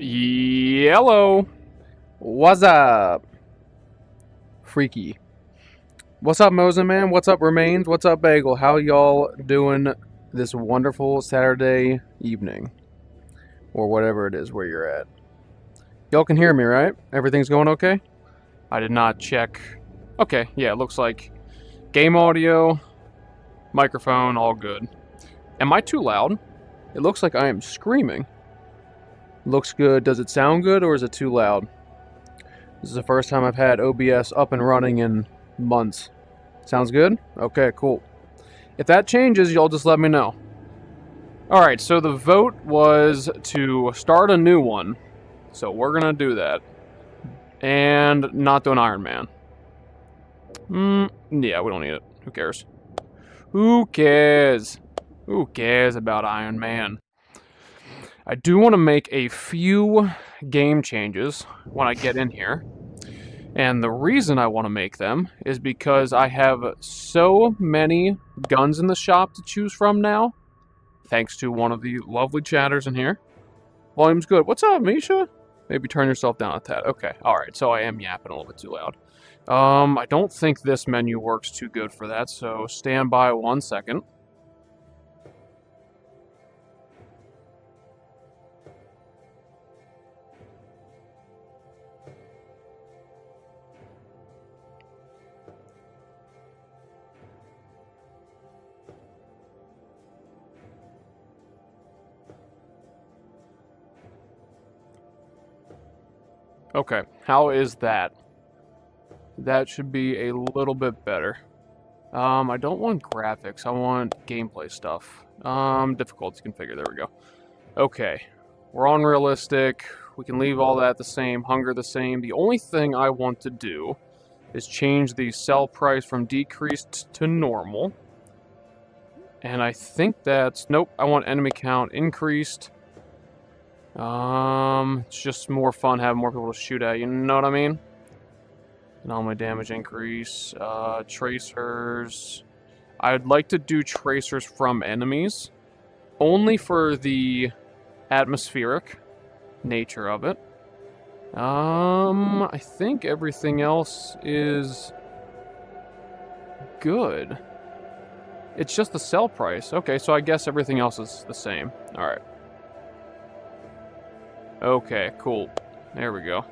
Yellow. What's up, Freaky? What's up, Mosen Man? What's up, Remains? What's up, Bagel? How y'all doing this wonderful Saturday evening? Or whatever it is where you're at. Y'all can hear me, right? Everything's going okay? I did not check. Okay, yeah, it looks like game audio, microphone, all good. Am I too loud? It looks like I am screaming. Looks good. Does it sound good, or is it too loud? This is the first time I've had OBS up and running in months. Sounds good? Okay, cool. If that changes, y'all just let me know. Alright, so the vote was to start a new one. So we're gonna do that. And not do an Iron Man. Yeah, we don't need it. Who cares? Who cares? Who cares about Iron Man? I do want to make a few game changes when I get in here. And the reason I want to make them is because I have so many guns in the shop to choose from now. Thanks to one of the lovely chatters in here. Volume's good. What's up, Misha? Maybe turn yourself down a tad. Okay, alright, so I am yapping a little bit too loud. I don't think this menu works too good for that, so stand by 1 second. Okay, how is that? That should be a little bit better. I don't want graphics, I want gameplay stuff. Difficulty configure, there we go. Okay, we're on realistic, we can leave all that the same, hunger the same. The only thing I want to do is change the sell price from decreased to normal. And I think that's, nope, I want enemy count increased. It's just more fun having more people to shoot at, you know what I mean? And all my damage increase. Tracers. I'd like to do tracers from enemies. Only for the atmospheric nature of it. I think everything else is good. It's just the sell price. Okay, so I guess everything else is the same. Alright. Okay, cool. There we go.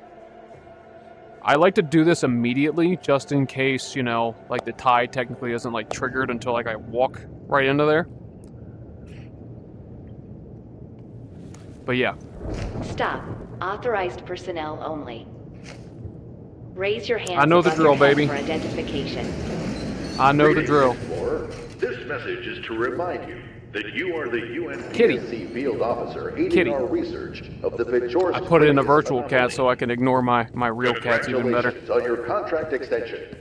I like to do this immediately, just in case, you know, like the tie technically isn't like triggered until like I walk right into there. But yeah. Stop. Authorized personnel only. Raise your hands. I know the drill, baby. For identification. I know the drill. This message is to remind you that you are the Kitty. field officer aiding Kitty. our research of the Bajorsk. I put it in a virtual cat so I can ignore my real cats even better. Congratulations on your contract extension.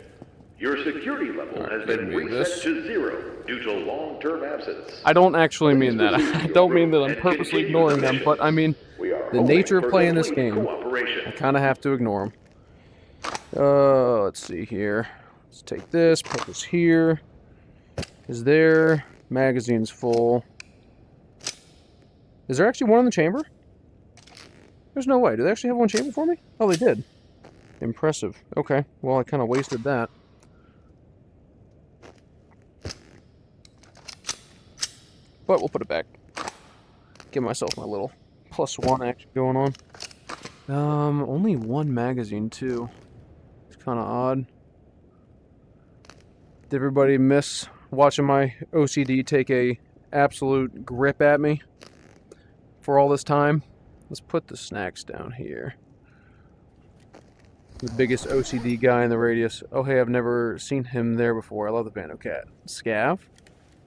Your security level has been reset to 0 due to long-term absence. I don't actually mean that. I don't mean that I'm purposely ignoring them, but I mean the nature of playing this game. I kind of have to ignore them. Let's see here. Let's take this, put this here. Is there... Magazine's full. Is there actually one in the chamber? There's no way. Do they actually have one chamber for me? Oh, they did. Impressive. Okay. Well, I kind of wasted that. But we'll put it back. Give myself my little +1 action going on. Only one magazine, too. It's kind of odd. Did everybody miss watching my OCD take a absolute grip at me for all this time? Let's put the snacks down here. The biggest OCD guy in the radius. Oh, hey, I've never seen him there before. I love the Bando Cat. Scav?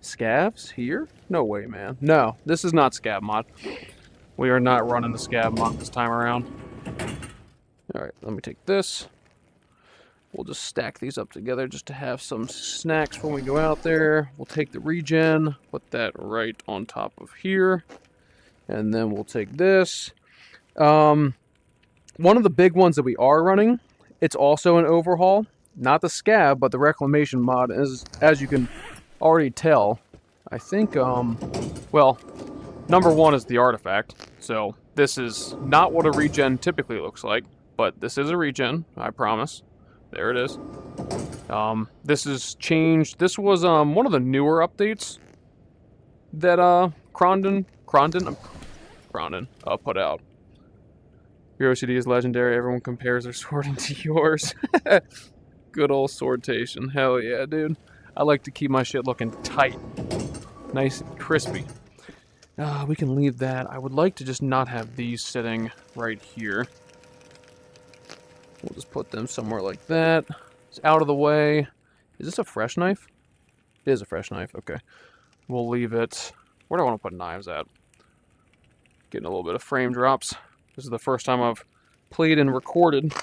Scavs here? No way, man. No, this is not Scav mod. We are not running the Scav mod this time around. Alright, let me take this. We'll just stack these up together just to have some snacks when we go out there. We'll take the regen, put that right on top of here. And then we'll take this. One of the big ones that we are running, it's also an overhaul. Not the Scav, but the Reclamation mod, as you can already tell. I think, well, number one is the artifact. So this is not what a regen typically looks like, but this is a regen, I promise. There it is. This is changed. This was one of the newer updates that Crondon put out. Your OCD is legendary. Everyone compares their swording to yours. Good old swordtation. Hell yeah, dude. I like to keep my shit looking tight. Nice and crispy. We can leave that. I would like to just not have these sitting right here. We'll just put them somewhere like that. It's out of the way. Is this a fresh knife? It is a fresh knife. Okay. We'll leave it. Where do I want to put knives at? Getting a little bit of frame drops. This is the first time I've played and recorded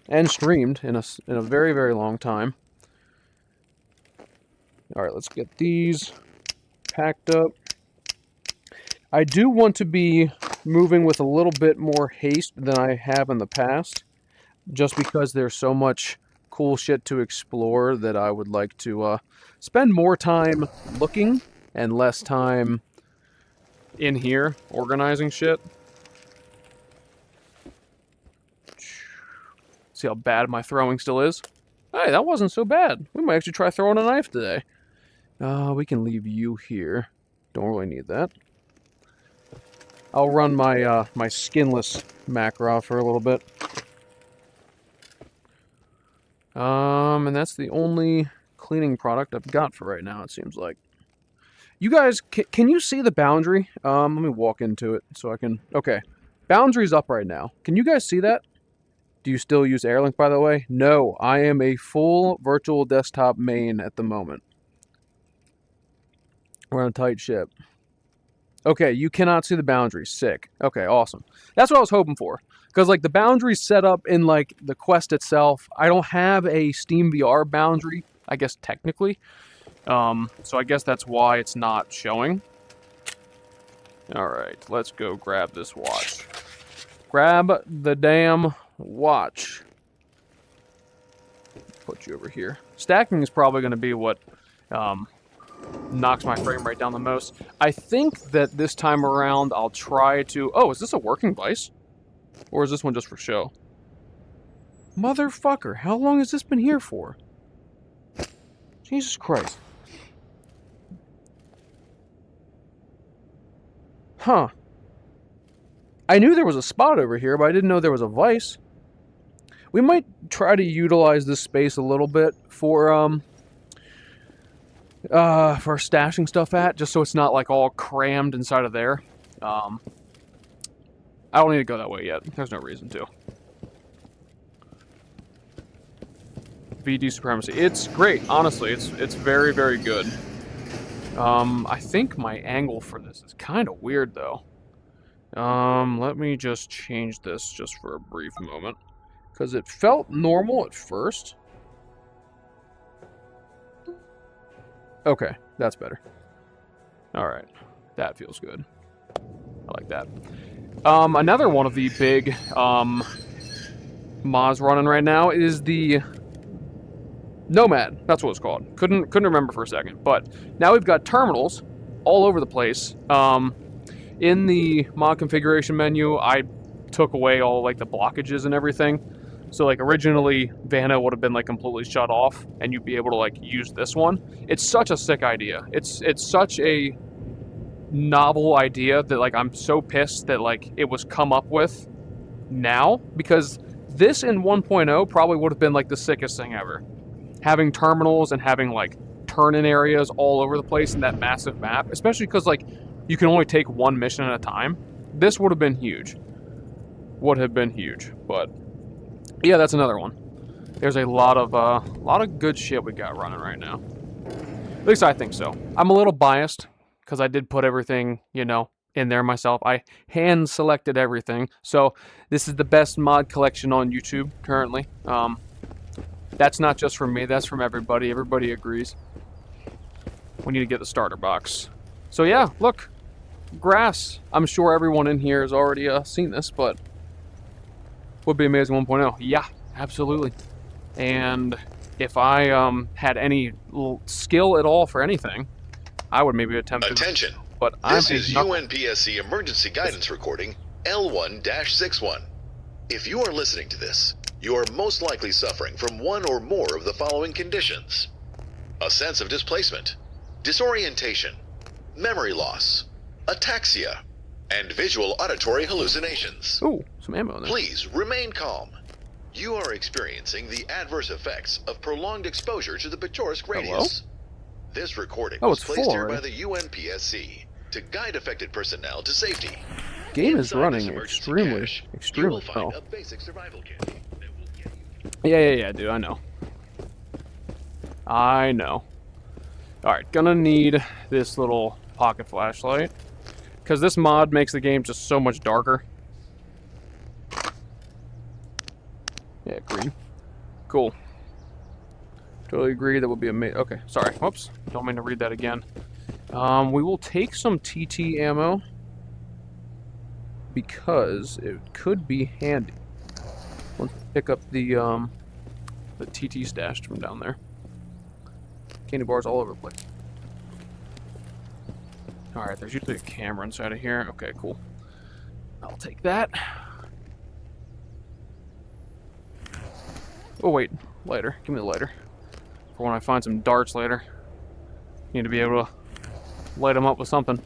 and streamed in a very, very long time. Alright, let's get these packed up. I do want to be moving with a little bit more haste than I have in the past, just because there's so much cool shit to explore that I would like to spend more time looking and less time in here organizing shit. See how bad my throwing still is? Hey, that wasn't so bad. We might actually try throwing a knife today. We can leave you here. Don't really need that. I'll run my my skinless macro for a little bit. And that's the only cleaning product I've got for right now, it seems like. You guys, can you see the boundary? Let me walk into it so I can... Okay, boundary's up right now. Can you guys see that? Do you still use Airlink, by the way? No, I am a full virtual desktop main at the moment. We're on a tight ship. Okay, you cannot see the boundary. Sick. Okay, awesome. That's what I was hoping for. Because, like, the boundary's set up in, like, the quest itself. I don't have a Steam VR boundary, I guess, technically. So I guess that's why it's not showing. Alright, let's go grab this watch. Grab the damn watch. Put you over here. Stacking is probably going to be what knocks my frame rate down the most. I think that this time around I'll try to... Oh, is this a working vice? Or is this one just for show? Motherfucker, how long has this been here for? Jesus Christ. Huh. I knew there was a spot over here, but I didn't know there was a vice. We might try to utilize this space a little bit for stashing stuff at, just so it's not like all crammed inside of there. I don't need to go that way yet. There's no reason to. VD Supremacy. It's great, honestly. It's very, very good. I think my angle for this is kind of weird, though. Let me just change this just for a brief moment. Because it felt normal at first. Okay, that's better. Alright, that feels good. I like that. Another one of the big mods running right now is the Nomad. That's what it's called. Couldn't remember for a second. But now we've got terminals all over the place. In the mod configuration menu, I took away all like the blockages and everything. So like originally Vanna would have been like completely shut off and you'd be able to like use this one. It's such a sick idea. It's such a novel idea that like I'm so pissed that like it was come up with now, because this in 1.0 probably would have been like the sickest thing ever. Having terminals and having like turn-in areas all over the place in that massive map, especially because like you can only take one mission at a time. This would have been huge. Would have been huge, but yeah, that's another one. There's a lot of good shit we got running right now. At least I think so. I'm a little biased because I did put everything, you know, in there myself. I hand selected everything. So this is the best mod collection on YouTube currently. That's not just from me, that's from everybody. Everybody agrees. We need to get the starter box. So yeah, look. Grass. I'm sure everyone in here has already seen this, but would be amazing 1.0. Yeah, absolutely. And if I had any skill at all for anything, I would maybe attempt to. Attention. But this is UNPSC emergency guidance recording L1-61. If you are listening to this, you are most likely suffering from one or more of the following conditions: a sense of displacement, disorientation, memory loss, ataxia, and visual auditory hallucinations. Ooh, some ammo in there. Please remain calm. You are experiencing the adverse effects of prolonged exposure to the Pechorsk radius. This recording was placed here by the UNPSC to guide affected personnel to safety. Game is Inside running this emergency extremely cache, you will extremely find well. a basic survival kit that will get you Yeah, dude, I know. I know. Alright, gonna need this little pocket flashlight, because this mod makes the game just so much darker. Yeah, green. Cool. Totally agree, that would be amazing. Okay, sorry. Whoops. Don't mean to read that again. We will take some TT ammo, because it could be handy. Let's pick up the TT stashed from down there. Candy bars all over the place. Alright, there's usually a camera inside of here. Okay, cool. I'll take that. Oh, wait. Lighter. Give me the lighter. For when I find some darts later. Need to be able to light them up with something.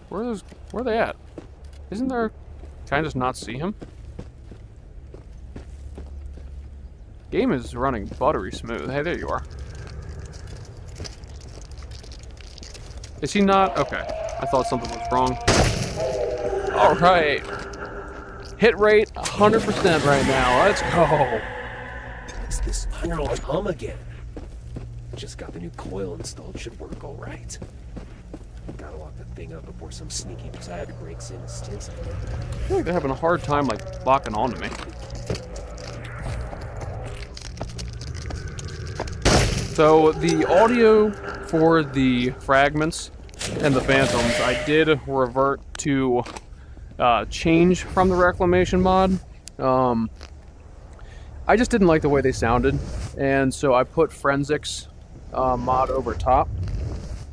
Where are they at? Isn't there... Can I just not see him? Game is running buttery smooth. Hey, there you are. Is he not? Okay. I thought something was wrong. Alright. Hit rate 100% right now. Let's go. It's this little hum again. Just got the new coil installed. Should work all right. Gotta lock the thing up before some sneaky psychic breaks in and stints on it. I feel like they're having a hard time, like, locking onto me. So, the audio for the fragments and the phantoms, I did revert to change from the Reclamation mod. I just didn't like the way they sounded, and so I put Forensics mod over top.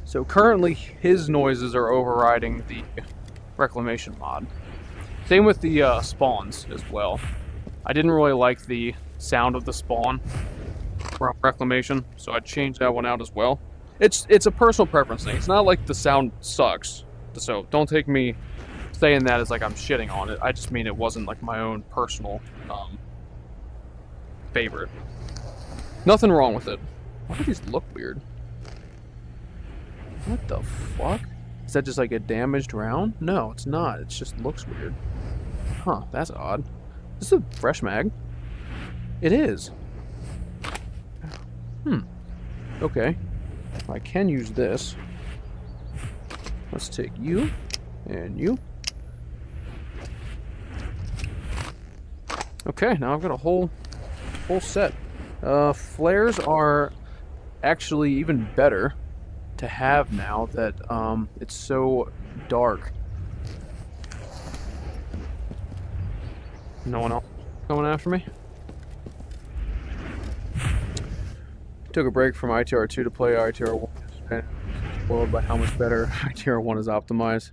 So currently, his noises are overriding the Reclamation mod. Same with the spawns as well. I didn't really like the sound of the spawn from Reclamation, so I changed that one out as well. It's a personal preference thing. It's not like the sound sucks, so don't take me saying that as like I'm shitting on it. I just mean it wasn't like my own personal favorite. Nothing wrong with it. Why do these look weird? What the fuck? Is that just like a damaged round? No, it's not. It just looks weird. Huh, that's odd. This is a fresh mag. It is. Okay. I can use this. Let's take you and you. Okay, now I've got a whole set. Flares are actually even better to have now that it's so dark. No one else coming after me? Took a break from ITR2 to play ITR1. Spoiled by how much better ITR1 is optimized.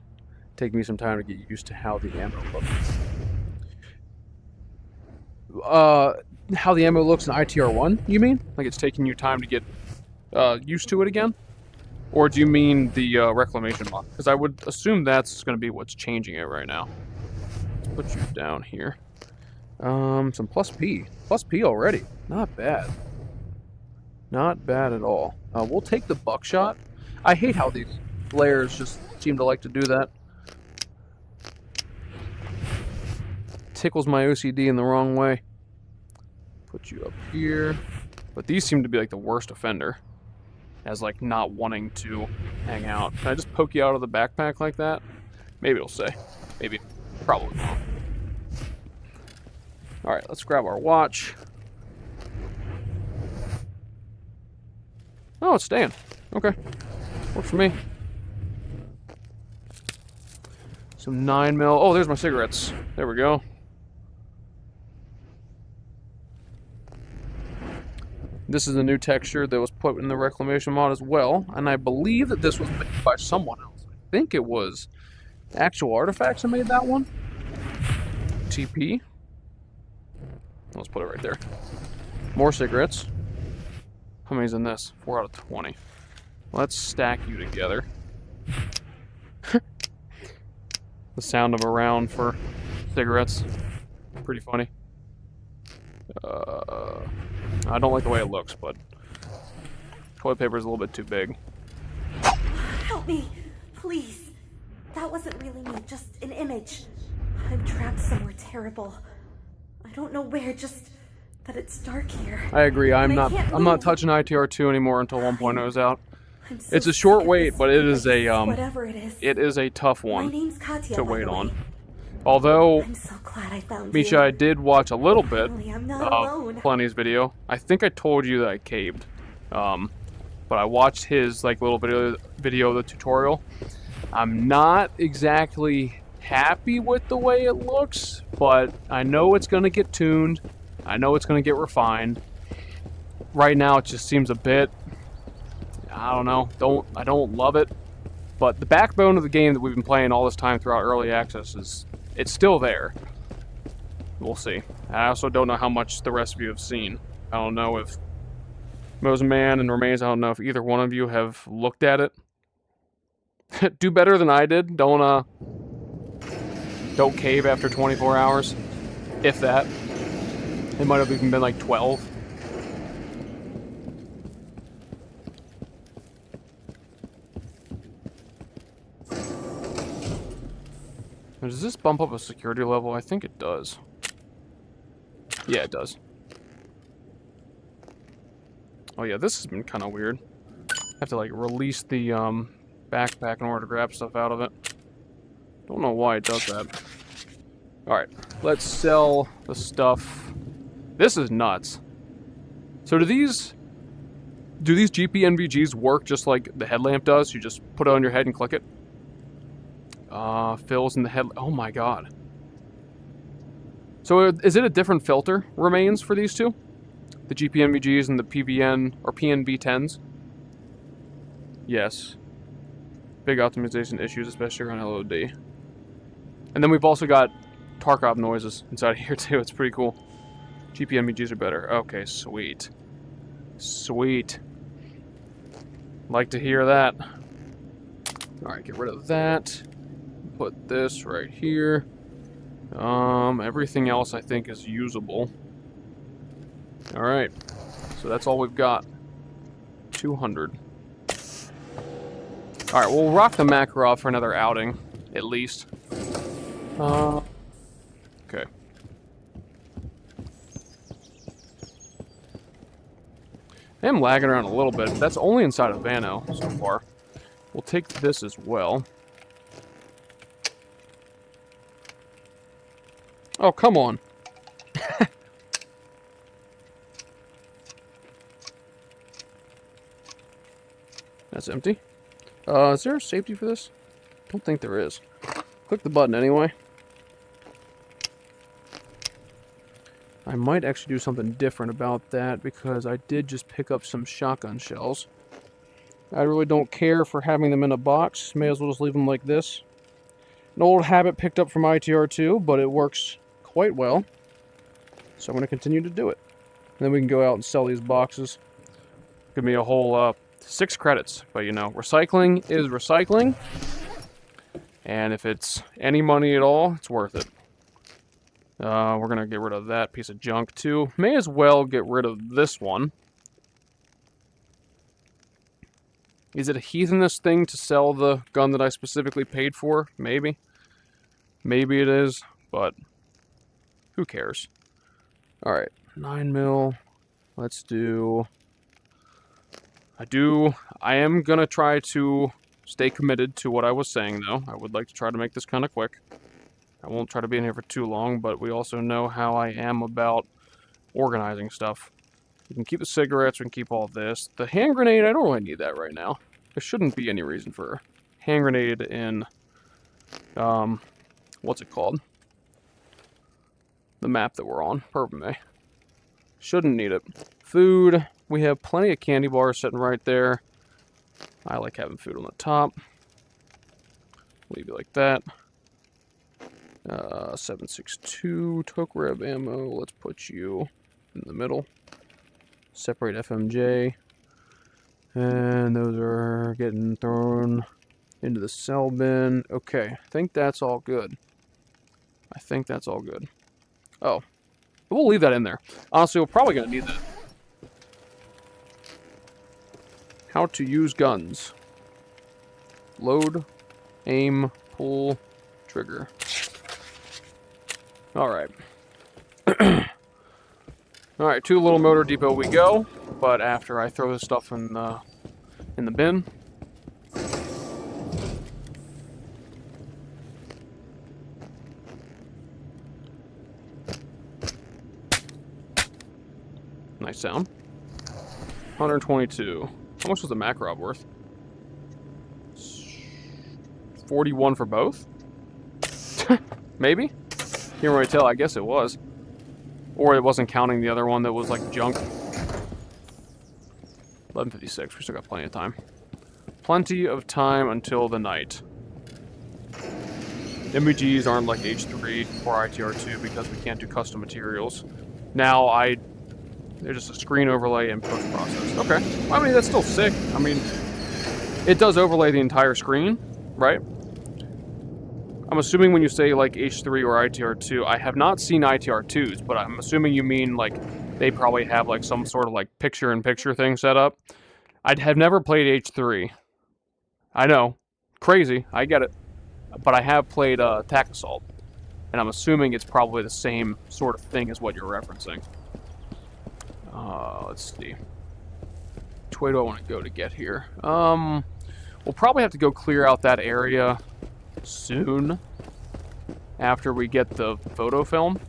Taking me some time to get used to how the ammo looks. How the ammo looks in ITR1, you mean? Like it's taking you time to get used to it again? Or do you mean the Reclamation mod? Because I would assume that's going to be what's changing it right now. Let's put you down here. Some plus P. Plus P already. Not bad. Not bad at all. We'll take the buckshot. I hate how these flares just seem to like to do that. Tickles my OCD in the wrong way. Put you up here. But these seem to be like the worst offender. As like not wanting to hang out. Can I just poke you out of the backpack like that? Maybe it'll say. Maybe. Probably not. Alright, let's grab our watch. Oh, it's staying. Okay. Works for me. Some 9mm. Oh, there's my cigarettes. There we go. This is a new texture that was put in the Reclamation mod as well, and I believe that this was made by someone else. think it was Actual Artifacts that made that one. TP. Let's put it right there. More cigarettes. How many's in this? 4 out of 20. Let's stack you together. The sound of a round for cigarettes. Pretty funny. I don't like the way it looks, but toilet paper is a little bit too big. Help me, please. That wasn't really me, just an image. I'm trapped somewhere terrible. I don't know where, just that it's dark here. I agree. I'm And I not can't I'm not move. touching ITR2 anymore until 1.0 is out. I'm so It's a sick short of wait, this but it is place, a whatever it is a tough My one name's Katya, to by wait the on. way. Although I'm so glad I found Misha, you. I did watch a little bit Finally, I'm not of alone. Plenty's video. I think I told you that I caved, but I watched his like little video of the tutorial. I'm not exactly happy with the way it looks, but I know it's gonna get tuned. I know it's gonna get refined. Right now, it just seems a bit. I don't know. I don't love it, but the backbone of the game that we've been playing all this time throughout early access it's still there. We'll see. I also don't know how much the rest of you have seen. I don't know if Moseman and Remains, I don't know if either one of you have looked at it. Do better than I did. Don't cave after 24 hours. If that. It might have even been like 12. Now, does this bump up a security level? I think it does. Yeah, it does. Oh yeah, this has been kind of weird. I have to like release the backpack in order to grab stuff out of it. Don't know why it does that. Alright, let's sell the stuff. This is nuts. So do these GP-NVGs work just like the headlamp does? You just put it on your head and click it? Fills in the head. Oh my god. So is it a different filter remains for these two? The GP-NVGs and the PVN or PNV10s? Yes. Big optimization issues, especially around LOD. And then we've also got Tarkov noises inside here too. It's pretty cool. GP-NVGs are better. Okay, sweet. Sweet. Like to hear that. Alright, get rid of that. Put this right here. Everything else I think is usable. Alright. So that's all we've got. 200. Alright, we'll rock the Makarov for another outing, at least. Okay. I am lagging around a little bit, but that's only inside of Vano so far. We'll take this as well. Oh, come on. That's empty. Is there a safety for this? Don't think there is. Click the button anyway. I might actually do something different about that because I did just pick up some shotgun shells. I really don't care for having them in a box. May as well just leave them like this. An old habit picked up from ITR2, but it works quite well. So I'm going to continue to do it. And then we can go out and sell these boxes. Give me a whole 6 credits. But you know, recycling is recycling. And if it's any money at all, it's worth it. We're going to get rid of that piece of junk too. May as well get rid of this one. Is it a heathenist thing to sell the gun that I specifically paid for? Maybe. Maybe it is, but who cares? Alright, 9mm. Let's do... I am going to try to stay committed to what I was saying, though. I would like to try to make this kind of quick. I won't try to be in here for too long, but we also know how I am about organizing stuff. We can keep the cigarettes, we can keep all this. The hand grenade, I don't really need that right now. There shouldn't be any reason for a hand grenade in, what's it called? The map that we're on, Purple May. Shouldn't need it. Food, we have plenty of candy bars sitting right there. I like having food on the top. Leave it like that. 7.62 toke reb ammo. Let's put you in the middle. Separate FMJ. And those are getting thrown into the cell bin. Okay, I think that's all good. I think that's all good. Oh, we'll leave that in there. Honestly, we're probably going to need that. How to use guns. Load, aim, pull, trigger. Alright. Alright, to Little Motor Depot we go. But after I throw this stuff in the bin. Nice sound. 122. How much was the Makarov worth? 41 for both? Maybe? Can't really tell. I guess it was. Or it wasn't counting the other one that was like junk. 11:56. We still got plenty of time. Plenty of time until the night. MBGs aren't like H3 or ITR2 because we can't do custom materials. Now they're just a screen overlay and post process. Okay. I mean, that's still sick. I mean, it does overlay the entire screen, right? I'm assuming when you say like H3 or ITR2, I have not seen ITR2s, but I'm assuming you mean like they probably have like some sort of like picture-in-picture thing set up. I have never played H3. I know. Crazy. I get it. But I have played Attack Assault. And I'm assuming it's probably the same sort of thing as what you're referencing. Let's see. Which way do I want to go to get here? We'll probably have to go clear out that area soon. After we get the photo film.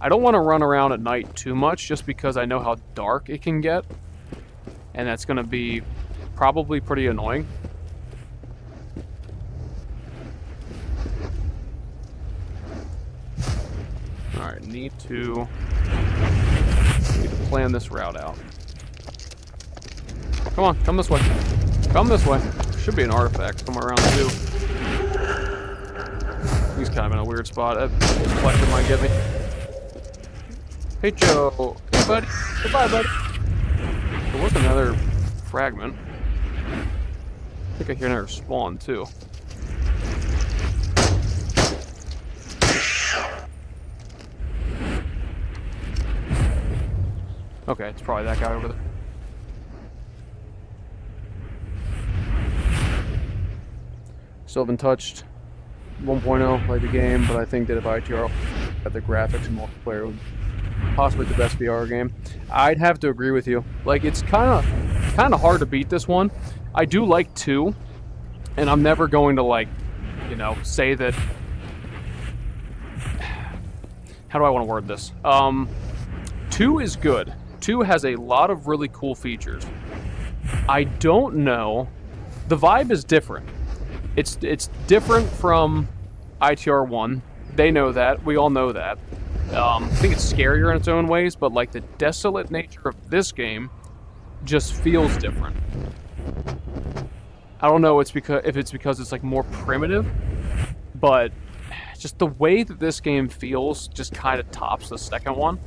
I don't want to run around at night too much just because I know how dark it can get. And that's going to be probably pretty annoying. Alright, need to plan this route out. Come on, come this way. Come this way. Should be an artifact somewhere around too. He's kind of in a weird spot. That reflector might get me. Hey Joe. Hey buddy. Goodbye, buddy. There was another fragment. I think I hear another spawn too. Okay, it's probably that guy over there. Still haven't touched 1.0 like the game, but I think that if ITR had the graphics and multiplayer, would possibly the best VR game. I'd have to agree with you. Like, it's kind of hard to beat this one. I do like 2, and I'm never going to, like, you know, say that. How do I want to word this? 2 is good. 2 has a lot of really cool features. I don't know. The vibe is different. It's different from ITR 1. They know that. We all know that. I think it's scarier in its own ways, but like the desolate nature of this game just feels different. I don't know if it's because it's like more primitive, but just the way that this game feels just kind of tops the second one.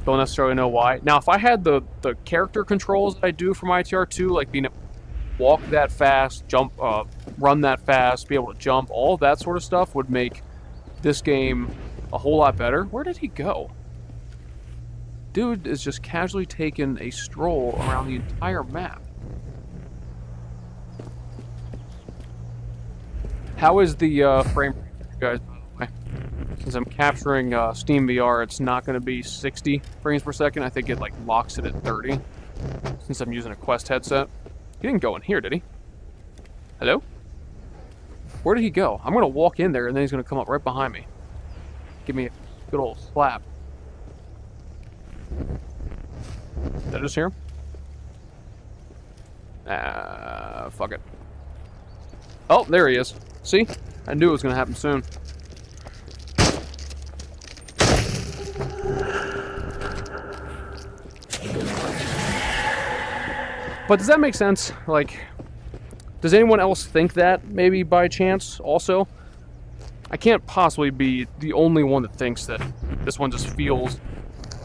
Don't necessarily know why. Now, if I had the character controls that I do from ITR 2, like being able to walk that fast, jump, run that fast, be able to jump, all that sort of stuff would make this game a whole lot better. Where did he go? Dude is just casually taking a stroll around the entire map. How is the frame rate, you guys, by the way? Since I'm capturing Steam VR, it's not going to be 60 frames per second. I think it like locks it at 30 since I'm using a Quest headset. He didn't go in here, did he? Hello? Where did he go? I'm going to walk in there and then he's going to come up right behind me. Give me a good old slap. Did I just hear him? Fuck it. Oh, there he is. See? I knew it was going to happen soon. But does that make sense? Like, Does anyone else think that, maybe by chance, also? I can't possibly be the only one that thinks that this one just feels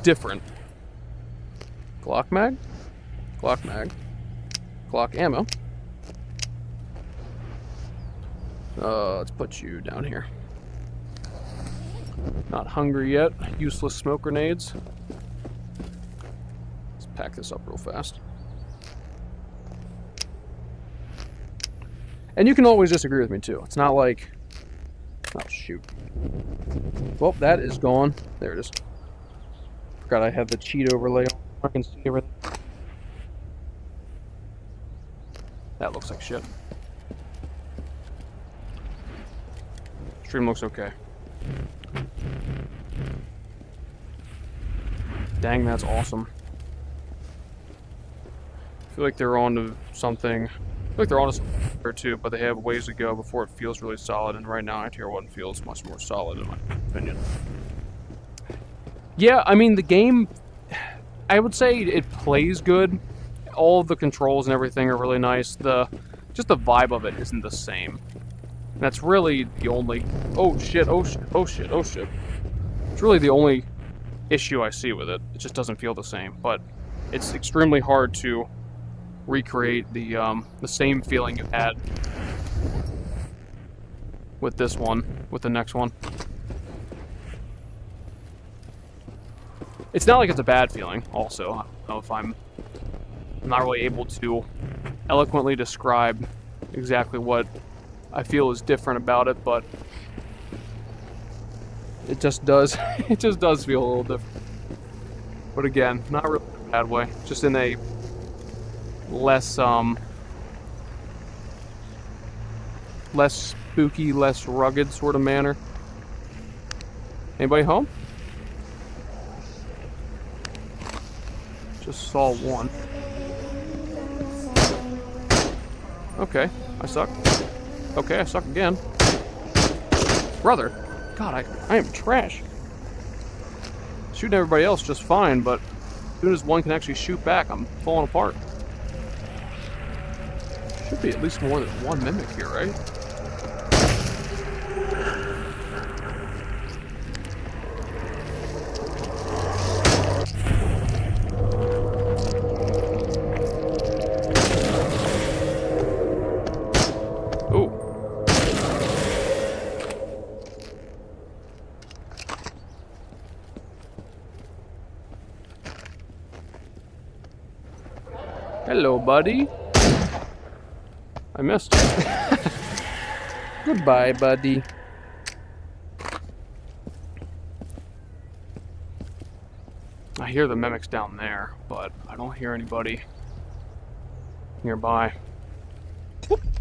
different. Glock mag? Glock mag. Glock ammo. Let's put you down here. Not hungry yet. Useless smoke grenades. Let's pack this up real fast. And you can always disagree with me too. It's not like... Oh, shoot. Well, that is gone. There it is. Forgot I have the cheat overlay on. I can see everything. That looks like shit. Stream looks okay. Dang, that's awesome. I feel like they're on to something. I feel like they're on to something or two, but they have ways to go before it feels really solid. And right now, Tier 1 feels much more solid, in my opinion. Yeah, I mean, the game, I would say it plays good. All of the controls and everything are really nice. Just the vibe of it isn't the same. And that's really the only... Oh shit, oh shit, oh shit, oh shit. It's really the only issue I see with it. It just doesn't feel the same. But it's extremely hard to recreate the same feeling you had with this one, with the next one. It's not like it's a bad feeling, also. I don't know if I'm not really able to eloquently describe exactly what I feel is different about it, but it just does it just does feel a little different. But again, not really in a bad way, just in a less less spooky, less rugged sort of manner. Anybody home? Just saw one. Okay, I suck. Okay, I suck again. Brother, God, I am trash. Shooting everybody else just fine, but as soon as one can actually shoot back, I'm falling apart. Should be at least more than one mimic here, right? Hello, buddy. I missed. Goodbye, buddy. I hear the mimics down there, but I don't hear anybody nearby.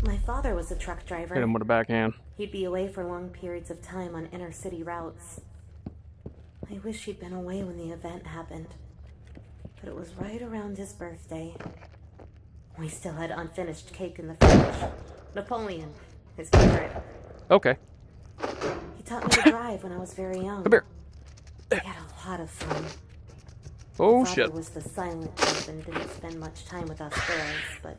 My father was a truck driver. Hit him with a backhand. He'd be away for long periods of time on inner city routes. I wish he'd been away when the event happened. But it was right around his birthday. We still had unfinished cake in the fridge. Napoleon, his favorite. Okay. He taught me to drive when I was very young. Come here. We had a lot of fun. Oh, My father shit. was the silent type and didn't spend much time with us girls, but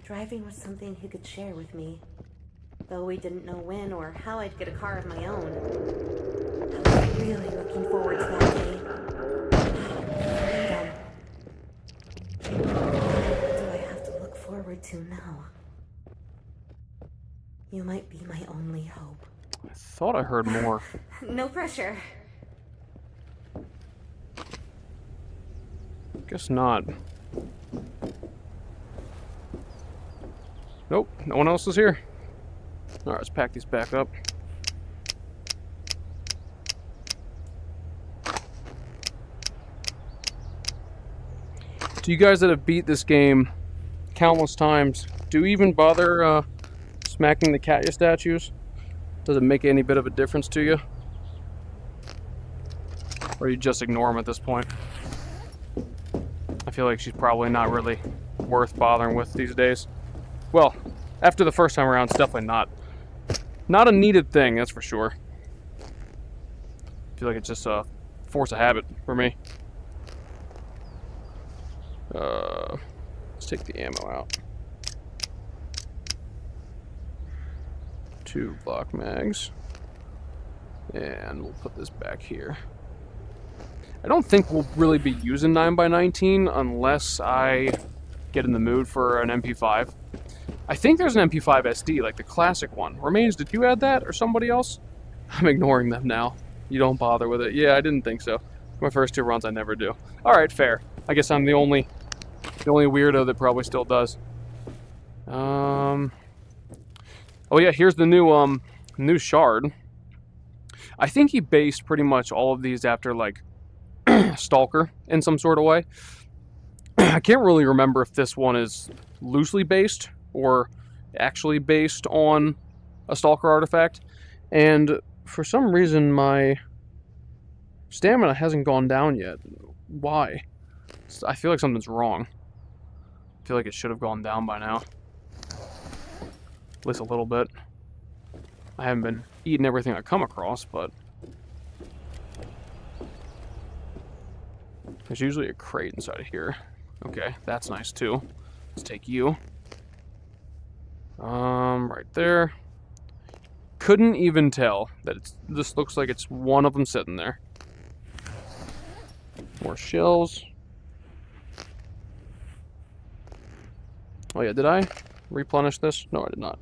driving was something he could share with me. Though we didn't know when or how I'd get a car of my own. I was really looking forward to that day. Forward to now. You might be my only hope. I thought I heard more. No pressure. Guess not. Nope, no one else is here. Alright, let's pack these back up. To you guys that have beat this game countless times, do you even bother smacking the Katya statues? Does it make any bit of a difference to you? Or you just ignore them at this point? I feel like she's probably not really worth bothering with these days. Well, after the first time around, it's definitely not a needed thing, that's for sure. I feel like it's just a force of habit for me. Let's take the ammo out. 2 block mags. And we'll put this back here. I don't think we'll really be using 9x19 unless I get in the mood for an MP5. I think there's an MP5 SD, like the classic one. Remains, did you add that or somebody else? I'm ignoring them now. You don't bother with it. Yeah, I didn't think so. My first 2 runs, I never do. Alright, fair. I guess I'm the only weirdo that probably still does. Oh yeah, here's the new shard. I think he based pretty much all of these after, like, Stalker in some sort of way. I can't really remember if this one is loosely based or actually based on a Stalker artifact. And for some reason, my stamina hasn't gone down yet. Why? I feel like something's wrong. I feel like it should have gone down by now. At least a little bit. I haven't been eating everything I come across, but there's usually a crate inside of here. Okay, that's nice too. Let's take you. Right there. Couldn't even tell that this looks like it's one of them sitting there. More shells. Oh yeah, did I replenish this? No, I did not.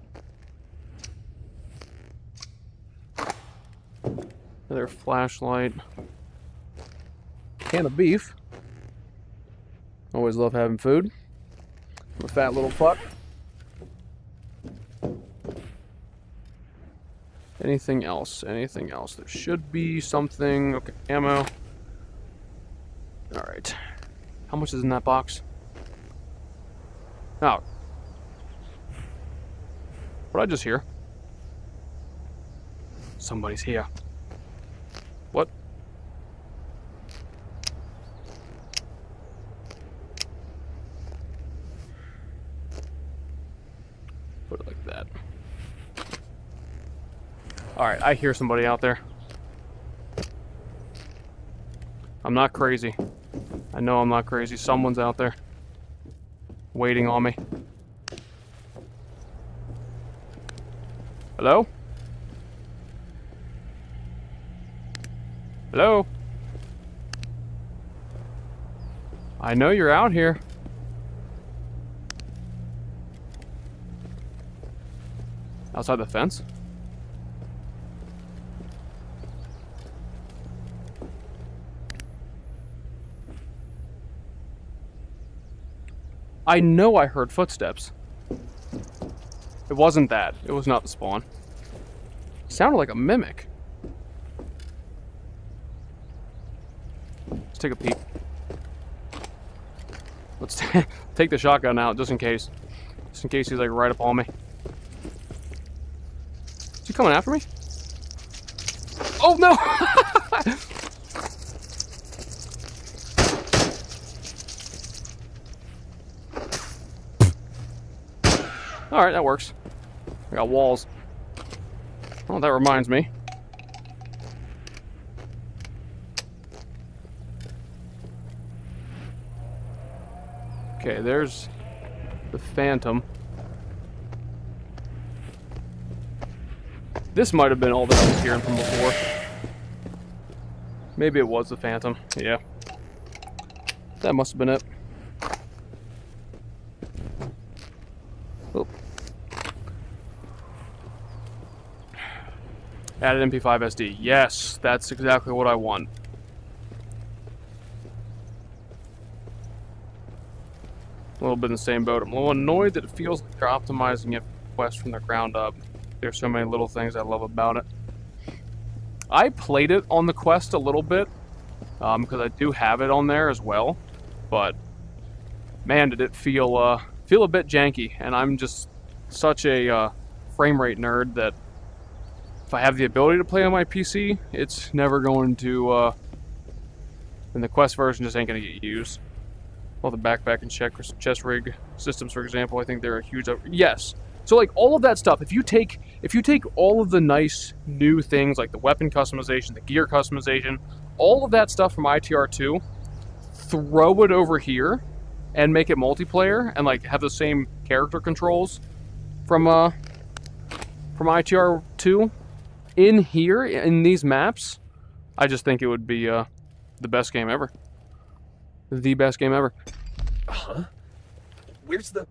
Another flashlight. Can of beef. Always love having food. I'm a fat little fuck. Anything else? Anything else? There should be something. Okay, ammo. Alright. How much is in that box? Oh. What did I just hear? Somebody's here. What? Put it like that. Alright, I hear somebody out there. I'm not crazy. I know I'm not crazy. Someone's out there. Waiting on me. Hello? Hello? I know you're out here. Outside the fence? I know I heard footsteps. It wasn't that. It was not the spawn. It sounded like a mimic. Let's take a peek. Let's take the shotgun out just in case. Just in case he's like right up on me. Is he coming after me? Oh no! Alright, that works. I got walls. Oh, that reminds me. Okay, there's the Phantom. This might have been all that I was hearing from before. Maybe it was the Phantom. Yeah. That must have been it. Oh. Added MP5 SD. Yes, that's exactly what I want. A little bit in the same boat. I'm a little annoyed that it feels like they're optimizing it Quest from the ground up. There's so many little things I love about it. I played it on the Quest a little bit, because I do have it on there as well. But man, did it feel a bit janky, and I'm just such a frame rate nerd that if I have the ability to play on my PC, it's never going to, and the Quest version just ain't going to get used. All the backpack and chest rig systems, for example, I think they're a huge... Yes. So, like, all of that stuff, if you take all of the nice new things, like the weapon customization, the gear customization, all of that stuff from ITR2, throw it over here, and make it multiplayer, and, like, have the same character controls from from ITR 2 in here, in these maps, I just think it would be the best game ever. The best game ever. Huh? Where's the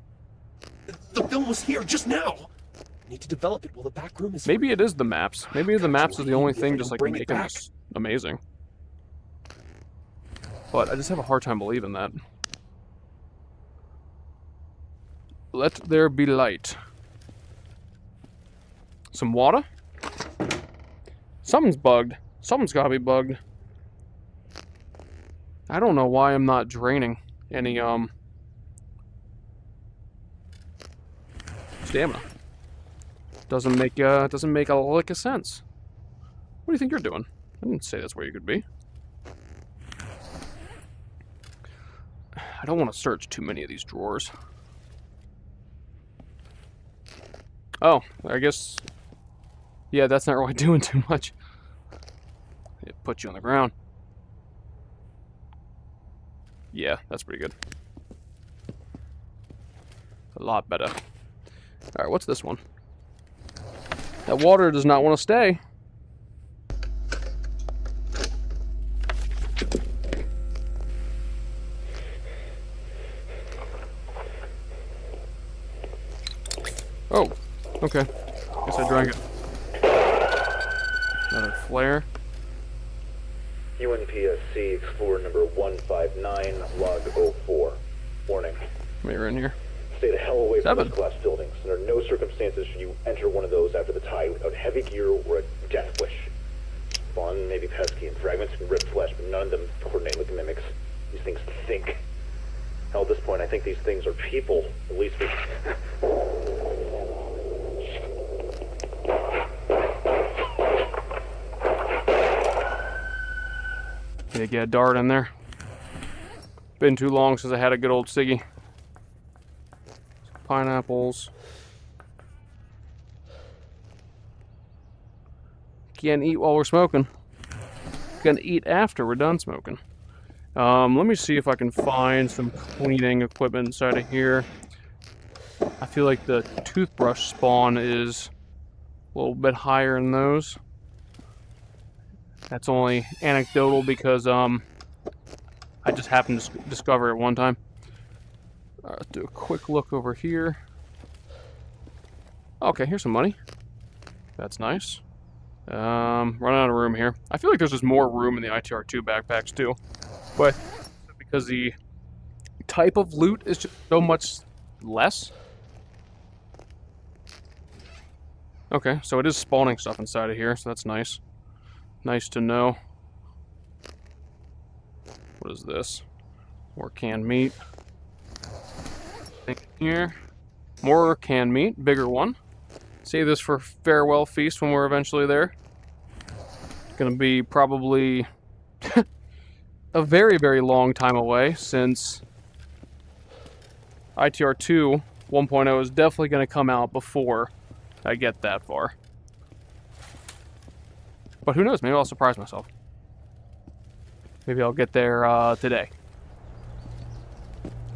film was here just now. I need to develop it while the back room is... Maybe it is the maps. Maybe the maps is the only thing just like Bring it making back. this amazing. But I just have a hard time believing that. Let there be light. Some water? Something's bugged. Something's gotta be bugged. I don't know why I'm not draining any, stamina. Doesn't make a lick of sense. What do you think you're doing? I didn't say that's where you could be. I don't want to search too many of these drawers. Oh, I guess... Yeah, that's not really doing too much. It puts you on the ground. Yeah, that's pretty good. A lot better. Alright, what's this one? That water does not want to stay. Oh, okay. Guess I drank it. Another flare. UNPSC Explorer number 159, log 04. Warning. You're in here. Stay the hell away from 7. those glass buildings. Under no circumstances should you enter one of those after the tide without heavy gear or a death wish. Fun, maybe pesky, and fragments can rip flesh, but none of them coordinate with mimics. These things think. Hell, at this point, I think these things are people. At least we... Yeah, get a dart in there. Been too long since I had a good old ciggy. Pineapples. Can't eat while we're smoking. Gonna eat after we're done smoking. Let me see if I can find some cleaning equipment inside of here. I feel like the toothbrush spawn is a little bit higher in those. That's only anecdotal because I just happened to discover it one time. Let's do a quick look over here. Okay, here's some money. That's nice. Running out of room here. I feel like there's just more room in the ITR2 backpacks too. But because the type of loot is just so much less. Okay, so it is spawning stuff inside of here, so that's nice. Nice to know. What is this? More canned meat. Here. More canned meat. Bigger one. Save this for farewell feast when we're eventually there. Gonna be probably a very, very long time away since ITR2 1.0 is definitely gonna come out before I get that far. But who knows? Maybe I'll surprise myself. Maybe I'll get there today.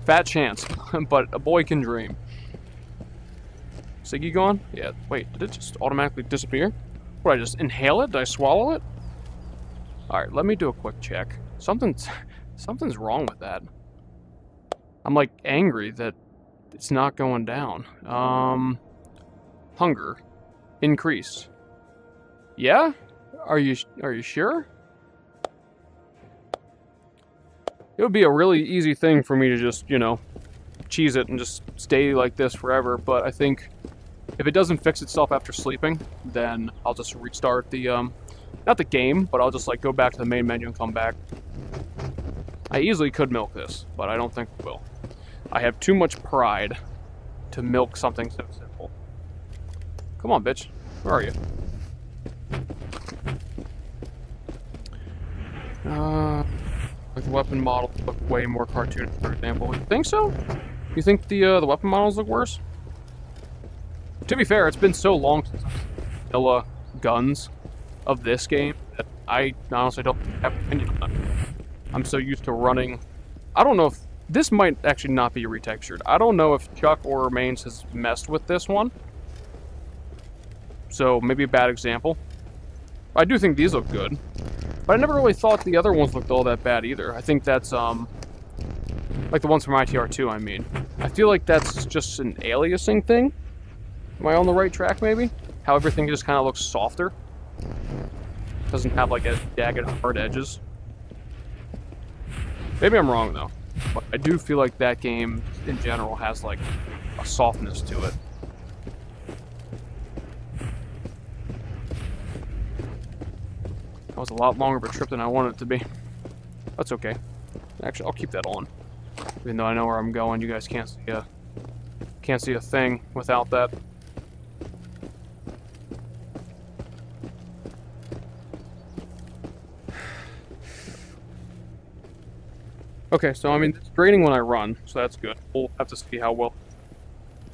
Fat chance, but a boy can dream. Siggy gone? Yeah, wait, did it just automatically disappear? What, I just inhale it? Did I swallow it? Alright, let me do a quick check. Something's wrong with that. I'm like angry that it's not going down. Hunger. Increased. Yeah? Are you sure? It would be a really easy thing for me to just, you know, cheese it and just stay like this forever, but I think if it doesn't fix itself after sleeping, then I'll just restart the, not the game, but I'll just, like, go back to the main menu and come back. I easily could milk this, but I don't think I will. I have too much pride to milk something so simple. Come on, bitch. Where are you? Like the weapon models look way more cartoonish, for example. You think so? You think the weapon models look worse? To be fair, it's been so long since I've seen vanilla guns of this game that I honestly don't have an opinion on them. I'm so used to running. I don't know if this might actually not be retextured. I don't know if Chuck or Remains has messed with this one. so maybe a bad example. I do think these look good, but I never really thought the other ones looked all that bad either. I think that's, like the ones from ITR2, I mean. I feel like that's just an aliasing thing. Am I on the right track, maybe? How everything just kind of looks softer. Doesn't have, like, as jagged, hard edges. Maybe I'm wrong, though. But I do feel like that game, in general, has, like, a softness to it. That was a lot longer of a trip than I wanted it to be. That's okay. Actually, I'll keep that on. Even though I know where I'm going, you guys can't see a thing without that. Okay, so I mean, it's draining when I run, so that's good. We'll have to see how well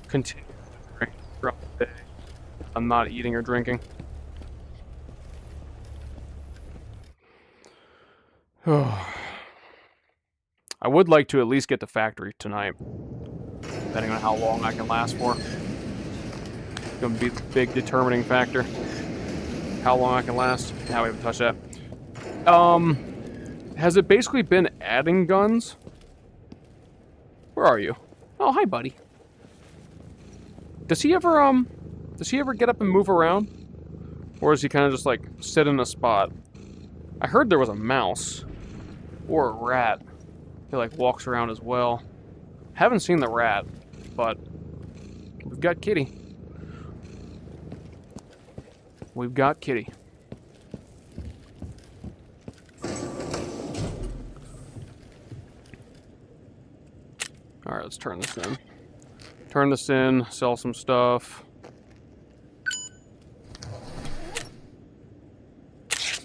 continue to drink throughout the day. I'm not eating or drinking. I would like to at least get the factory tonight, depending on how long I can last for. It's going to be the big determining factor. How long I can last. Now we haven't touched that. Has it basically been adding guns? Where are you? Oh, hi, buddy. Does he ever get up and move around? Or is he kind of just, like, sit in a spot? I heard there was a mouse. Or a rat. He, like, walks around as well. Haven't seen the rat, but we've got Kitty. We've got Kitty. Alright, let's turn this in. Turn this in, sell some stuff.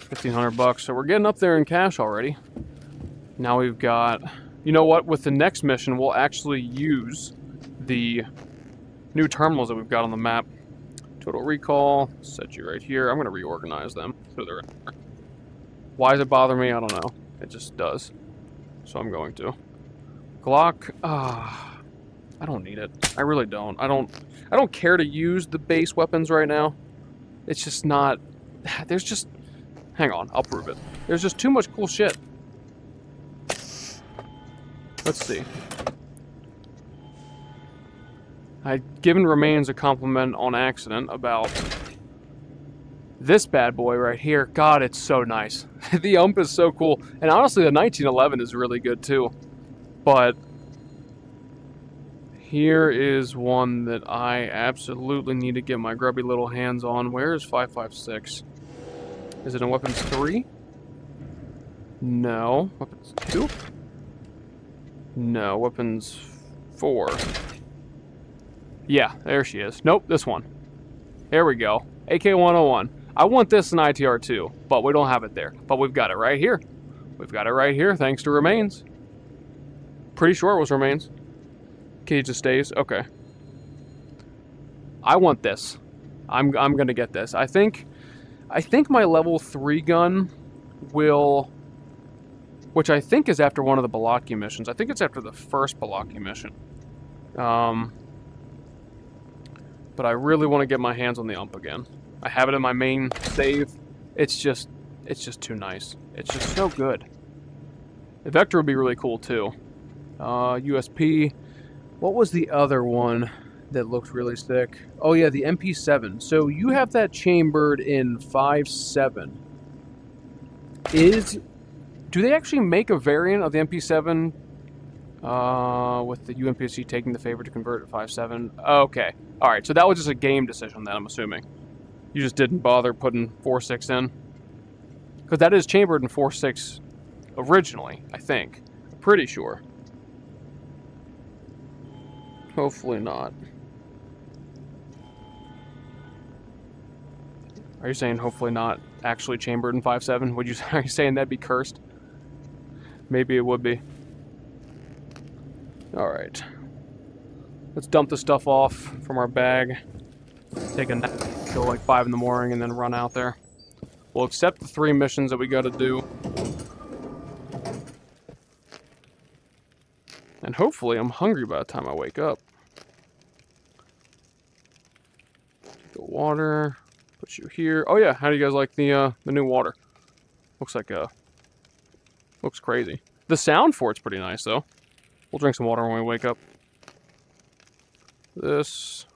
1,500 bucks. So we're getting up there in cash already. Now we've got... You know what? With the next mission, we'll actually use the new terminals that we've got on the map. Total recall. Set you right here. I'm going to reorganize them. So they're... Why does it bother me? I don't know. It just does. So I'm going to. Glock. I don't need it. I really don't. I don't care to use the base weapons right now. It's just not... There's just... Hang on. I'll prove it. There's just too much cool shit. Let's see. I'd given Remains a compliment on accident about this bad boy right here. God, it's so nice. The ump is so cool. And honestly, the 1911 is really good too. But here is one that I absolutely need to get my grubby little hands on. Where is 5.56? Is it in Weapons 3? No. Weapons 2? No, Weapons 4. Yeah, there she is. Nope, this one. There we go. AK-101. I want this in ITR2, but we don't have it there. But we've got it right here. We've got it right here, thanks to Remains. Pretty sure it was Remains. Cage just stays. Okay. I want this. I'm gonna get this. I think my level 3 gun will... Which I think is after one of the Balaki missions. I think it's after the first Balaki mission. But I really want to get my hands on the ump again. I have it in my main save. It's just too nice. It's just so good. The Vector would be really cool too. USP. What was the other one that looked really sick? Oh yeah, the MP7. So you have that chambered in 5.7. Do they actually make a variant of the MP7 with the UMPC taking the favor to convert it to 5.7? Okay. Alright, so that was just a game decision then, I'm assuming. You just didn't bother putting 4.6 in? Because that is chambered in 4.6 originally, I think. I'm pretty sure. Hopefully not. Are you saying hopefully not actually chambered in 5.7? Are you saying that'd be cursed? Maybe it would be. Alright. Let's dump the stuff off from our bag. Take a nap till like 5 in the morning and then run out there. We'll accept the 3 missions that we gotta do. And hopefully I'm hungry by the time I wake up. The water. Put you here. Oh yeah, how do you guys like the new water? Looks like looks crazy. The sound for it's pretty nice though. We'll drink some water when we wake up. This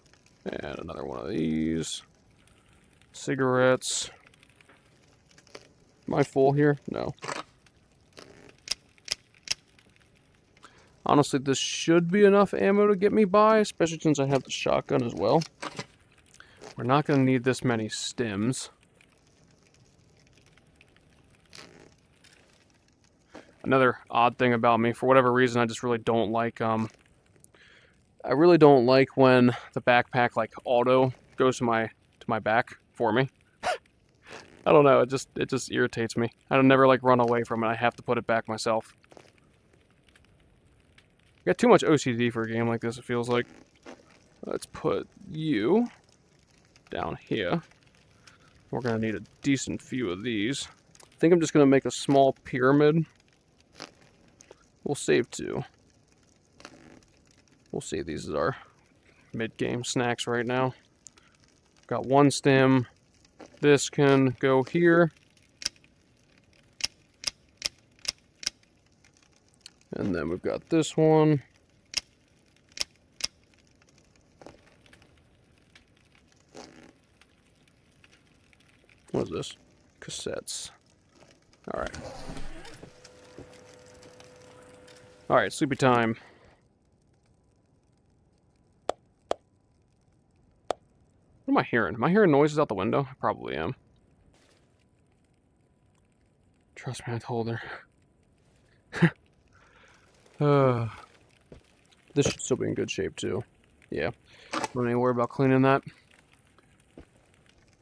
and another one of these. Cigarettes. Am I full here? No. Honestly, this should be enough ammo to get me by, especially since I have the shotgun as well. We're not going to need this many stims. Another odd thing about me, for whatever reason, I just really don't like, I really don't like when the backpack, like, auto goes to my back for me. I don't know, it just irritates me. I don't never, like, run away from it. I have to put it back myself. I got too much OCD for a game like this, it feels like. Let's put you down here. We're going to need a decent few of these. I think I'm just going to make a small pyramid. We'll save 2. We'll see these as our mid-game snacks right now. Got 1 stem. This can go here. And then we've got this one. What is this? Cassettes. Alright. Alright, sleepy time. What am I hearing? Am I hearing noises out the window? I probably am. Trust me, I told her. This should still be in good shape, too. Yeah. Don't need to worry about cleaning that.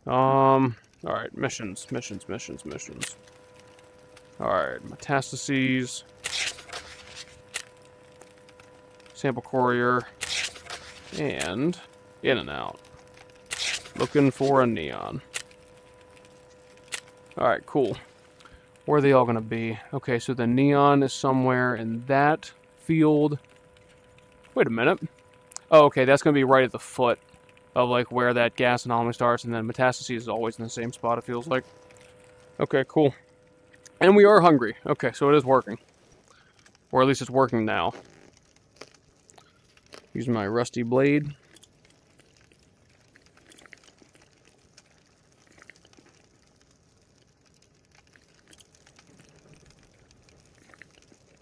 Alright, missions. Alright, metastases. Sample courier. And in and out. Looking for a neon. Alright, cool. Where are they all going to be? Okay, so the neon is somewhere in that field. Wait a minute. Oh, okay, that's going to be right at the foot of, like, where that gas anomaly starts, and then metastases is always in the same spot, it feels like. Okay, cool. And we are hungry. Okay, so it is working. Or at least it's working now. Using my rusty blade.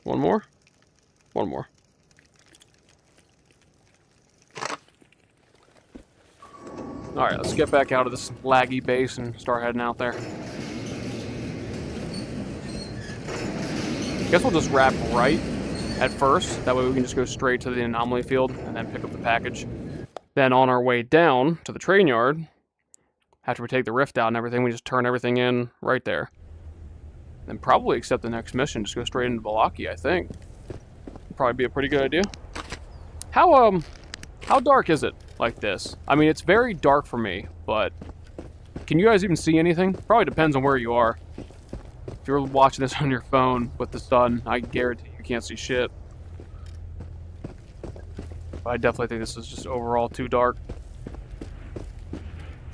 One more? One more. Alright, let's get back out of this laggy base and start heading out there. Guess we'll just wrap right at first. That way we can just go straight to the anomaly field and then pick up the package. Then on our way down to the train yard, after we take the rift out and everything, we just turn everything in right there. Then probably accept the next mission, just go straight into Valaki, I think. Probably be a pretty good idea. How dark is it like this? I mean, it's very dark for me, but can you guys even see anything? Probably depends on where you are. If you're watching this on your phone with the sun, I guarantee you can't see shit. But I definitely think this is just overall too dark.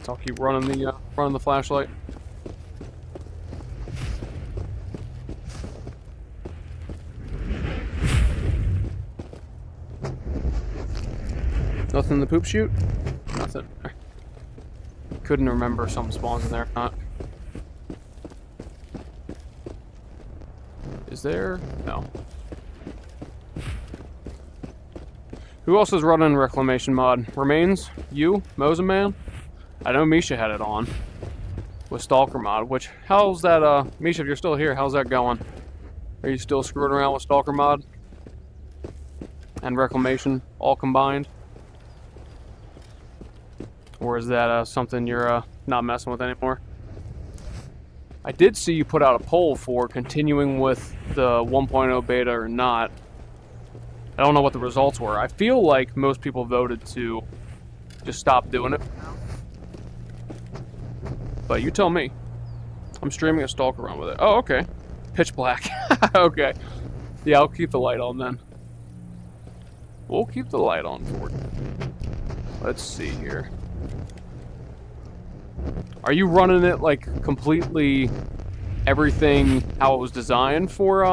So I'll keep running the flashlight. Nothing in the poop chute? Nothing. Couldn't remember if something spawns in there or not. Is there? No. Who else is running Reclamation mod? Remains? You? Moza Man? I know Misha had it on. With Stalker mod, which, how's that, Misha, if you're still here, how's that going? Are you still screwing around with Stalker mod? And Reclamation, all combined? Or is that something you're not messing with anymore? I did see you put out a poll for continuing with the 1.0 beta or not. I don't know what the results were. I feel like most people voted to just stop doing it. But you tell me. I'm streaming a Stalker run with it. Oh, okay. Pitch black. Okay. Yeah, I'll keep the light on then. We'll keep the light on for it. Let's see here. Are you running it like completely everything how it was designed for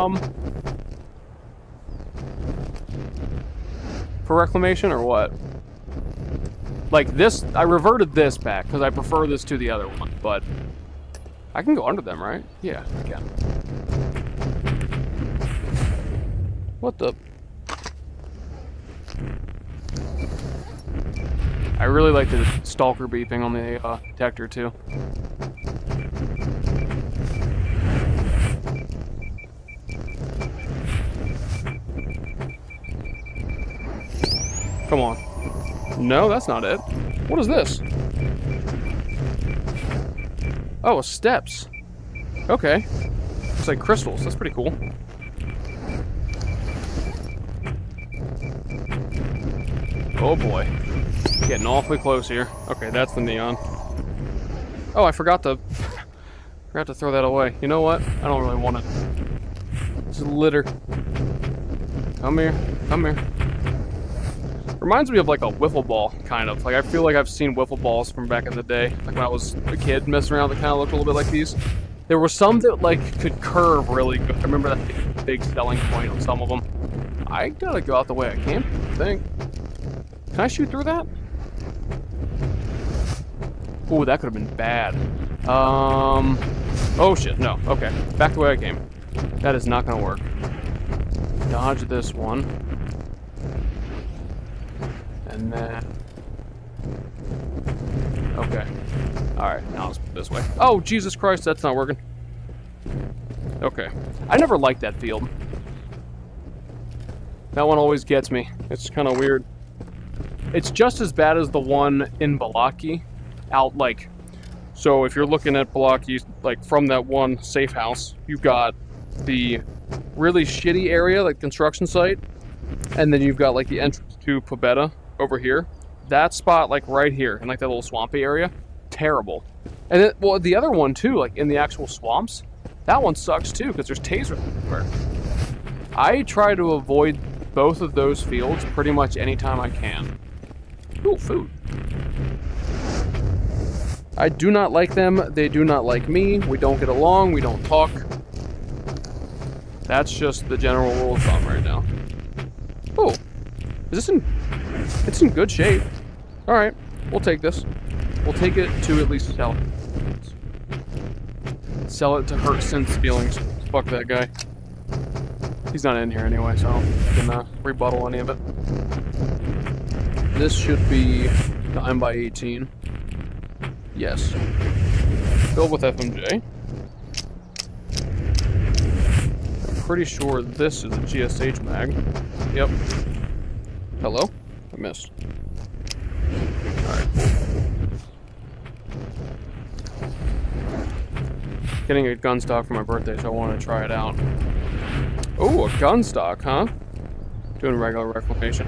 reclamation or what? Like this, I reverted this back because I prefer this to the other one, but I can go under them, right? Yeah, I can. What the? I really like the stalker beeping on the detector too. Come on. No, that's not it. What is this? Oh, steps. Okay. It's like crystals. That's pretty cool. Oh boy. Getting awfully close here. Okay, that's the neon. Oh, I forgot to throw that away. You know what? I don't really want it. It's litter. Come here. Come here. Reminds me of like a wiffle ball, kind of. Like I feel like I've seen wiffle balls from back in the day. Like when I was a kid messing around, that kind of looked a little bit like these. There were some that like could curve really good. I remember that big selling point on some of them. I gotta go out the way I can, I think. Can I shoot through that? Ooh, that could have been bad. Oh shit, no. Okay, back the way I came. That is not gonna work. Dodge this one. And then... Okay. Alright, now let's put it this way. Oh, Jesus Christ, that's not working. Okay. I never liked that field. That one always gets me. It's kind of weird. It's just as bad as the one in Balaki. Out, like... So if you're looking at Balaki, like, from that one safe house, you've got the really shitty area, like, construction site. And then you've got, like, the entrance to Pobeda over here. That spot, like, right here, in, like, that little swampy area. Terrible. And then, well, the other one, too, like, in the actual swamps, that one sucks, too, because there's tasers everywhere. I try to avoid both of those fields pretty much anytime I can. Ooh, food. I do not like them. They do not like me. We don't get along. We don't talk. That's just the general rule of thumb right now. Oh, is this in... It's in good shape. Alright, we'll take this. We'll take it to at least sell it. Sell it to hurt Synth's feelings. Fuck that guy. He's not in here anyway, so I can rebuttal any of it. This should be 9 by 18. Yes. Filled with FMJ. I'm pretty sure this is a GSH mag. Yep. Hello? I missed. Alright. Getting a gun stock for my birthday, so I want to try it out. Oh, a gun stock, huh? Doing regular reclamation.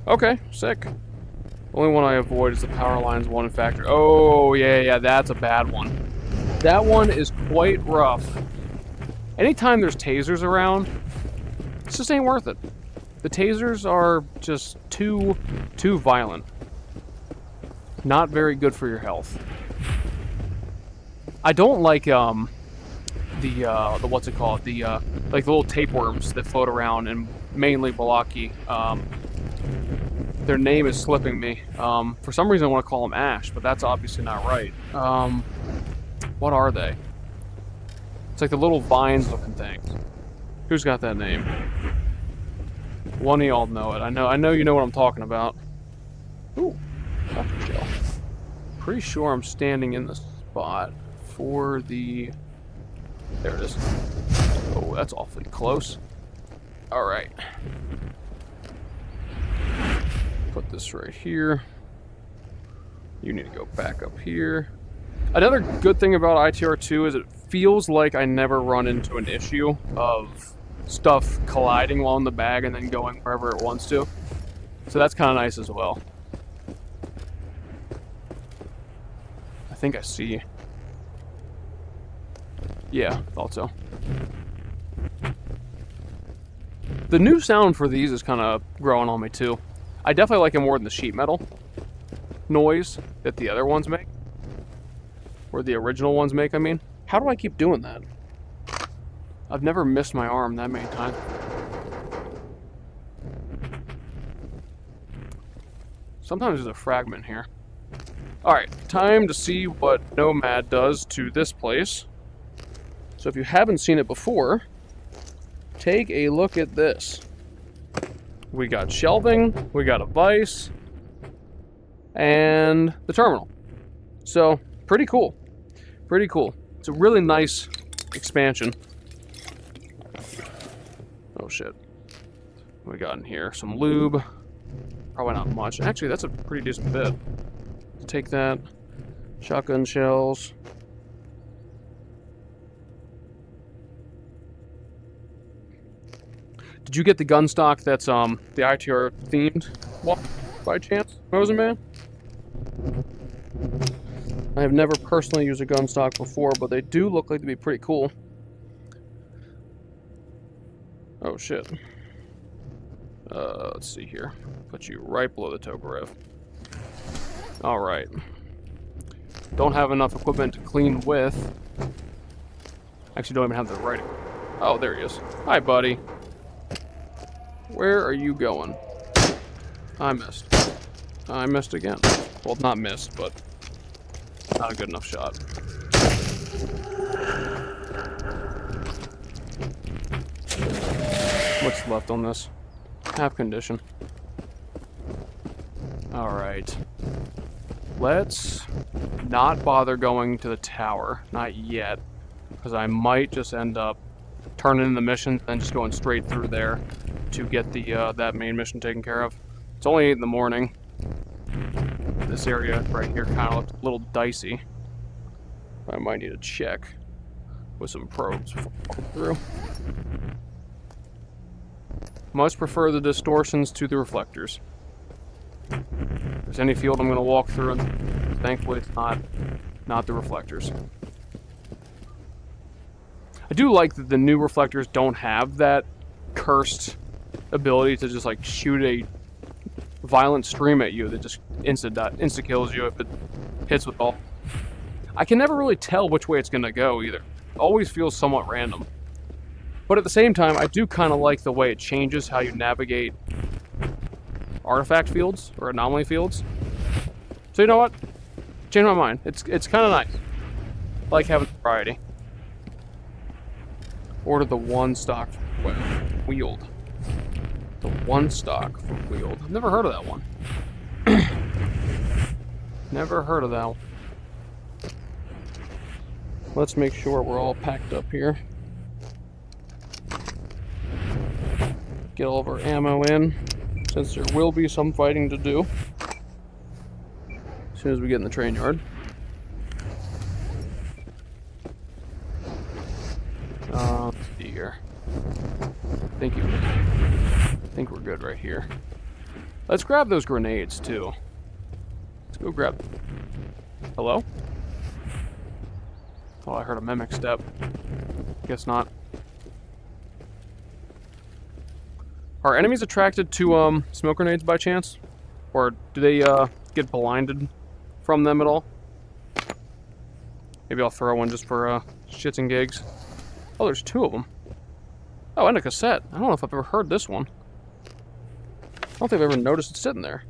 Okay, sick. The only one I avoid is the power lines one factor. Oh, yeah, that's a bad one. That one is quite rough. Anytime there's tasers around, it just ain't worth it. The tasers are just too violent. Not very good for your health. I don't like the what's it called? The like the little tapeworms that float around in mainly Balaki. Their name is slipping me. For some reason I want to call them Ash, but that's obviously not right. What are they? It's like the little vines looking things. Who's got that name? One of y'all know it. I know you know what I'm talking about. Ooh, Dr. Gel. Pretty sure I'm standing in the spot for the... There it is. Oh, that's awfully close. Alright. Put this right here. You need to go back up here. Another good thing about ITR2 is it feels like I never run into an issue of stuff colliding while in the bag and then going wherever it wants to. So that's kind of nice as well. I think I see. Yeah, thought so. The new sound for these is kind of growing on me too. I definitely like it more than the sheet metal noise that the other ones make. Or the original ones make, I mean. How do I keep doing that? I've never missed my arm that many times. Sometimes there's a fragment here. Alright, time to see what Nomad does to this place. So if you haven't seen it before, take a look at this. We got shelving, we got a vise, and the terminal. So, pretty cool. Pretty cool. It's a really nice expansion. Oh shit. What we got in here? Some lube. Probably not much. Actually, that's a pretty decent bit. Let's take that. Shotgun shells. Did you get the gun stock that's the ITR themed one by chance, Mosen Man? I have never personally used a gun stock before, but they do look like to be pretty cool. Oh shit. Let's see here. Put you right below the Tokarev. Alright. Don't have enough equipment to clean with. Actually, don't even have the right. Oh, there he is. Hi, buddy. Where are you going? I missed. I missed again. Well, not missed, but not a good enough shot. What's left on this? Half condition. Alright. Let's not bother going to the tower. Not yet. Because I might just end up turning in the mission and just going straight through there to get the that main mission taken care of. It's only 8 in the morning. This area right here kind of looks a little dicey. I might need to check with some probes before I go through. Must prefer the distortions to the reflectors. If there's any field I'm going to walk through, and thankfully it's not the reflectors. I do like that the new reflectors don't have that cursed ability to just like shoot a violent stream at you that just insta kills you if it hits with all. I can never really tell which way it's going to go either. It always feels somewhat random. But at the same time, I do kind of like the way it changes how you navigate artifact fields or anomaly fields. So you know what? Change my mind. It's kind of nice. I like having variety. Order the one stock from Wheeled. The one stock from Wheeled. I've never heard of that one. Never heard of that one. Let's make sure we're all packed up here. Get all of our ammo in, since there will be some fighting to do as soon as we get in the train yard. Let's see here. I think we're good right here. Let's grab those grenades too. Let's go grab. Hello? Oh, I heard a mimic step. Guess not. Are enemies attracted to smoke grenades by chance? Or do they get blinded from them at all? Maybe I'll throw one just for shits and gigs. Oh, there's 2 of them. Oh, and a cassette. I don't know if I've ever heard this one. I don't think I've ever noticed it sitting there.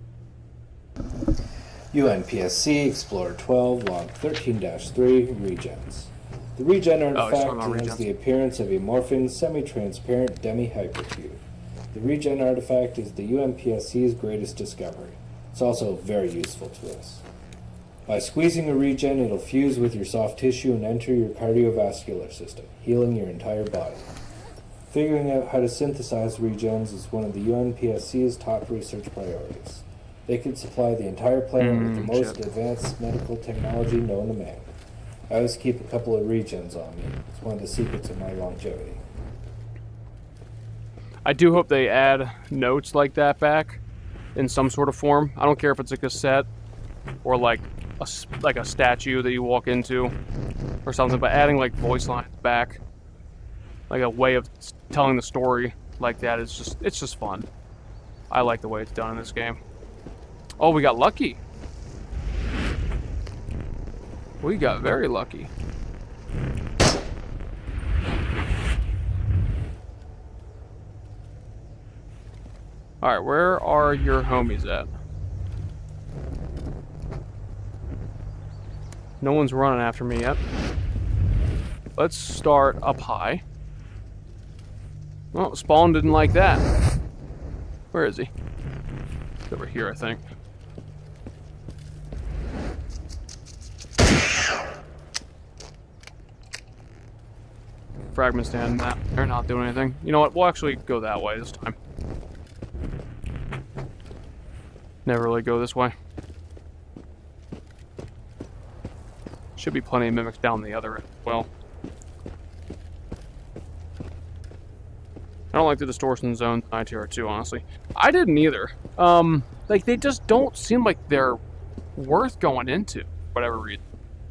UNPSC Explorer 12 Log 13-3 Regens. The Regen artifact has the appearance of a morphing, semi-transparent demi-hypercube. The Regen artifact is the UNPSC's greatest discovery. It's also very useful to us. By squeezing a Regen, it'll fuse with your soft tissue and enter your cardiovascular system, healing your entire body. Figuring out how to synthesize Regens is one of the UNPSC's top research priorities. They could supply the entire planet with the most advanced medical technology known to man. I always keep a couple of Regens on me. It's one of the secrets of my longevity. I do hope they add notes like that back in some sort of form. I don't care if it's a cassette or like a statue that you walk into or something, but adding like voice lines back, like a way of telling the story like that is it's just fun. I like the way it's done in this game. Oh, we got lucky. We got very lucky. Alright, where are your homies at? No one's running after me yet. Let's start up high. Well, Spawn didn't like that. Where is he? He's over here, I think. Fragment stand. Nah, they're not doing anything. You know what? We'll actually go that way this time. Never really go this way. Should be plenty of mimics down the other as well. I don't like the distortion zone ITR2, honestly. I didn't either. Like, they just don't seem like they're worth going into, for whatever reason.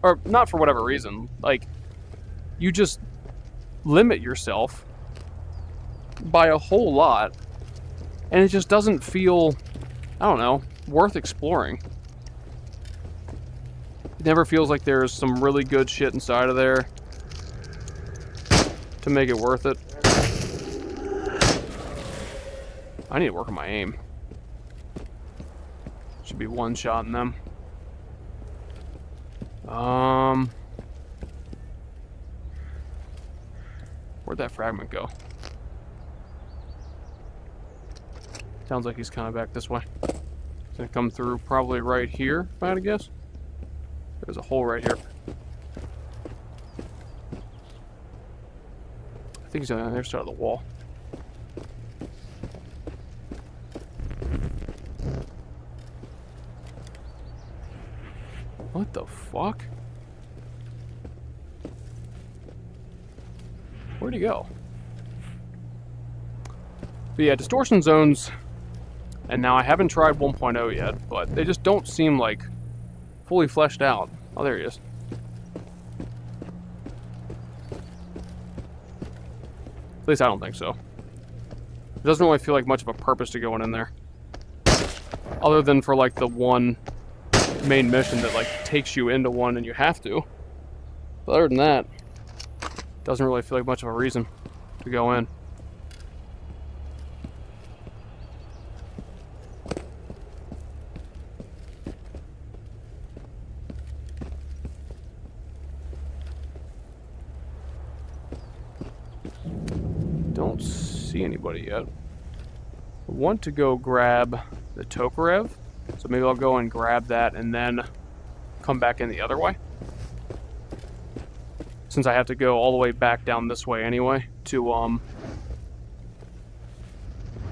Or, not for whatever reason. Like, you just limit yourself by a whole lot, and it just doesn't feel, I don't know, worth exploring. It never feels like there's some really good shit inside of there to make it worth it. I need to work on my aim. Should be one-shotting them. Where'd that fragment go? Sounds like he's kind of back this way. He's gonna come through probably right here, if I had to guess. There's a hole right here. I think he's on the other side of the wall. What the fuck? Where'd he go? But yeah, distortion zones, and now I haven't tried 1.0 yet, but they just don't seem like fully fleshed out. Oh, there he is. At least I don't think so. It doesn't really feel like much of a purpose to going in there. Other than for like the one main mission that like takes you into one and you have to. But other than that, doesn't really feel like much of a reason to go in. Don't see anybody yet. I want to go grab the Tokarev, so maybe I'll go and grab that and then come back in the other way. Since I have to go all the way back down this way anyway to, am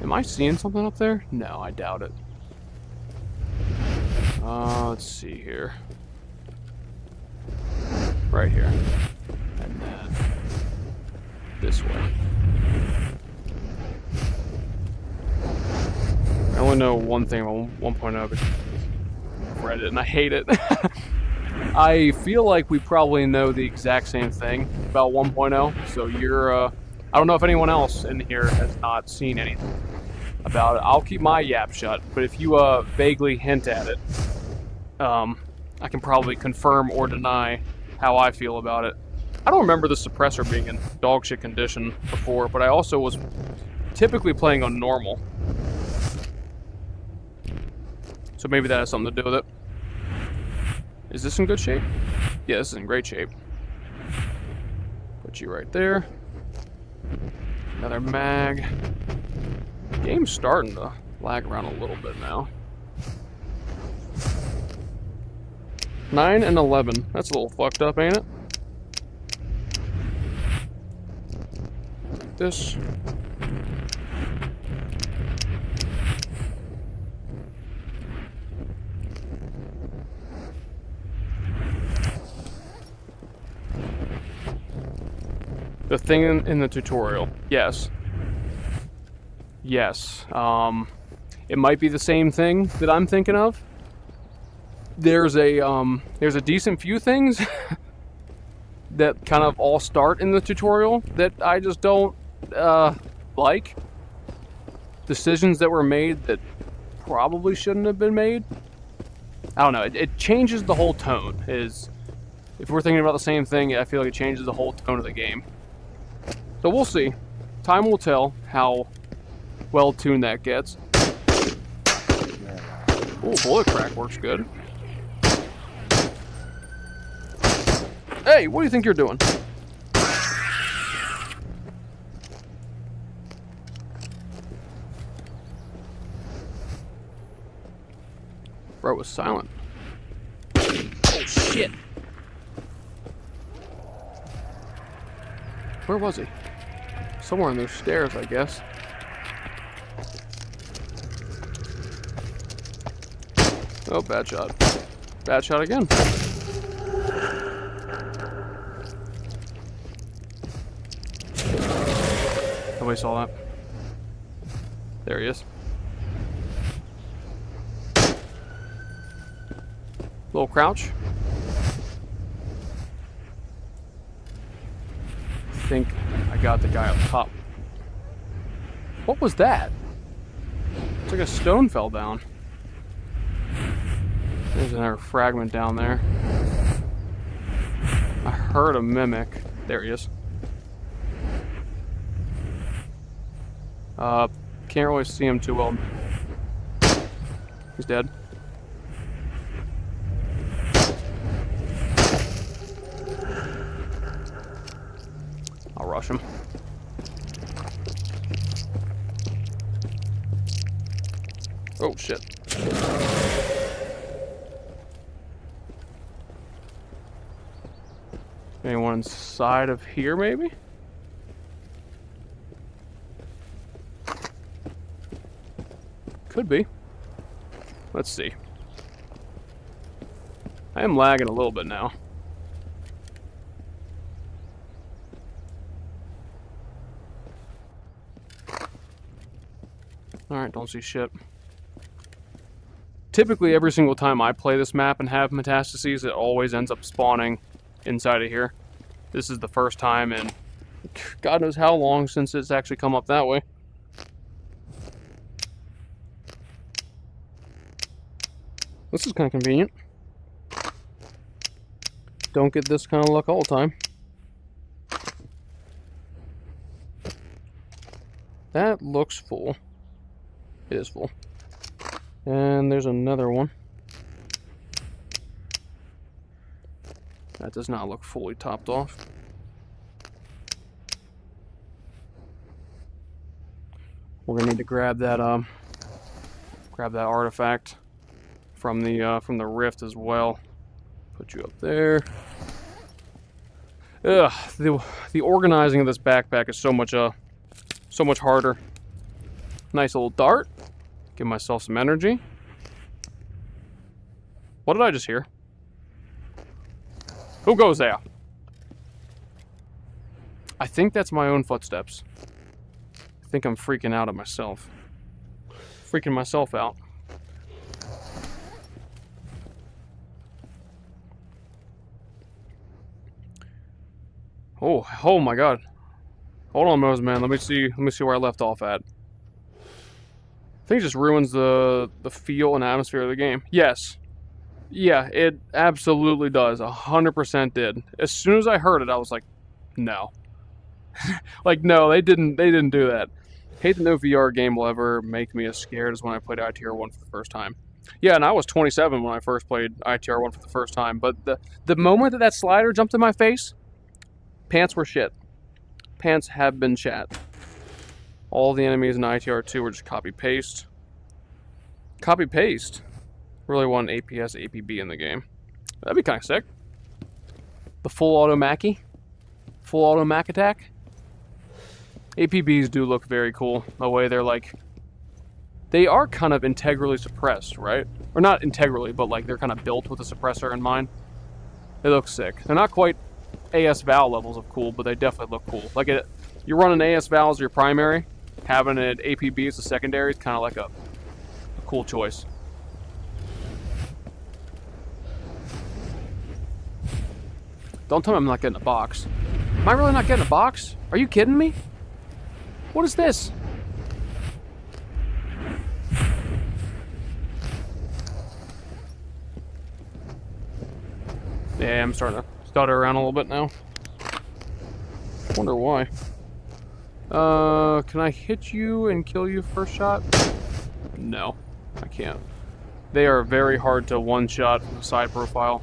I seeing something up there? No, I doubt it. Let's see here. Right here. And then this way. I only know one thing about 1.0, but I've read it and I hate it. I feel like we probably know the exact same thing about 1.0, so you're, I don't know if anyone else in here has not seen anything about it. I'll keep my yap shut, but if you vaguely hint at it, I can probably confirm or deny how I feel about it. I don't remember the suppressor being in dog shit condition before, but I also was typically playing on normal. So maybe that has something to do with it. Is this in good shape? Yeah, this is in great shape. Put you right there. Another mag. Game's starting to lag around a little bit now. 9 and 11. That's a little fucked up, ain't it? This. The thing in the tutorial, yes. Yes. It might be the same thing that I'm thinking of. There's a decent few things that kind of all start in the tutorial that I just don't like. Decisions that were made that probably shouldn't have been made. I don't know. It changes the whole tone. Is if we're thinking about the same thing, I feel like it changes the whole tone of the game. So we'll see. Time will tell how well tuned that gets. Ooh, bullet crack works good. Hey, what do you think you're doing? Bro was silent. Oh shit! Where was he? Somewhere on those stairs, I guess. Oh, bad shot. Bad shot again. Nobody saw that. There he is. Little crouch. I think I got the guy up top. What was that? It's like a stone fell down. There's another fragment down there. I heard a mimic. There he is. Can't really see him too well. He's dead. I'll rush him. Oh shit. Anyone inside of here, maybe? Could be. Let's see. I am lagging a little bit now. Alright, don't see shit. Typically, every single time I play this map and have metastases, it always ends up spawning inside of here. This is the first time in God knows how long since it's actually come up that way. This is kind of convenient. Don't get this kind of luck all the time. That looks full. It is full. And there's another one. That does not look fully topped off. We're gonna need to grab that artifact from the rift as well. Put you up there. Ugh, the organizing of this backpack is so much harder. Nice little dart. Give myself some energy. What did I just hear? Who goes there? I think that's my own footsteps. I think I'm freaking out at myself. Freaking myself out. Oh my god. Hold on, Mose, man. Let me see where I left off at. I think it just ruins the feel and atmosphere of the game. Yes. Yeah, it absolutely does. 100% did. As soon as I heard it, I was like, no. Like, no, they didn't do that. Hate that no VR game will ever make me as scared as when I played ITR 1 for the first time. Yeah, and I was 27 when I first played ITR 1 for the first time, but the moment that slider jumped in my face, pants were shit. Pants have been shat. All the enemies in ITR 2 were just copy-paste. Copy-paste. Really want an APS, APB in the game. That'd be kind of sick. The full auto Mackie. Full auto Mac attack. APBs do look very cool. The way they're like... They are kind of integrally suppressed, right? Or not integrally, but like they're kind of built with a suppressor in mind. They look sick. They're not quite AS Val levels of cool, but they definitely look cool. Like you're running AS Val as your primary, having an APB as a secondary is kind of like a cool choice. Don't tell me I'm not getting a box. Am I really not getting a box? Are you kidding me? What is this? Yeah, I'm starting stutter around a little bit now. Wonder why. Can I hit you and kill you first shot? No, I can't. They are very hard to one-shot from the side profile.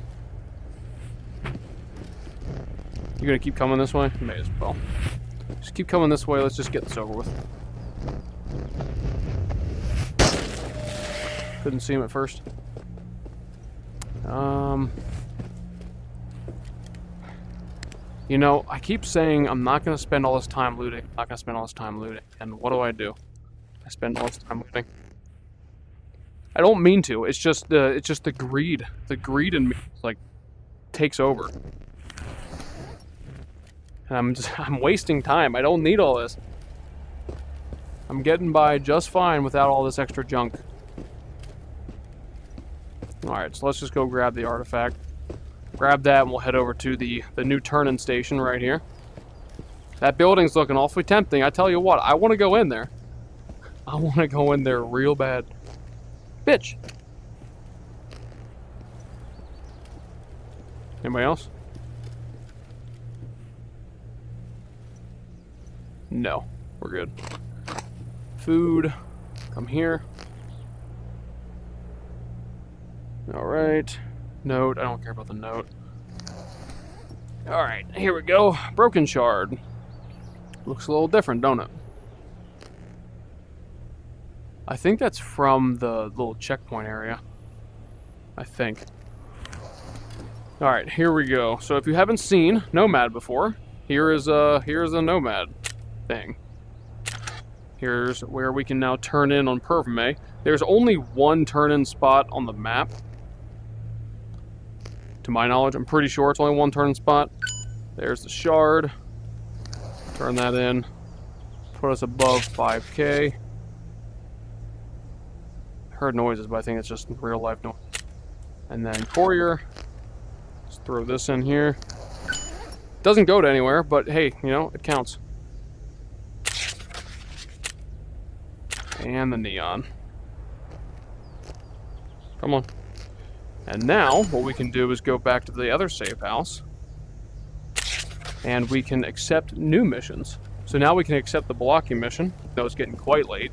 You gonna keep coming this way? May as well. Just keep coming this way, let's just get this over with. Couldn't see him at first. You know, I keep saying I'm not going to spend all this time looting. I'm not going to spend all this time looting. And what do? I spend all this time looting. I don't mean to. It's just the greed. The greed in me, like, takes over. And I'm wasting time. I don't need all this. I'm getting by just fine without all this extra junk. Alright, so let's just go grab the artifact. Grab that and we'll head over to the new turn-in station right here. That building's looking awfully tempting. I tell you what, I want to go in there. I want to go in there real bad. Bitch! Anybody else? No, we're good. Food. Come here. Alright. Note. I don't care about the note. Alright, here we go. Broken shard. Looks a little different, don't it? I think that's from the little checkpoint area. I think. Alright, here we go. So if you haven't seen Nomad before, here's a Nomad thing. Here's where we can now turn in on Perfume. There's only one turn-in spot on the map. To my knowledge, I'm pretty sure it's only one turn-in spot. There's the shard. Turn that in. Put us above 5K. Heard noises, but I think it's just real life noise. And then courier. Let's throw this in here. Doesn't go to anywhere, but hey, you know, it counts. And the neon. Come on. And now, what we can do is go back to the other safe house. And we can accept new missions. So now we can accept the Blocky mission, though it's getting quite late.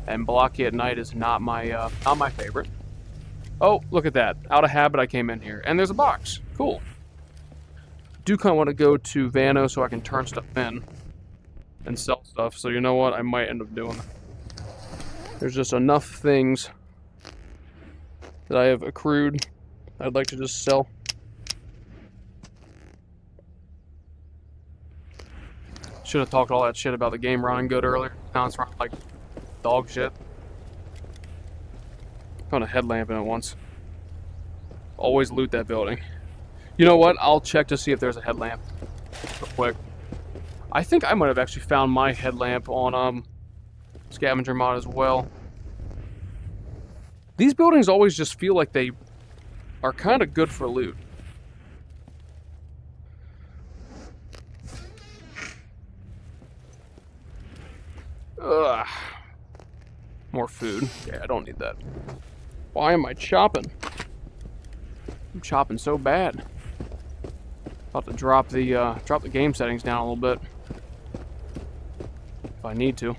And Blocky at night is not my favorite. Oh, look at that. Out of habit, I came in here. And there's a box. Cool. Do kind of want to go to Vano so I can turn stuff in. And sell stuff. So you know what? I might end up doing that. There's just enough things that I have accrued I'd like to just sell. Should have talked all that shit about the game running good earlier. Now it's running like dog shit. Found a headlamp in it once. Always loot that building. You know what? I'll check to see if there's a headlamp real quick. I think I might have actually found my headlamp on Scavenger mod as well. These buildings always just feel like they are kind of good for loot. Ugh. More food. Yeah, I don't need that. Why am I chopping? I'm chopping so bad. About to drop the game settings down a little bit. If I need to.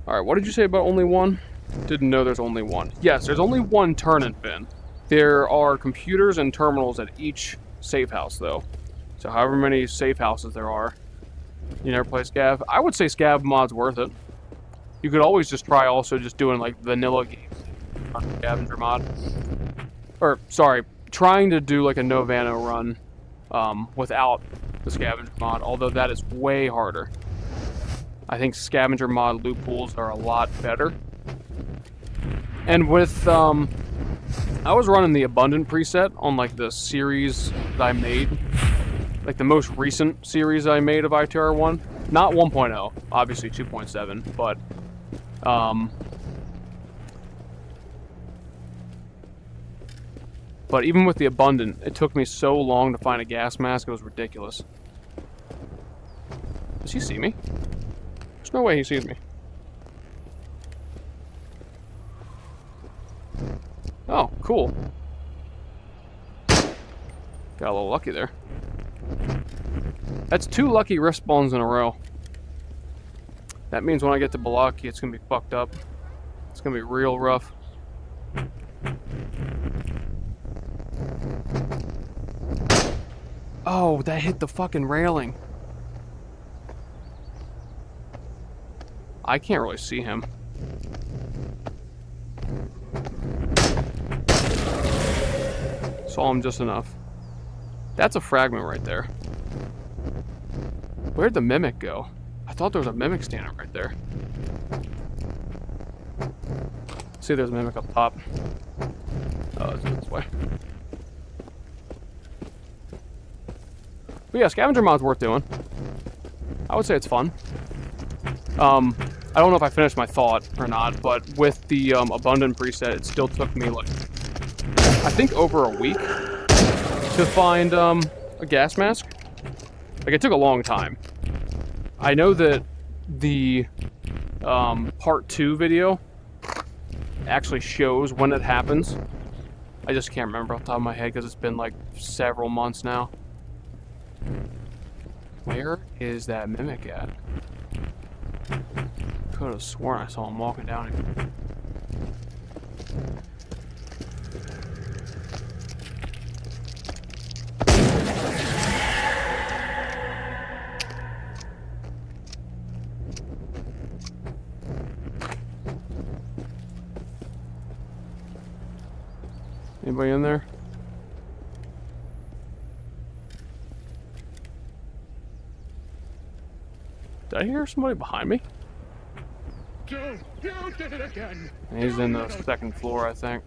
Alright, what did you say about only one? Didn't know there's only one. Yes, there's only one turn-in bin. There are computers and terminals at each safe house, though. So however many safe houses there are. You never play Scav? I would say Scav mod's worth it. You could always just try also just doing like vanilla games on Scavenger mod. Or, sorry, trying to do like a no Vano run without the Scavenger mod, although that is way harder. I think Scavenger mod loot pools are a lot better. And with, I was running the Abundant preset on like the series that I made. Like the most recent series I made of ITR 1. Not 1.0, obviously 2.7, but even with the Abundant, it took me so long to find a gas mask, it was ridiculous. Does he see me? There's no way he sees me. Oh, cool. Got a little lucky there. That's 2 lucky rift spawns in a row. That means when I get to Balaki, it's gonna be fucked up. It's gonna be real rough. Oh, that hit the fucking railing. I can't really see him. Saw him just enough. That's a fragment right there. Where'd the mimic go? I thought there was a mimic standing right there. See, there's a mimic up top. Oh, it's this way. But yeah, scavenger mod's worth doing. I would say it's fun. I don't know if I finished my thought or not, but with the abundant preset, it still took me like, I think over a week to find a gas mask. Like, it took a long time. I know that the part 2 video actually shows when it happens. I just can't remember off the top of my head because it's been like several months now. Where is that mimic at? Could have sworn I saw him walking down here. Anybody in there? Did I hear somebody behind me? You did it again. He's in the 2nd floor, I think.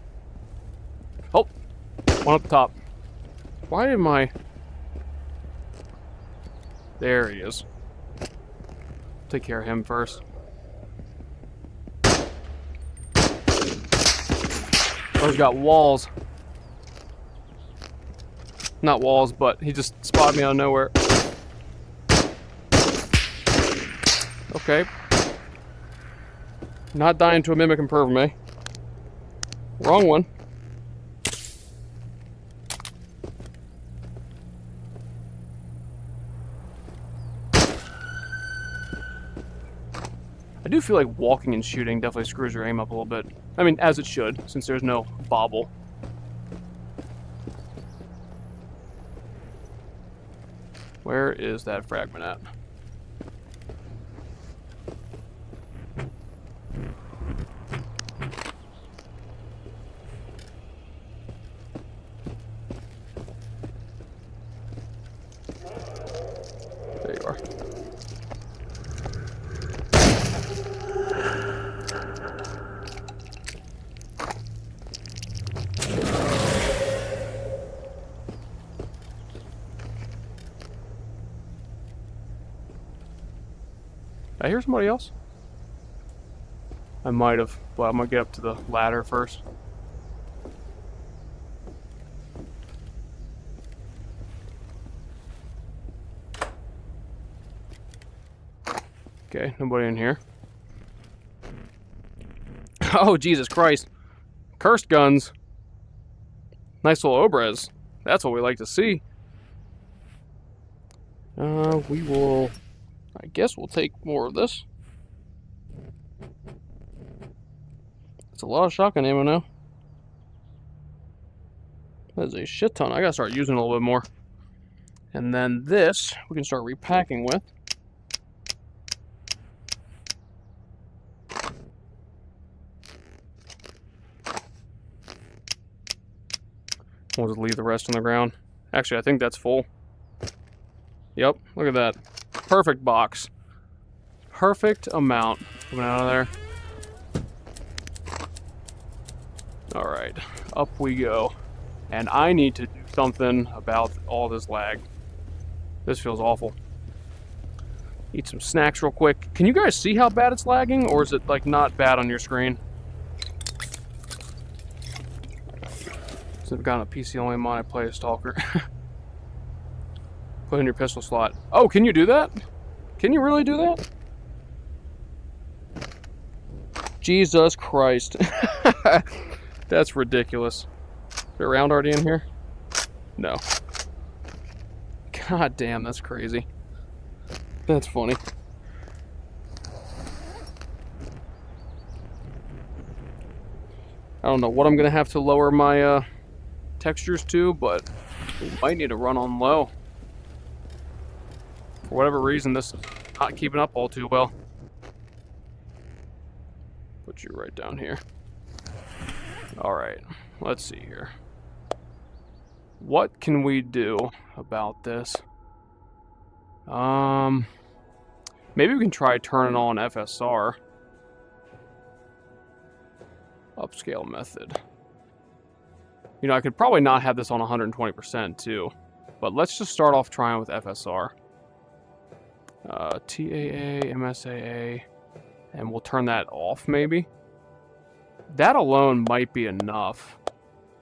Oh! One up top. Why am I... There he is. Take care of him first. Oh, he's got walls. Not walls, but he just spotted me out of nowhere. Okay. Not dying to a mimic and perv me. Wrong one. I do feel like walking and shooting definitely screws your aim up a little bit. I mean, as it should, since there's no bobble. Where is that fragment at? There you are. Did I hear somebody else? I might have, but I'm gonna get up to the ladder first. Okay, nobody in here. Oh, Jesus Christ. Cursed guns. Nice little Obres. That's what we like to see. We will... I guess we'll take more of this. It's a lot of shotgun ammo now. That's a shit ton. I gotta start using it a little bit more. And then this, we can start repacking with. We'll just leave the rest on the ground. Actually, I think that's full. Yep, look at that. Perfect box. Perfect amount coming out of there. Alright, up we go. And I need to do something about all this lag. This feels awful. Eat some snacks real quick. Can you guys see how bad it's lagging? Or is it like not bad on your screen? Since I've got a PC only mod, I play a Stalker. Put in your pistol slot. Oh, can you do that? Can you really do that? Jesus Christ. That's ridiculous. Is there a round already in here? No. God damn, that's crazy. That's funny. I don't know what I'm gonna have to lower my textures to, but we might need to run on low. For whatever reason, this is not keeping up all too well. Put you right down here. Alright, let's see here. What can we do about this? Maybe we can try turning on FSR. Upscale method. You know, I could probably not have this on 120% too. But let's just start off trying with FSR. TAA, MSAA, and we'll turn that off maybe. That alone might be enough.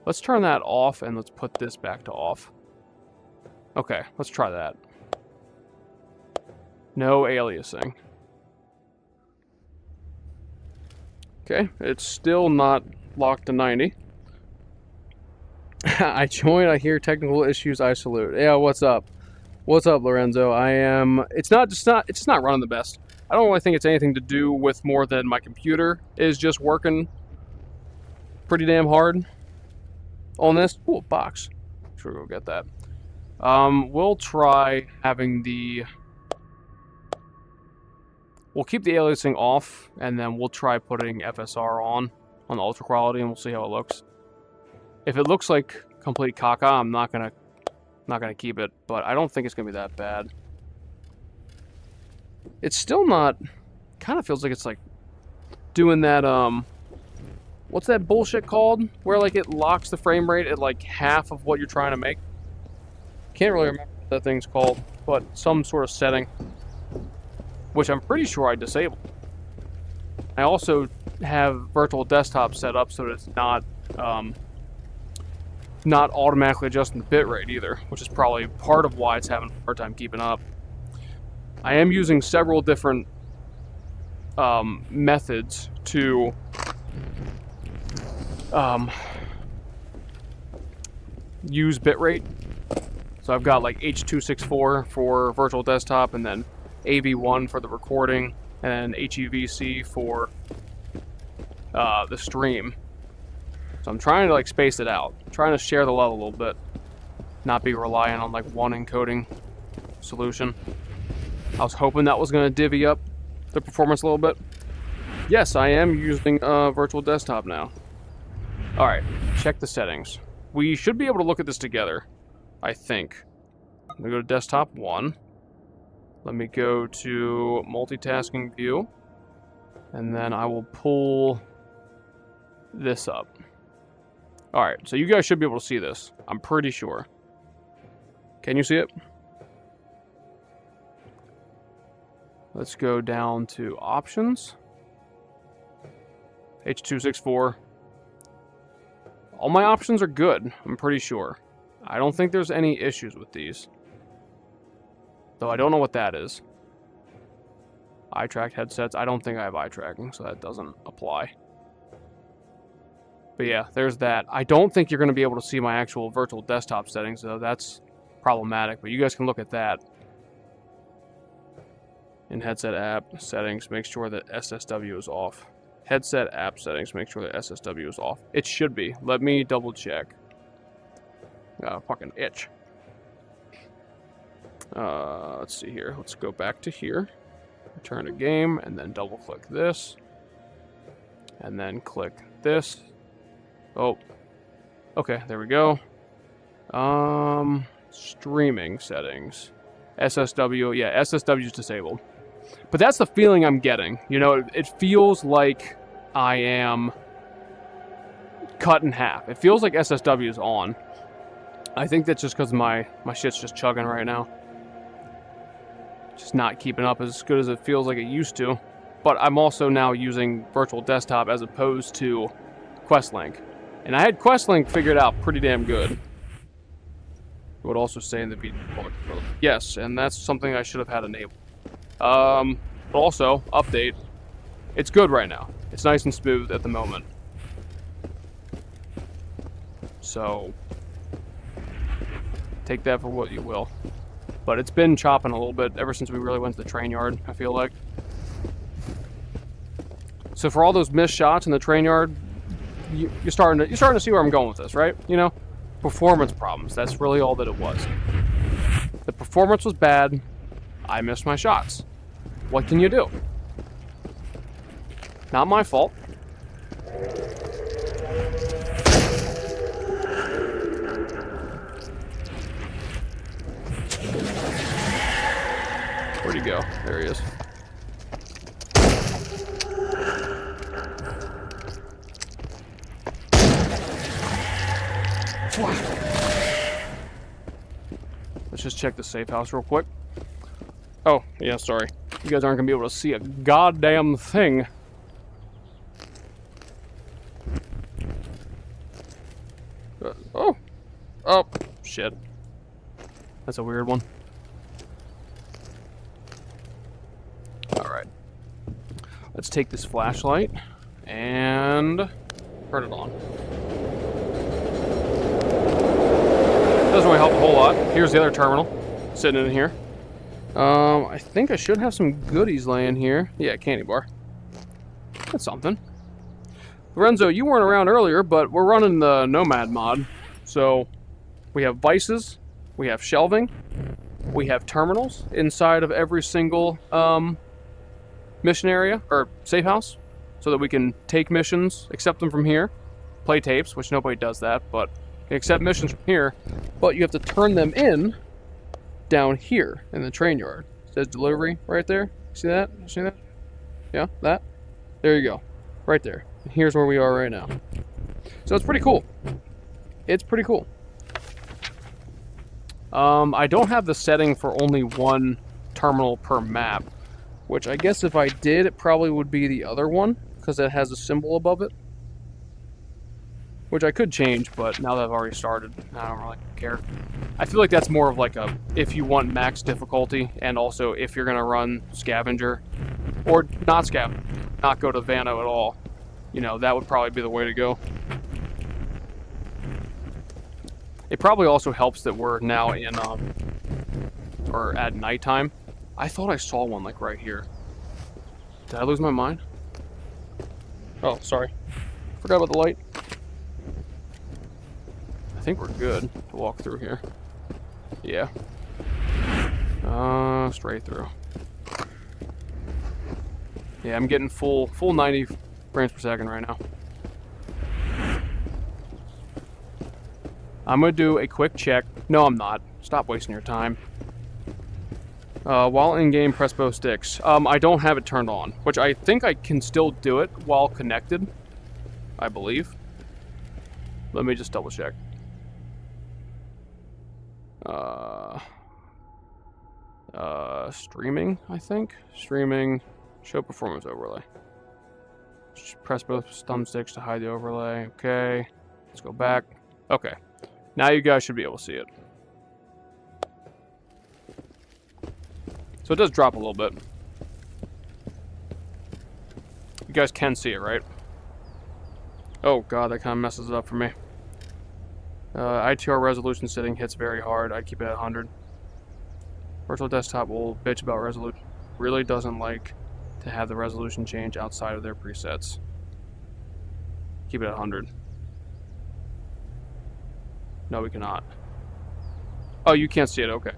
Let's turn that off and let's put this back to off. Okay, let's try that. No aliasing. Okay, it's still not locked to 90. I join, I hear technical issues, I salute. Yeah, what's up? What's up, Lorenzo? It's just not running the best. I don't really think it's anything to do with more than my computer is just working pretty damn hard on this. Ooh, box. Sure, go get that. We'll try having we'll keep the aliasing off, and then we'll try putting FSR on the ultra quality, and we'll see how it looks. If it looks like complete caca, I'm not gonna keep it, but I don't think it's gonna be that bad. It's still not. Kind of feels like it's like doing that. What's that bullshit called? Where like it locks the frame rate at like half of what you're trying to make. Can't really remember what that thing's called, but some sort of setting, which I'm pretty sure I disabled. I also have virtual desktop set up so that it's not automatically adjusting the bitrate either, which is probably part of why it's having a hard time keeping up. I am using several different methods to use bitrate. So I've got like H.264 for virtual desktop, and then AV1 for the recording, and then HEVC for the stream. So I'm trying to like space it out, trying to share the love a little bit, not be reliant on like one encoding solution. I was hoping that was going to divvy up the performance a little bit. Yes, I am using virtual desktop now. All right, check the settings. We should be able to look at this together, I think. Let me go to desktop 1. Let me go to multitasking view, and then I will pull this up. Alright, so you guys should be able to see this. I'm pretty sure. Can you see it? Let's go down to options. H.264. All my options are good, I'm pretty sure. I don't think there's any issues with these. Though I don't know what that is. Eye tracked headsets. I don't think I have eye tracking, so that doesn't apply. But yeah, there's that. I don't think you're going to be able to see my actual virtual desktop settings, though. That's problematic, but you guys can look at that. In headset app settings, make sure that SSW is off. Headset app settings, make sure that SSW is off. It should be. Let me double check. Fucking itch. Let's see here. Let's go back to here. Return to game, and then double click this. And then click this. Oh. Okay, there we go. Streaming settings. SSW, yeah, SSW is disabled. But that's the feeling I'm getting. You know, it feels like I am cut in half. It feels like SSW is on. I think that's just because my shit's just chugging right now. Just not keeping up as good as it feels like it used to. But I'm also now using virtual desktop as opposed to QuestLink. And I had QuestLink figured out pretty damn good. It would also say in the video. Yes, and that's something I should have had enabled. But also, update. It's good right now. It's nice and smooth at the moment. So, take that for what you will. But it's been chopping a little bit ever since we really went to the train yard, I feel like. So for all those missed shots in the train yard, you're starting to see where I'm going with this, right? You know, performance problems. That's really all that it was. The performance was bad. I missed my shots. What can you do? Not my fault. Where'd he go? There he is. Let's just check the safe house real quick. Oh, yeah, sorry. You guys aren't going to be able to see a goddamn thing. Oh, shit. That's a weird one. Alright. Let's take this flashlight and turn it on. Doesn't really help a whole lot. Here's the other terminal, sitting in here. I think I should have some goodies laying here. Yeah, candy bar. That's something. Lorenzo, you weren't around earlier, but we're running the Nomad mod. So, we have vices, we have shelving, we have terminals inside of every single mission area, or safe house, so that we can take missions, accept them from here, play tapes, which nobody does that, but you can accept missions from here, but you have to turn them in down here in the train yard. It says delivery right there. See that? See that? Yeah, that? There you go. Right there. And here's where we are right now. So it's pretty cool. It's pretty cool. I don't have the setting for only one terminal per map, which I guess if I did, it probably would be the other one, because it has a symbol above it. Which I could change, but now that I've already started, I don't really care. I feel like that's more of like a, if you want max difficulty, and also if you're going to run Scavenger, or not Scavenger, not go to Vano at all, you know, that would probably be the way to go. It probably also helps that we're now in, or at nighttime. I thought I saw one like right here. Did I lose my mind? Oh, sorry. Forgot about the light. I think we're good to walk through here. Yeah. Straight through. Yeah, I'm getting full 90 frames per second right now. I'm gonna do a quick check. No, I'm not. Stop wasting your time. While in-game, press both sticks. I don't have it turned on, which I think I can still do it while connected, I believe. Let me just double check. Streaming, I think. Streaming, show performance overlay. Press both thumbsticks to hide the overlay. Okay, let's go back. Okay, now you guys should be able to see it. So it does drop a little bit. You guys can see it, right? Oh god, that kind of messes it up for me. ITR resolution setting hits very hard. I keep it at 100. Virtual desktop will bitch about resolution. Really doesn't like to have the resolution change outside of their presets. Keep it at 100. No, we cannot. Oh, you can't see it. Okay.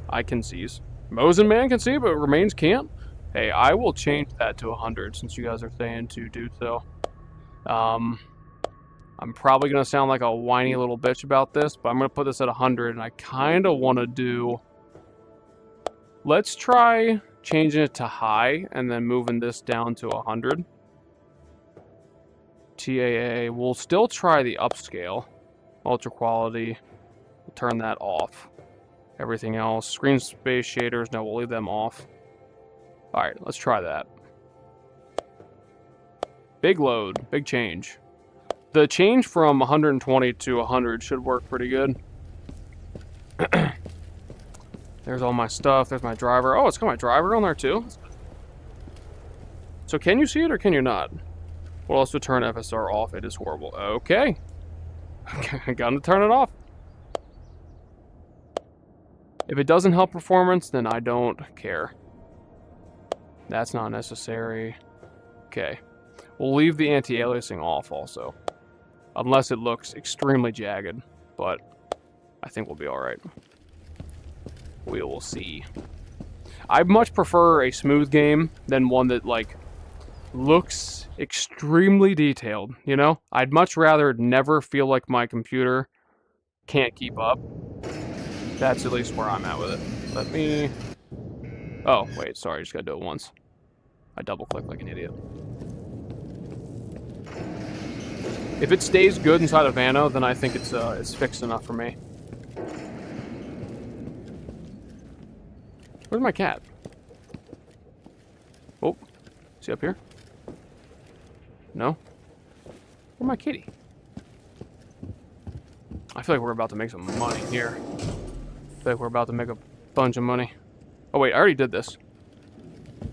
I can seize. Mosin Man can see it, but Remains can't? Hey, I will change that to 100 since you guys are saying to do so. I'm probably going to sound like a whiny little bitch about this, but I'm going to put this at 100, and I kind of want to do... Let's try changing it to high, and then moving this down to 100. TAA. We'll still try the upscale. Ultra quality. We'll turn that off. Everything else. Screen space shaders. No, we'll leave them off. Alright, let's try that. Big load. Big change. The change from 120 to 100 should work pretty good. There's all my stuff. There's my driver. Oh, it's got my driver on there too. So can you see it or can you not? We'll also turn FSR off. It is horrible. Okay. I'm gonna turn it off. If it doesn't help performance, then I don't care. That's not necessary. Okay. We'll leave the anti-aliasing off also. Unless it looks extremely jagged. But I think we'll be alright. We will see. I much prefer a smooth game than one that, like, looks extremely detailed, you know? I'd much rather never feel like my computer can't keep up. That's at least where I'm at with it. Let me... Oh, wait, sorry, I just gotta do it once. I double-clicked like an idiot. If it stays good inside of Vano, then I think it's fixed enough for me. Where's my cat? Oh, is he up here? No? Where's my kitty? I feel like we're about to make some money here. I feel like we're about to make a bunch of money. Oh wait, I already did this.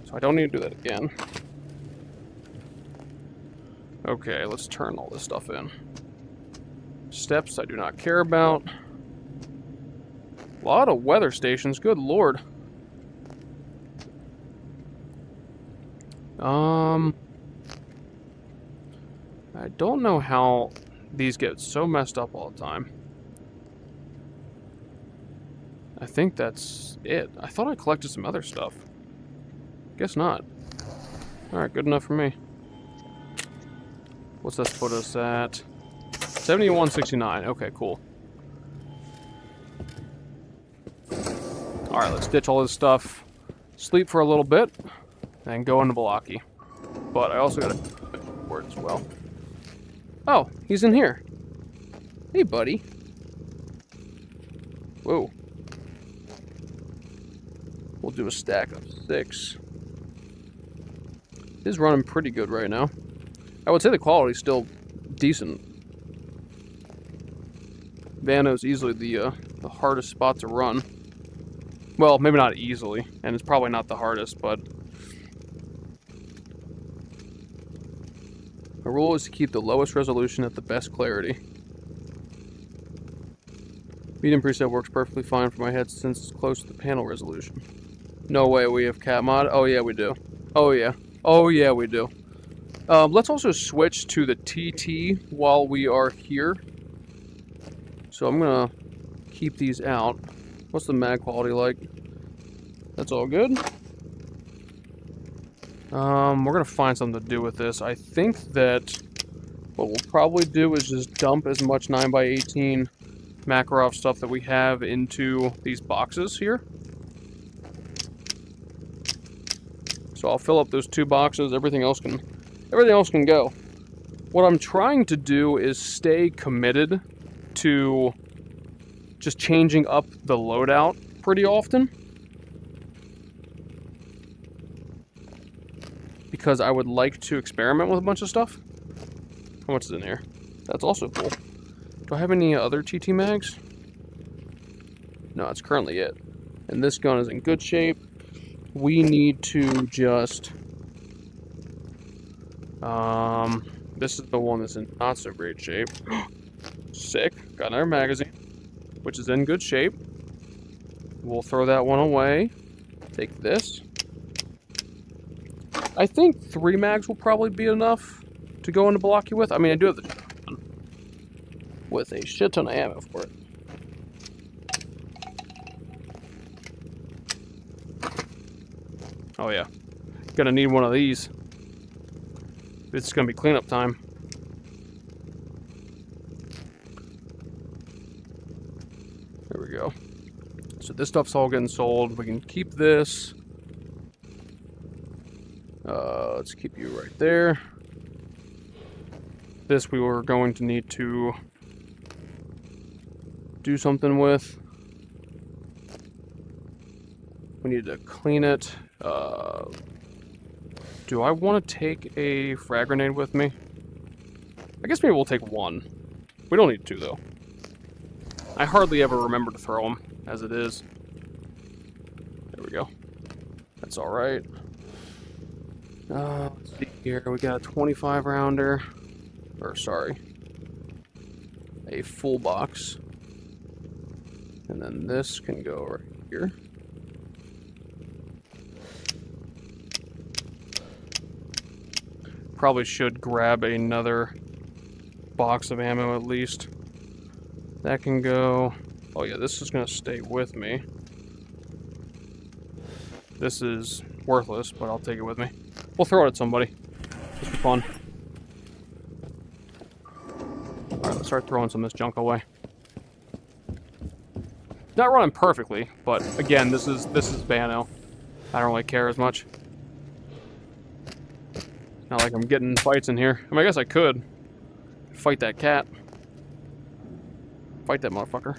So I don't need to do that again. Okay, let's turn all this stuff in. Steps I do not care about. A lot of weather stations, good lord. I don't know how these get so messed up all the time. I think that's it. I thought I collected some other stuff. Guess not. Alright, good enough for me. What's this put us at? 7169. Okay, cool. Alright, let's ditch all this stuff. Sleep for a little bit. And go into Balaki. But I also gotta word as well. Oh, he's in here. Hey, buddy. Whoa. We'll do a stack of 6. It's running pretty good right now. I would say the quality's still decent. Vano's easily the hardest spot to run. Well, maybe not easily, and it's probably not the hardest, but... My rule is to keep the lowest resolution at the best clarity. Medium preset works perfectly fine for my head since it's close to the panel resolution. No way we have cat mod. Oh yeah, we do. Oh yeah. Oh yeah, we do. Let's also switch to the TT while we are here. So I'm gonna keep these out. What's the mag quality like? That's all good. We're gonna find something to do with this. I think that what we'll probably do is just dump as much 9x18 Makarov stuff that we have into these boxes here. So I'll fill up those 2 boxes. Everything else can go. What I'm trying to do is stay committed to just changing up the loadout pretty often. Because I would like to experiment with a bunch of stuff. How much is in here? That's also cool. Do I have any other TT mags? No, that's currently it. And this gun is in good shape. We need to just... this is the one that's in not so great shape. Sick. Got another magazine, which is in good shape. We'll throw that one away. Take this. I think 3 mags will probably be enough to go into Balaki with. I mean, I do have the shotgun with a shit ton of ammo for it. Oh yeah, gonna need one of these. It's gonna be cleanup time. There we go. So this stuff's all getting sold. We can keep this. Let's keep you right there. This we were going to need to do something with. We need to clean it. Do I want to take a frag grenade with me? I guess maybe we'll take 1. We don't need 2 though. I hardly ever remember to throw them, as it is. There we go. That's alright. Let's see here. We got a 25 rounder. Or, sorry. A full box. And then this can go right here. Probably should grab another box of ammo at least. That can go... Oh yeah, this is gonna stay with me. This is worthless, but I'll take it with me. We'll throw it at somebody. Just for fun. Alright, let's start throwing some of this junk away. Not running perfectly, but again, this is Bano. I don't really care as much. Not like I'm getting fights in here. I mean, I guess I could fight that cat. Fight that motherfucker.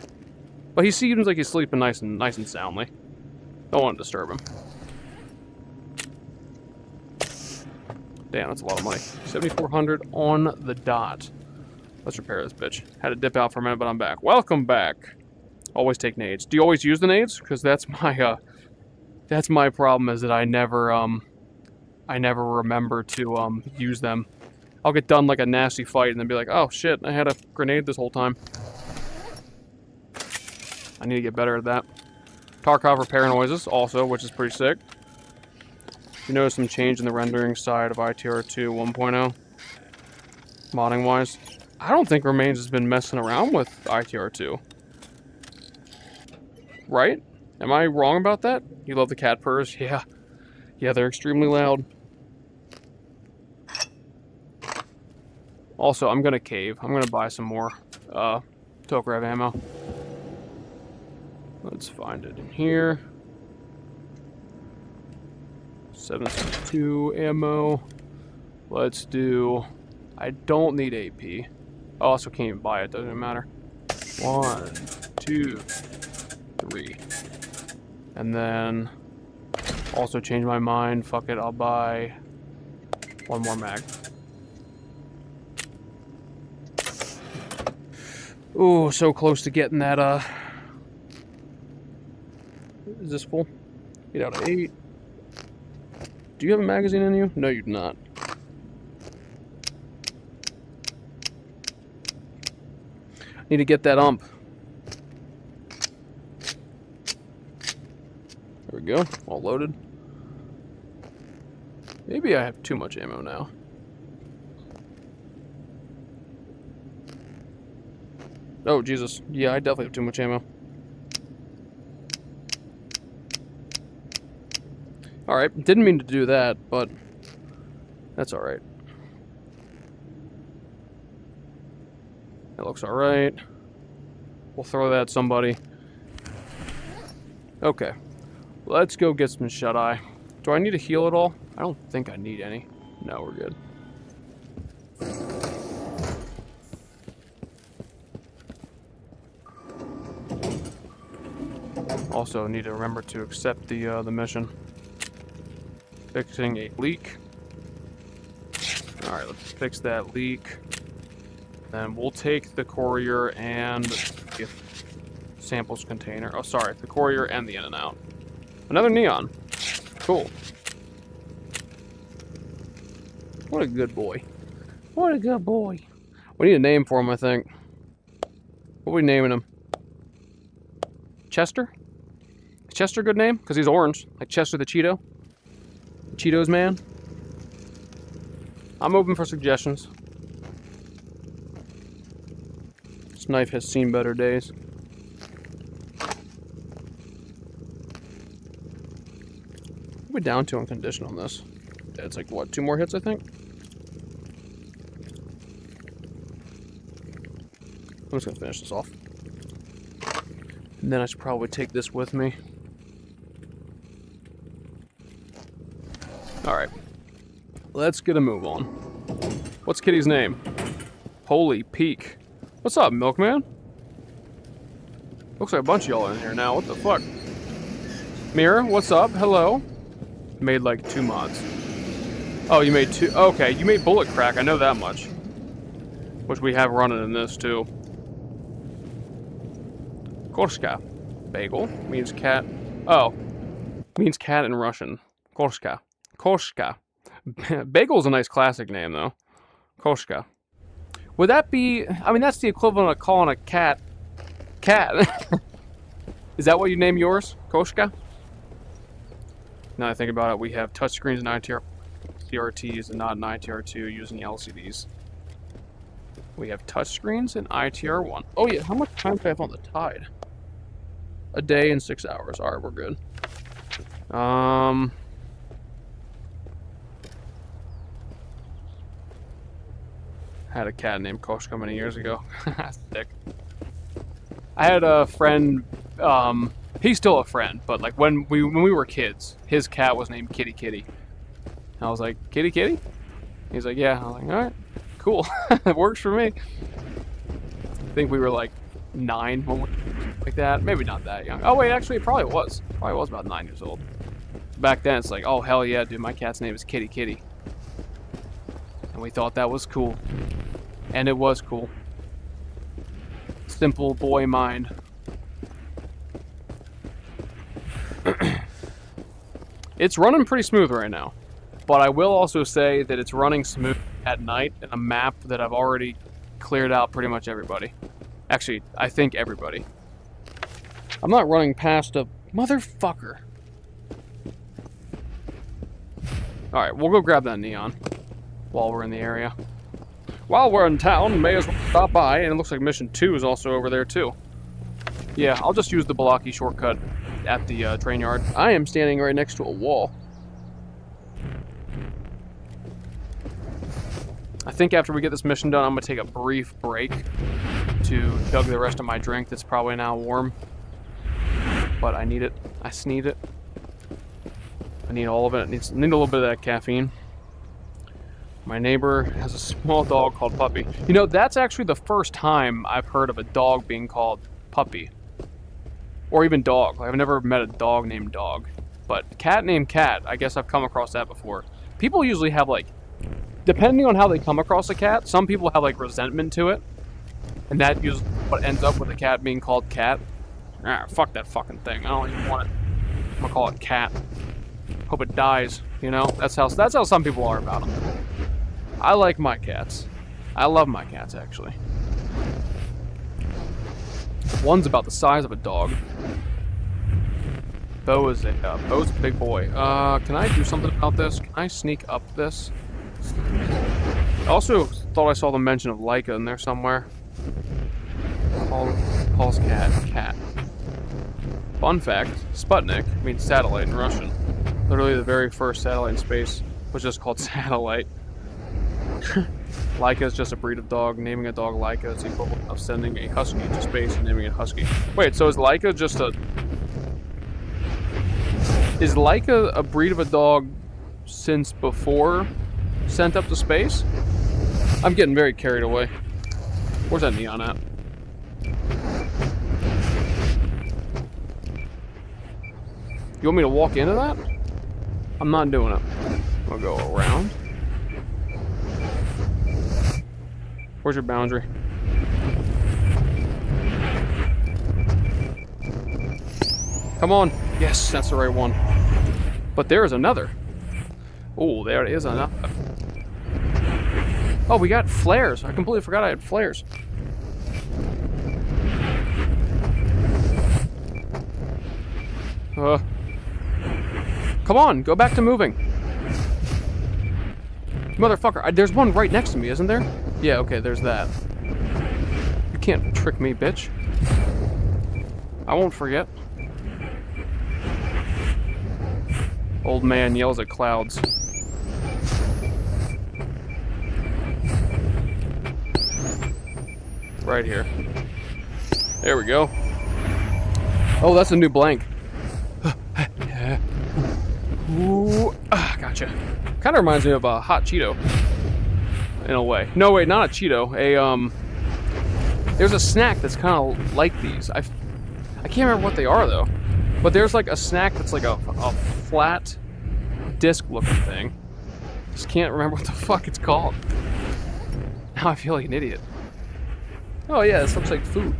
But he seems like he's sleeping nice and soundly. Don't want to disturb him. Damn, that's a lot of money. 7,400 on the dot. Let's repair this bitch. Had to dip out for a minute, but I'm back. Welcome back. Always take nades. Do you always use the nades? Because that's my problem, is that I never remember to use them. I'll get done like a nasty fight and then be like, oh shit, I had a grenade this whole time. I need to get better at that. Tarkov repair noises also, which is pretty sick. You notice some change in the rendering side of ITR2 1.0? Modding wise. I don't think Remains has been messing around with ITR2. Right? Am I wrong about that? You love the cat purrs? Yeah. Yeah, they're extremely loud. Also, I'm gonna cave. I'm gonna buy some more Tokarev ammo. Let's find it in here. 7.62 ammo. Let's do... I don't need AP. I also can't even buy it, doesn't even matter. 1, 2, 3. And then... Also change my mind. Fuck it, I'll buy... one more mag. Ooh, so close to getting that, Is this full? 8 out of 8. Do you have a magazine in you? No, you do not. Need to get that ump. There we go, all loaded. Maybe I have too much ammo now. Oh, Jesus. Yeah, I definitely have too much ammo. Alright, didn't mean to do that, but that's alright. It looks alright. We'll throw that at somebody. Okay. Let's go get some shut-eye. Do I need to heal at all? I don't think I need any. No, we're good. Also need to remember to accept the mission. Fixing a leak. Alright, let's fix that leak. Then we'll take the courier and the samples container. Oh, sorry, the courier and the in and out. Another neon. Cool. What a good boy. What a good boy. We need a name for him, I think. What are we naming him? Chester? Is Chester a good name? Because he's orange. Like Chester the Cheeto. Cheetos man. I'm open for suggestions. This knife has seen better days. What are we down to in condition on this? It's like, what, 2 more hits, I think? I'm just gonna finish this off. And then I should probably take this with me. Alright. Let's get a move on. What's Kitty's name? Holy Peak. What's up, Milkman? Looks like a bunch of y'all in here now. What the fuck? Mirror, what's up? Hello. Made like 2 mods. Oh, you made 2. Okay, you made Bullet Crack. I know that much. Which we have running in this too. Korska. Bagel means cat. Oh. Means cat in Russian. Korska. Korska. Bagel's a nice classic name though. Korska. Would that be... I mean, that's the equivalent of calling a cat... cat. Is that what you name yours, Koshka? Now that I think about it, we have touchscreens and ITR CRTs and not an ITR2 using LCDs. We have touchscreens and ITR1. Oh yeah, how much time do I have on the Tide? A day and 6 hours. Alright, we're good. Had a cat named Koshka many years ago. Sick. I had a friend, he's still a friend, but like when we were kids, his cat was named Kitty Kitty. And I was like, Kitty Kitty? He's like, yeah. I was like, alright, cool. It works for me. I think we were like 9 when we, like that. Maybe not that young. Oh wait, actually it probably was. Probably was about 9 years old. Back then it's like, oh hell yeah, dude, my cat's name is Kitty Kitty. And we thought that was cool. And it was cool. Simple boy mind. It's running pretty smooth right now. But I will also say that it's running smooth at night in a map that I've already cleared out pretty much everybody. Actually, I think everybody. I'm not running past a motherfucker. Alright, we'll go grab that neon while we're in the area. While we're in town, may as well stop by, and it looks like mission 2 is also over there too. Yeah, I'll just use the Balaki shortcut at the train yard. I am standing right next to a wall. I think after we get this mission done, I'm going to take a brief break to chug the rest of my drink that's probably now warm. But I need it. I need it. I need all of it. I need a little bit of that caffeine. My neighbor has a small dog called Puppy. You know, that's actually the first time I've heard of a dog being called Puppy. Or even dog. I've never met a dog named Dog. But cat named Cat, I guess I've come across that before. People usually have like, depending on how they come across a cat, some people have like resentment to it. And that usually what ends up with a cat being called Cat. Ah, fuck that fucking thing. I don't even want it. I'm gonna call it Cat. Hope it dies, you know? That's how some people are about them. I like my cats. I love my cats, actually. One's about the size of a dog. Bo's a big boy. Can I do something about this? Can I sneak up this? I also thought I saw the mention of Laika in there somewhere. Calls cat. Fun fact, Sputnik means satellite in Russian. Literally the very first satellite in space was just called satellite. Laika is just a breed of dog. Naming a dog Laika is the equivalent of sending a husky to space and naming it husky. Wait, so is Laika just a... Is Laika a breed of a dog since before sent up to space? I'm getting very carried away. Where's that neon at? You want me to walk into that? I'm not doing it. I'll go around. Where's your boundary? Come on. Yes, that's the right one. But there is another. Oh, there is another. Oh, we got flares. I completely forgot I had flares. Come on, go back to moving. Motherfucker, there's one right next to me, isn't there? Yeah, okay, there's that. You can't trick me, bitch. I won't forget. Old man yells at clouds. Right here. There we go. Oh, that's a new blank. Ooh, gotcha. Kind of reminds me of a hot Cheeto. In a way. No, wait, not a Cheeto. There's a snack that's kind of like these. I can't remember what they are, though. But there's like a snack that's like a flat disc-looking thing. Just can't remember what the fuck it's called. Now I feel like an idiot. Oh yeah, this looks like food.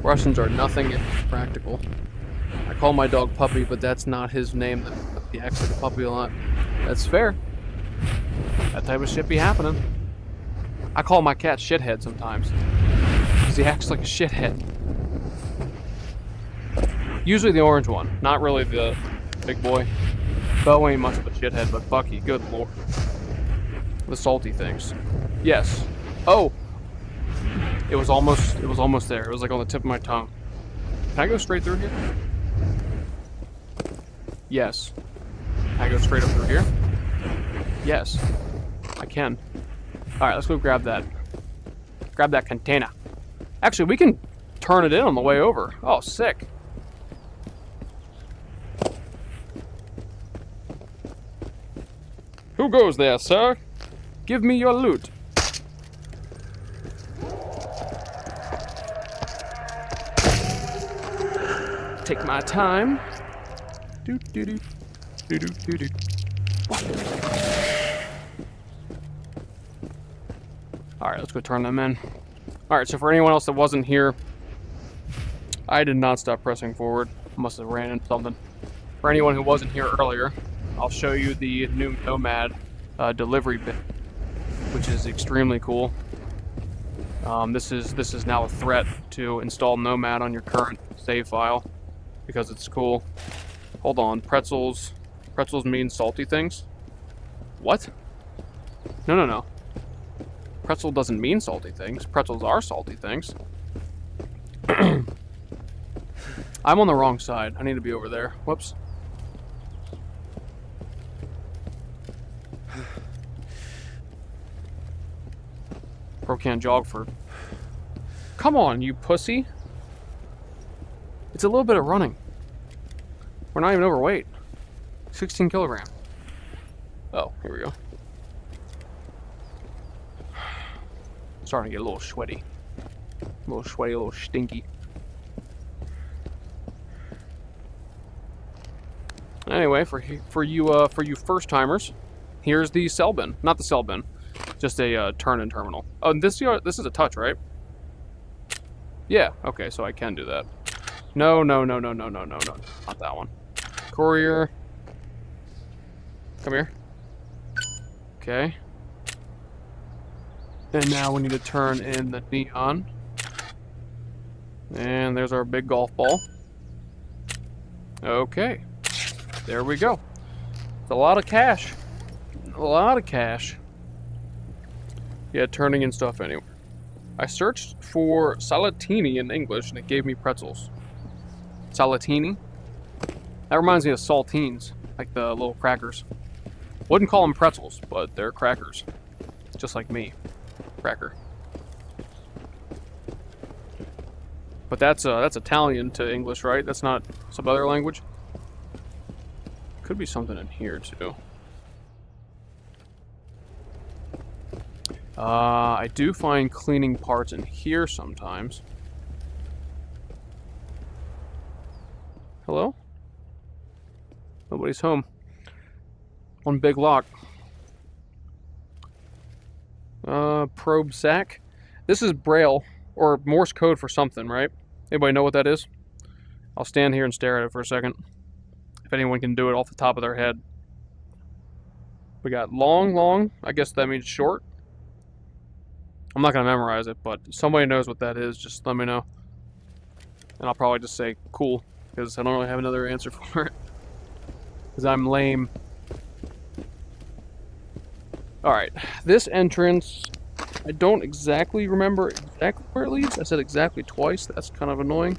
Russians are nothing if practical. I call my dog Puppy, but that's not his name. He acts like a puppy a lot. That's fair. That type of shit be happening. I call my cat Shithead sometimes. Because he acts like a shithead. Usually the orange one, not really the big boy. Bo ain't much of a shithead, but Bucky, good lord. The salty things. Yes. Oh! It was almost there. It was like on the tip of my tongue. Can I go straight through here? Yes. Can I go straight up through here? Yes. I can. Alright, let's go grab that. Grab that container. Actually, we can turn it in on the way over. Oh, sick. Who goes there, sir? Give me your loot. Take my time. Do do do do do do do. All right, let's go turn them in. All right, so for anyone else that wasn't here, I did not stop pressing forward. Must have ran into something. For anyone who wasn't here earlier, I'll show you the new Nomad delivery bit, which is extremely cool. This is now a threat to install Nomad on your current save file because it's cool. Hold on, pretzels. Pretzels mean salty things? What? No. Pretzel doesn't mean salty things. Pretzels are salty things. I'm on the wrong side. I need to be over there. Whoops. Bro can't jog for... Come on, you pussy. It's a little bit of running. We're not even overweight. 16 kilograms. Oh, here we go. Starting to get a little sweaty. A little sweaty, a little stinky. Anyway, for you first timers, here's the cell bin. Not the cell bin, just a turn-in terminal. Oh, and this is a touch, right? Yeah. Okay, so I can do that. No. Not that one. Courier. Come here. Okay. And now we need to turn in the neon. And there's our big golf ball. Okay. There we go. It's a lot of cash. A lot of cash. Yeah, turning in stuff anyway. I searched for salatini in English and it gave me pretzels. Salatini? That reminds me of saltines, like the little crackers. Wouldn't call them pretzels, but they're crackers. Just like me. Cracker. But that's Italian to English, right? That's not some other language? Could be something in here, too. I do find cleaning parts in here sometimes. Hello? Nobody's home. One big lock. Probe sack. This is Braille, or Morse code for something, right? Anybody know what that is? I'll stand here and stare at it for a second. If anyone can do it off the top of their head. We got long. I guess that means short. I'm not going to memorize it, but if somebody knows what that is, just let me know. And I'll probably just say, cool, because I don't really have another answer for it. Because I'm lame. Alright, this entrance, I don't exactly remember exactly where it leads. I said exactly twice, that's kind of annoying.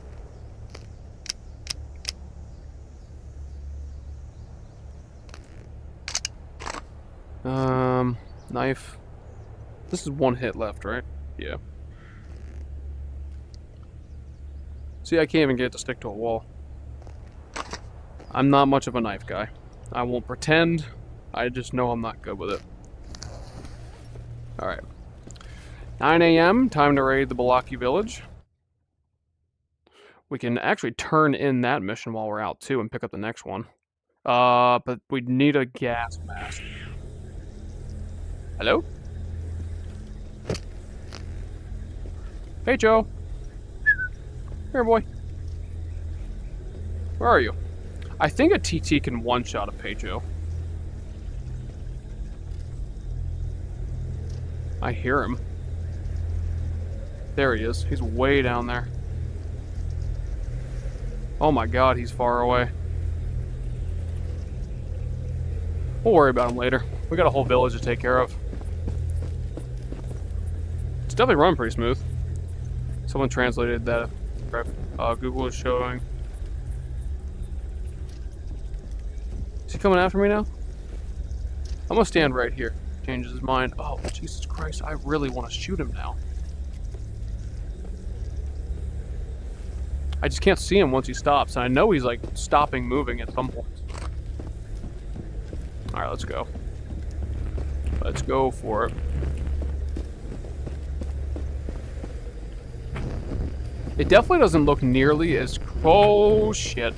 Knife. This is one hit left, right? Yeah. See, I can't even get it to stick to a wall. I'm not much of a knife guy. I won't pretend. I just know I'm not good with it. Alright. 9 a.m. Time to raid the Balaki village. We can actually turn in that mission while we're out, too, and pick up the next one. But we need a gas mask. Hello? Hey, Joe. Here, boy. Where are you? I think a TT can one-shot a Pejo. I hear him. There he is. He's way down there. Oh my god, he's far away. We'll worry about him later. We got a whole village to take care of. It's definitely running pretty smooth. Someone translated that. Google is showing. Is he coming after me now? I'm gonna stand right here. Changes his mind. Oh, Jesus Christ, I really want to shoot him now. I just can't see him once he stops, and I know he's like stopping moving at some point. Alright, let's go. Let's go for it. It definitely doesn't look nearly as... Oh, shit.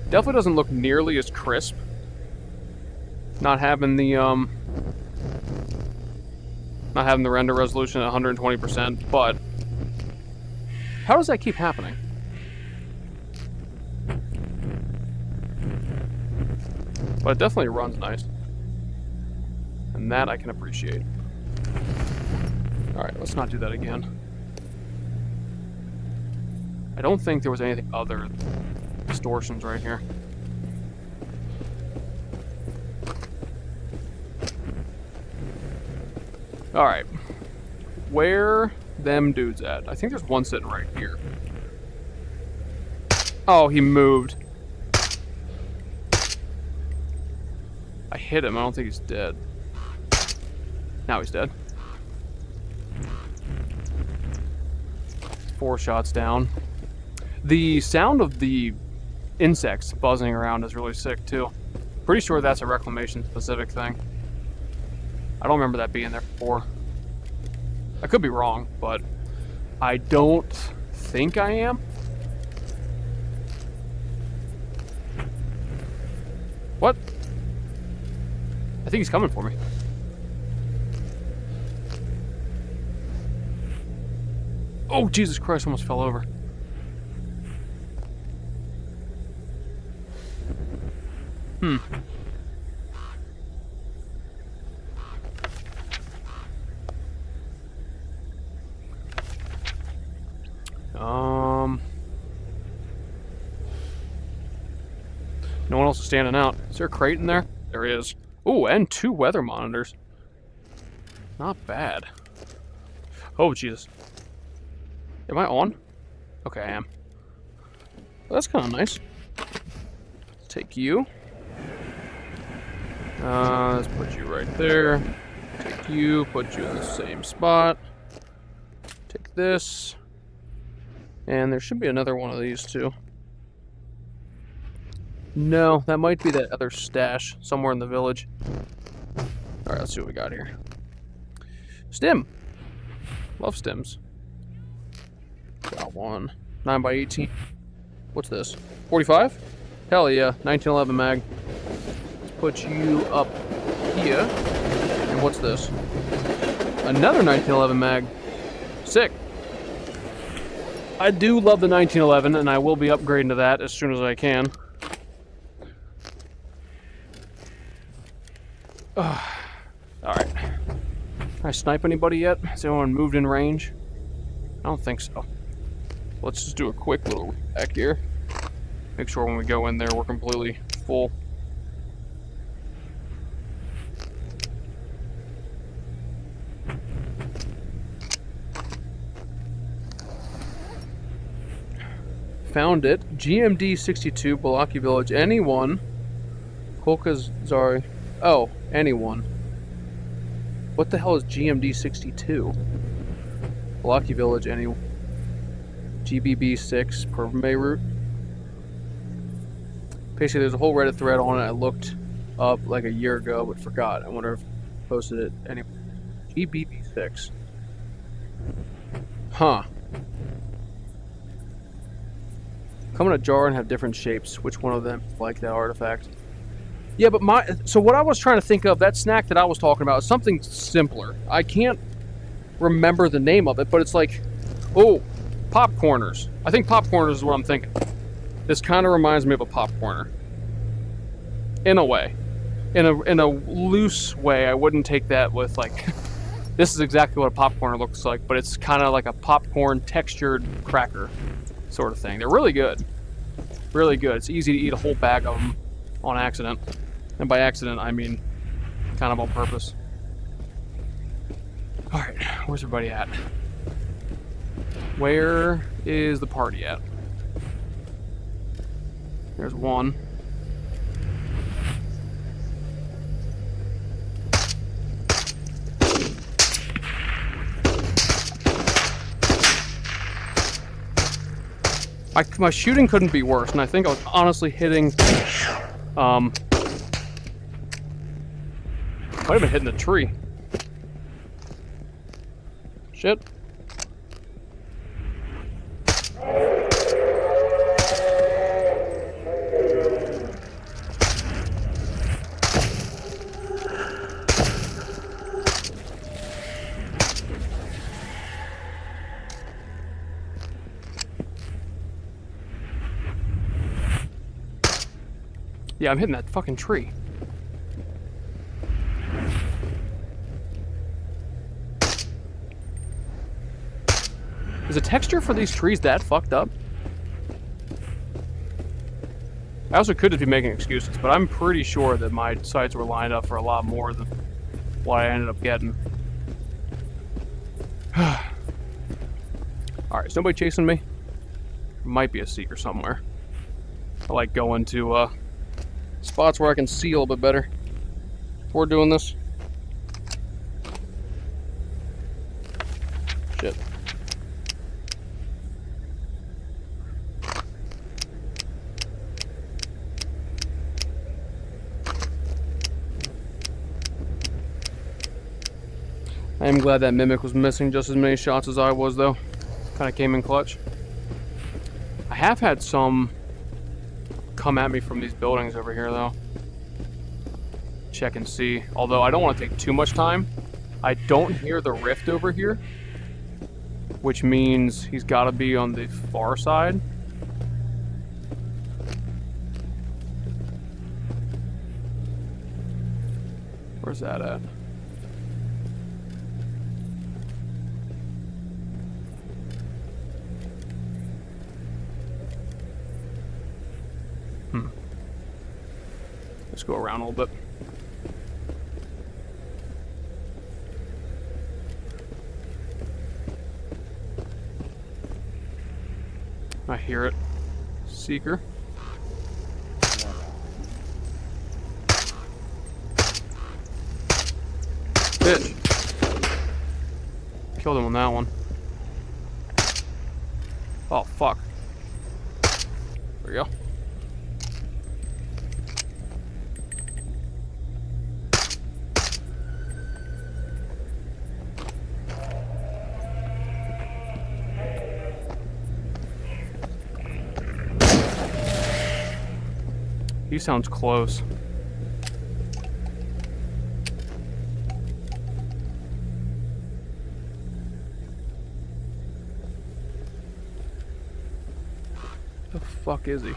Definitely doesn't look nearly as crisp. Not having the, Not having the render resolution at 120%, but... How does that keep happening? But it definitely runs nice. And that I can appreciate. Alright, let's not do that again. I don't think there was anything other than distortions right here. Alright. Where them dudes at? I think there's one sitting right here. Oh, he moved. I hit him. I don't think he's dead. Now he's dead. 4 shots down. The sound of the insects buzzing around is really sick, too. Pretty sure that's a Reclamation specific thing. I don't remember that being there before. I could be wrong, but I don't think I am. What? I think he's coming for me. Oh, Jesus Christ, almost fell over. No one else is standing out. Is there a crate in there? There is. Ooh, and 2 weather monitors. Not bad. Oh, Jesus. Am I on? Okay, I am. Well, that's kind of nice. Let's take you. Let's put you right there. Take you, put you in the same spot. Take this. And there should be another one of these, too. No, that might be that other stash somewhere in the village. Alright, let's see what we got here. Stim. Love stims. Got one. 9x18. What's this? 45? Hell yeah. 1911 mag. Let's put you up here. And what's this? Another 1911 mag. Sick. I do love the 1911, and I will be upgrading to that as soon as I can. Alright. Can I snipe anybody yet? Has anyone moved in range? I don't think so. Let's just do a quick little back here. Make sure when we go in there we're completely full. Found it. GMD 62, Balaki Village. Anyone? Kolkazari. Oh, anyone. What the hell is GMD 62? Balaki Village, anyone. GBB 6, Pervame route. Basically, there's a whole Reddit thread on it. I looked up like a year ago, but forgot. I wonder if I posted it anyway. GBB 6. Huh. Come in a jar and have different shapes. Which one of them is like that artifact? Yeah, but so what I was trying to think of, that snack that I was talking about, is something simpler. I can't remember the name of it, but it's like, oh, popcorners. I think popcorners is what I'm thinking. This kind of reminds me of a popcorner. In a way. In a loose way, I wouldn't take that with like, this is exactly what a popcorner looks like, but it's kind of like a popcorn textured cracker sort of thing. They're really good. Really good. It's easy to eat a whole bag of them on accident. And by accident, I mean kind of on purpose. Alright, where's everybody at? Where is the party at? There's one. My shooting couldn't be worse, and I think I was honestly hitting, might have been hitting the tree. Shit. Yeah, I'm hitting that fucking tree. Is the texture for these trees that fucked up? I also could just be making excuses, but I'm pretty sure that my sights were lined up for a lot more than what I ended up getting. Alright, is nobody chasing me? Might be a seeker somewhere. I like going to spots where I can see a little bit better before doing this. Shit. I am glad that Mimic was missing just as many shots as I was, though. Kind of came in clutch. I have had some come at me from these buildings over here, though. Check and see. Although I don't want to take too much time. I don't hear the rift over here, which means he's got to be on the far side. Where's that at? Let's go around a little bit. I hear it. Seeker. Bitch. Killed him on that one. Oh, fuck. There we go. He sounds close. The fuck is he?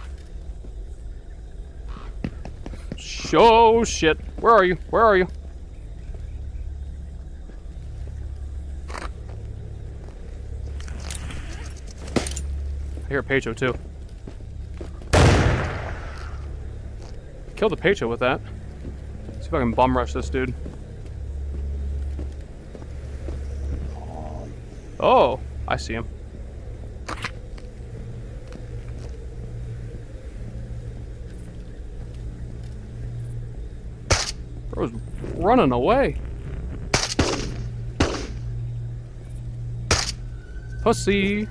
Oh shit. Where are you? Where are you? I hear a Pecho too. Kill the Pecho with that. See if I can bum rush this dude. Oh, I see him. Bro's running away. Pussy.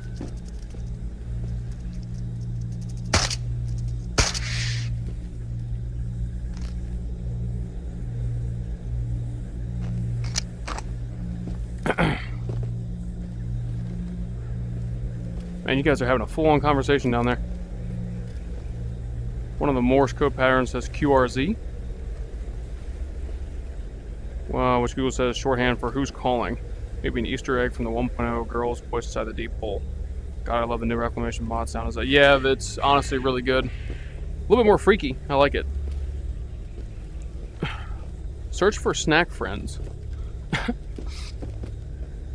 Man, you guys are having a full-on conversation down there. One of the Morse code patterns says QRZ. Which Google says shorthand for who's calling. Maybe an Easter egg from the 1.0 girls voice inside the deep hole. God, I love the new reclamation mod sound. Is that? Yeah, that's honestly really good. A little bit more freaky. I like it. Search for snack friends. I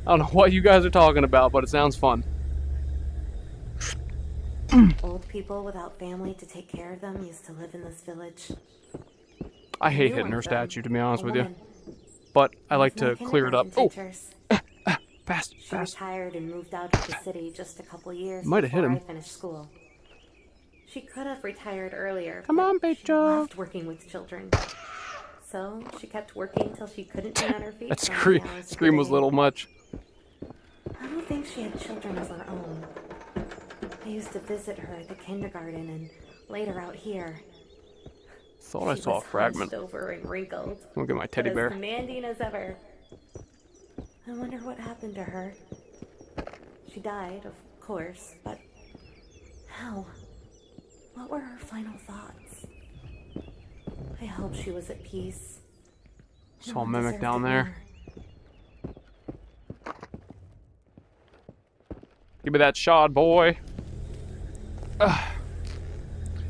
don't know what you guys are talking about, but it sounds fun. Old people without family to take care of them used to live in this village. I hate hitting her statue, to be honest with you. But I like to clear it up. Oh! Fast, She fast. retired and moved out of the city just a couple years Might have hit before him. I finished school. She could have retired earlier. Come on, but she Pecho. loved working with children. So she kept working till she couldn't be on her feet. That for many hours a scream was a day. little much. I don't think she had children of her own. I used to visit her at the kindergarten and later out here. Thought I saw a fragment. She was hunched over and wrinkled. Look at my teddy but bear. as commanding as ever. I wonder what happened to her. She died, of course, but how? What were her final thoughts? I hope she was at peace. Saw a mimic down there. Give me that shard, boy.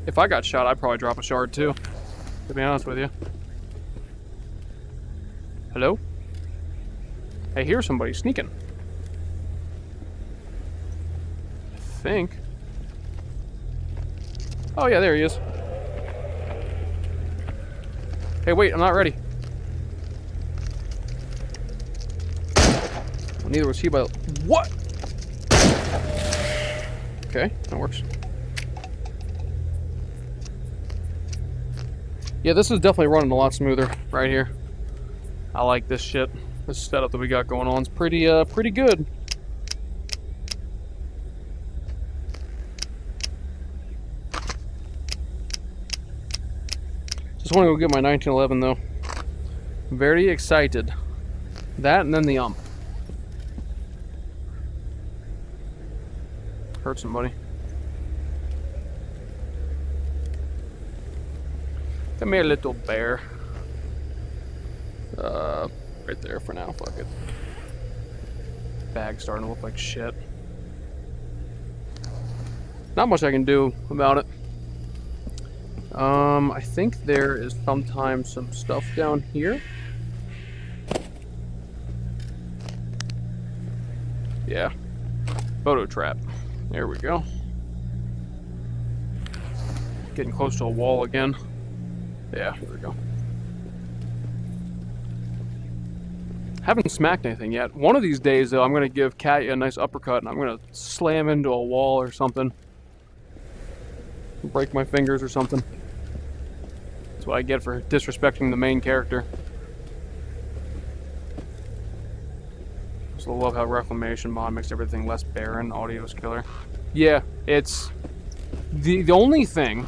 If I got shot, I'd probably drop a shard too, to be honest with you. Hello? I hear somebody sneaking. I think. Oh yeah, there he is. Hey, wait, I'm not ready. Well, neither was he, but what? Okay, that works. Yeah, this is definitely running a lot smoother right here. I like this shit. This setup that we got going on is pretty good. Just want to go get my 1911 though. Very excited. That and then the hurt somebody. Come here, little bear. Right there for now. Fuck it. Bag's starting to look like shit. Not much I can do about it. I think there is sometimes some stuff down here. Yeah. Photo trap. There we go. Getting close to a wall again. Yeah, here we go. Haven't smacked anything yet. One of these days, though, I'm going to give Katya a nice uppercut, and I'm going to slam into a wall or something. Break my fingers or something. That's what I get for disrespecting the main character. I love how Reclamation Mod makes everything less barren. Audio's killer. Yeah, it's... The only thing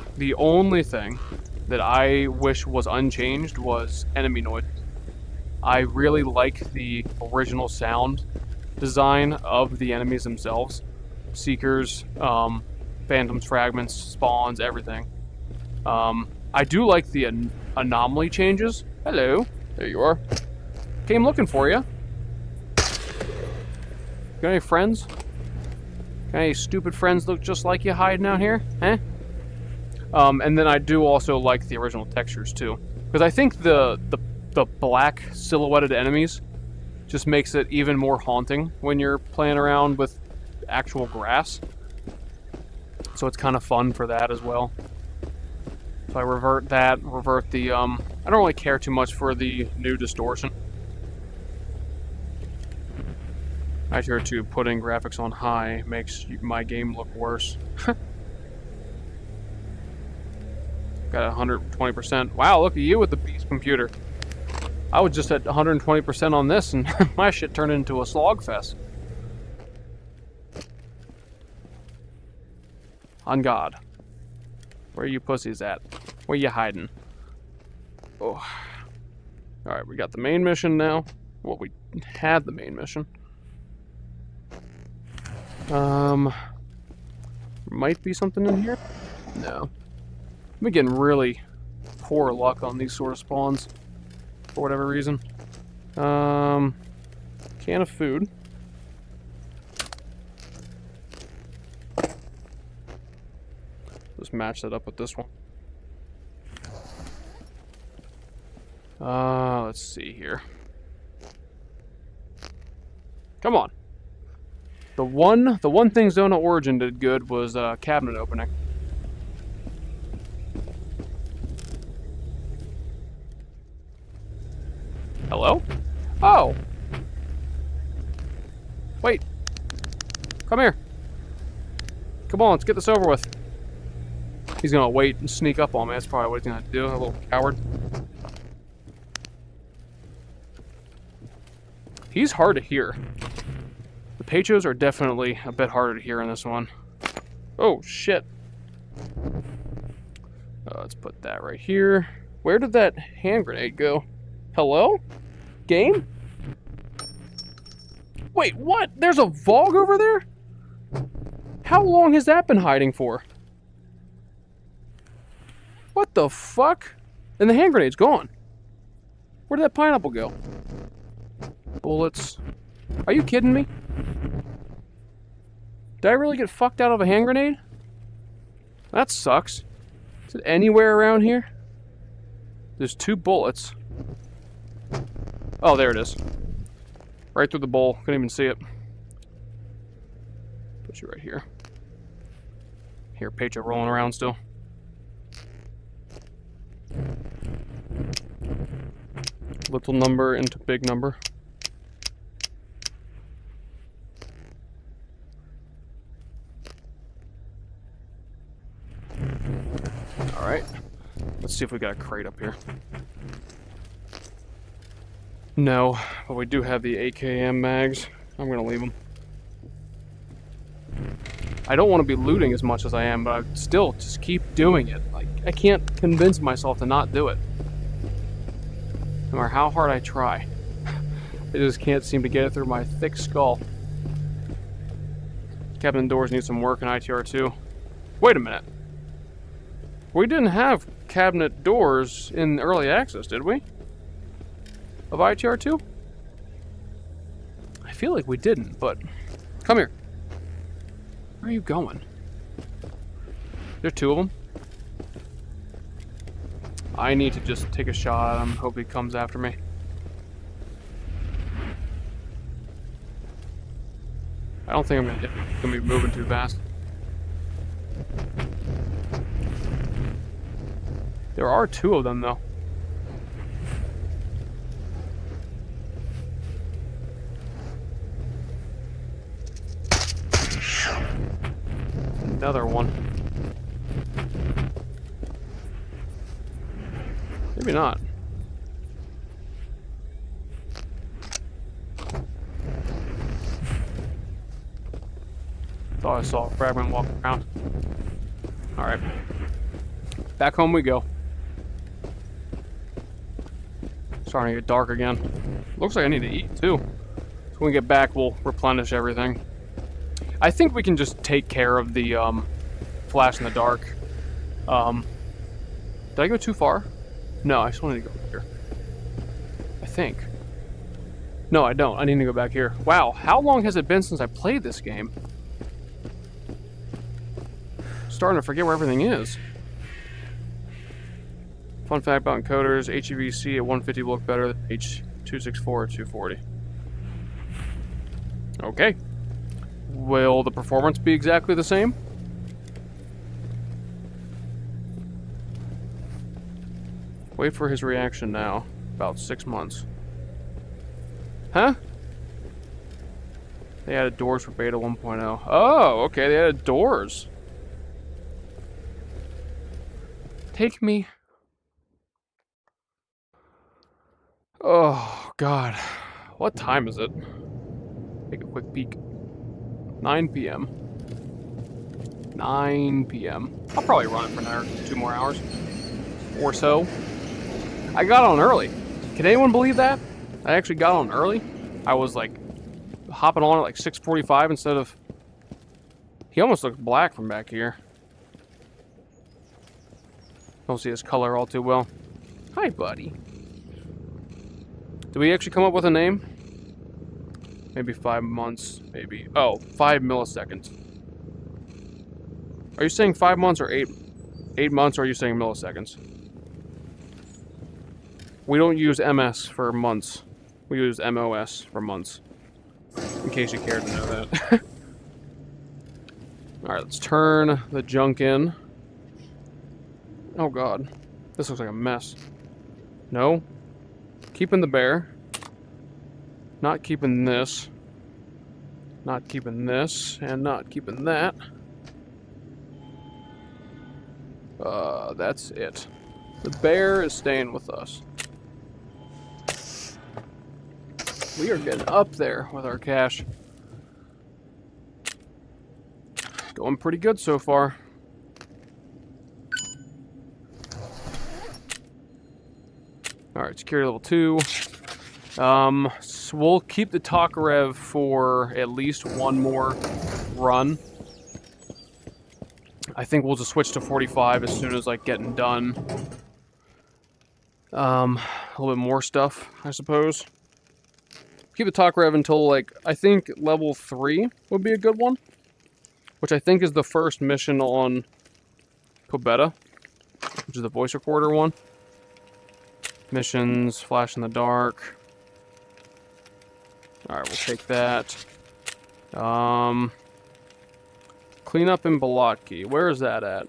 that I wish was unchanged was enemy noise. I really like the original sound design of the enemies themselves. Seekers, phantoms, fragments, spawns, everything. I do like the anomaly changes. Hello. There you are. Came looking for you. Got any friends? Got any stupid friends look just like you hiding out here? Eh? And then I do also like the original textures too. Because I think the black silhouetted enemies just makes it even more haunting when you're playing around with actual grass. So it's kind of fun for that as well. So I revert the, I don't really care too much for the new distortion. I hear too, putting graphics on high makes my game look worse. Got 120%. Wow, look at you with the beast computer. I was just at 120% on this and my shit turned into a slog fest. On God. Where are you pussies at? Where you hiding? Oh. Alright, we got the main mission now. Well, we had the main mission. Might be something in here? No. I've been getting really poor luck on these sort of spawns. For whatever reason. Can of food. Just match that up with this one. Let's see here. Come on. The one thing Zona Origin did good was cabinet opening. Hello? Oh! Wait. Come here. Come on, let's get this over with. He's gonna wait and sneak up on me. That's probably what he's gonna do, a little coward. He's hard to hear. The Pachos are definitely a bit harder to hear in this one. Oh, shit. Let's put that right here. Where did that hand grenade go? Hello? Game? Wait, what? There's a Vogue over there? How long has that been hiding for? What the fuck? And the hand grenade's gone. Where did that pineapple go? Bullets. Are you kidding me? Did I really get fucked out of a hand grenade? That sucks. Is it anywhere around here? There's 2 bullets. Oh, there it is. Right through the bowl. Couldn't even see it. Put you right here. Here, Pacho rolling around still. Little number into big number. Alright. Let's see if we got a crate up here. No, but we do have the AKM mags. I'm gonna leave them. I don't want to be looting as much as I am, but I still just keep doing it. Like, I can't convince myself to not do it. No matter how hard I try. I just can't seem to get it through my thick skull. Cabinet doors need some work in ITR 2. Wait a minute. We didn't have cabinet doors in early access, did we? Of ITR 2? I feel like we didn't, but... Come here. Where are you going? There's 2 of them. I need to just take a shot at him. Hope he comes after me. I don't think I'm gonna be moving too fast. There are 2 of them, though. Another one. Maybe not. Thought I saw a fragment walking around. Alright. Back home we go. Starting to get dark again. Looks like I need to eat too. So when we get back, we'll replenish everything. I think we can just take care of the flash in the dark. Did I go too far? No, I still need to go here. I think. No, I don't. I need to go back here. Wow, how long has it been since I played this game? Starting to forget where everything is. Fun fact about encoders, HEVC at 150 will look better than H264 at 240. Okay. Will the performance be exactly the same? Wait for his reaction now. About 6 months. Huh? They added doors for beta 1.0. Oh, okay, they added doors. Take me. Oh, God. What time is it? Take a quick peek. 9 p.m. 9 p.m. I'll probably run it for another 2 more hours. Or so. I got on early. Can anyone believe that? I actually got on early. I was like hopping on at like 6:45 instead of... He almost looks black from back here. Don't see his color all too well. Hi, buddy. Did we actually come up with a name? Maybe 5 months, maybe. Oh, 5 milliseconds. Are you saying 5 months or 8 months, or are you saying milliseconds? We don't use MS for months. We use MOS for months. In case you care to know that. Alright, let's turn the junk in. Oh god. This looks like a mess. No. Keeping the bear. Not keeping this. Not keeping this. And not keeping that. That's it. The bear is staying with us. We are getting up there with our cash. Going pretty good so far. Alright, security level 2. So we'll keep the Tokarev for at least one more run. I think we'll just switch to 45 as soon as, like, getting done. A little bit more stuff, I suppose. Keep the Tokarev until, like, I think level 3 would be a good one. Which I think is the first mission on Pobeda, which is the voice recorder one. Missions, flash in the dark. Alright, we'll take that. Clean up in Balotki. Where is that at?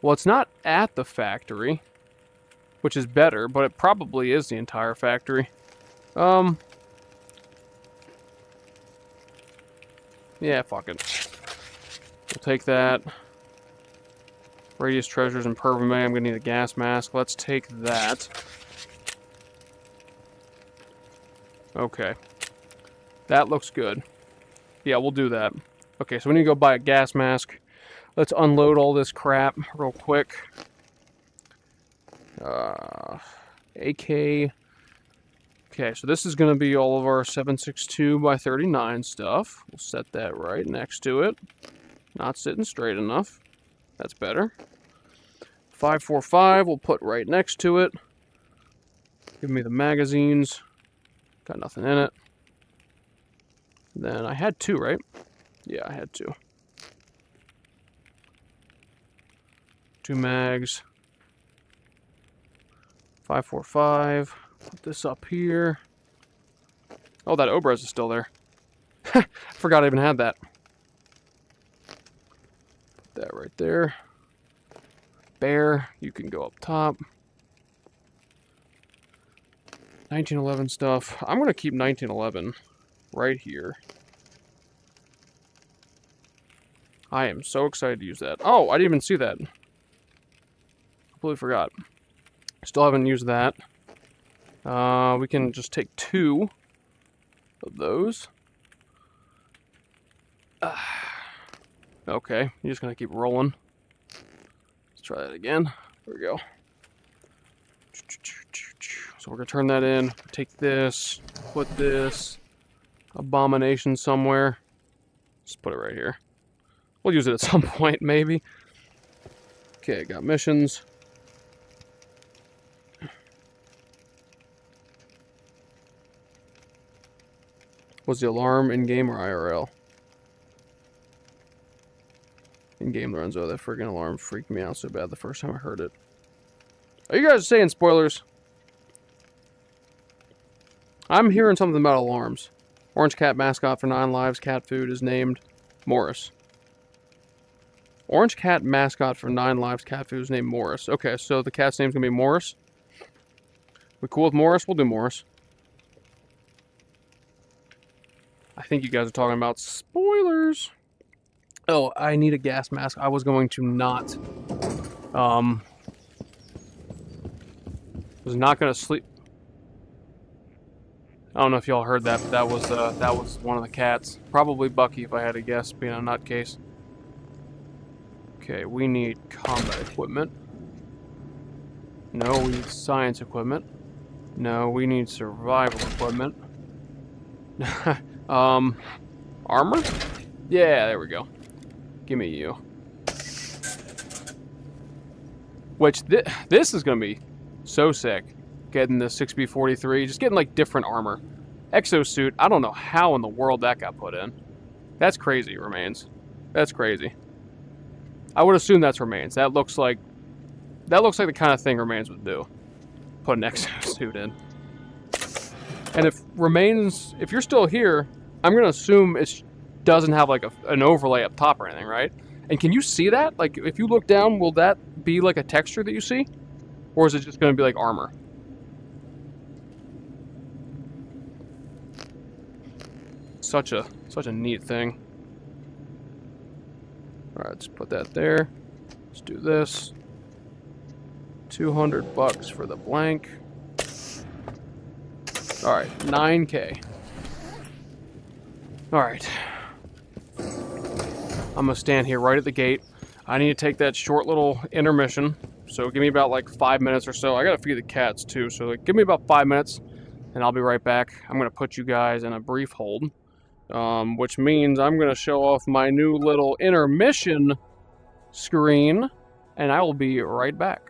Well, it's not at the factory, which is better, but it probably is the entire factory. Yeah, fuck it. We'll take that. Radius treasures and Pervame. I'm gonna need a gas mask. Let's take that. Okay. That looks good. Yeah, we'll do that. Okay, so we need to go buy a gas mask. Let's unload all this crap real quick. AK. Okay, so this is going to be all of our 7.62 by 39 stuff. We'll set that right next to it. Not sitting straight enough. That's better. 5.45 we'll put right next to it. Give me the magazines. Got nothing in it. Then I had 2, right? Yeah, I had 2. 2 mags. 5.45. Put this up here. Oh, that Obraz is still there. Forgot I even had that. Put that right there. Bear, you can go up top. 1911 stuff. I'm going to keep 1911 right here. I am so excited to use that. Oh, I didn't even see that. Completely forgot. Still haven't used that. We can just take 2 of those. Okay, you're just going to keep rolling. Let's try that again. There we go. So we're going to turn that in. Take this. Put this. Abomination somewhere. Just put it right here. We'll use it at some point, maybe. Okay, got missions. Was the alarm in-game or IRL? In-game, Lorenzo. That friggin' alarm freaked me out so bad the first time I heard it. Are you guys saying spoilers? I'm hearing something about alarms. Orange cat mascot for 9 lives. Cat food is named Morris. Orange cat mascot for 9 lives. Cat food is named Morris. Okay, so the cat's name's gonna be Morris. We cool with Morris? We'll do Morris. I think you guys are talking about spoilers. Oh, I need a gas mask. I was going to not... was not going to sleep... I don't know if y'all heard that, but that was one of the cats. Probably Bucky, if I had to guess, being a nutcase. Okay, we need combat equipment. No, we need science equipment. No, we need survival equipment. Armor? Yeah, there we go. Give me you. Which, this is gonna be so sick. Getting the 6B43, just getting like different armor. Exosuit, I don't know how in the world that got put in. That's crazy, Remains. That's crazy. I would assume that's Remains. That looks like the kind of thing Remains would do. Put an exosuit in. And if Remains, if you're still here, I'm gonna assume it doesn't have like an overlay up top or anything, right? And can you see that? Like, if you look down, will that be like a texture that you see? Or is it just gonna be like armor? Such a neat thing. Alright, let's put that there. Let's do this. $200 for the blank. Alright, 9K. Alright. I'm gonna stand here right at the gate. I need to take that short little intermission. So give me about like 5 minutes or so. I gotta feed the cats too, so like, give me about 5 minutes and I'll be right back. I'm gonna put you guys in a brief hold. Which means I'm gonna show off my new little intermission screen, and I will be right back.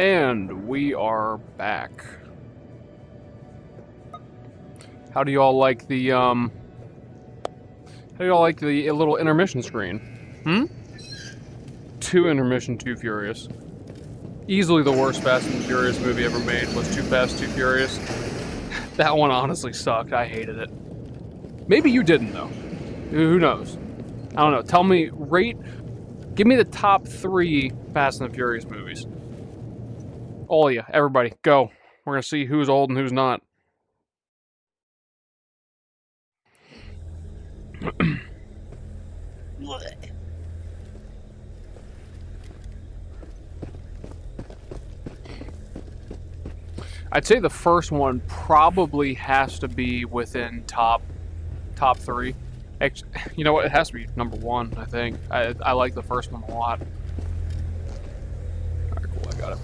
And we are back. How do y'all like the little intermission screen? 2 intermission, 2 furious. Easily the worst Fast and Furious movie ever made was Too Fast, Too Furious. That one honestly sucked. I hated it. Maybe you didn't though. Who knows? I don't know. Tell me, give me the top 3 Fast and the Furious movies. All of you, everybody, go. We're gonna see who's old and who's not. I'd say the first one probably has to be within top 3. You know what? It has to be number 1, I think. I like the first one a lot. Alright, cool, I got it.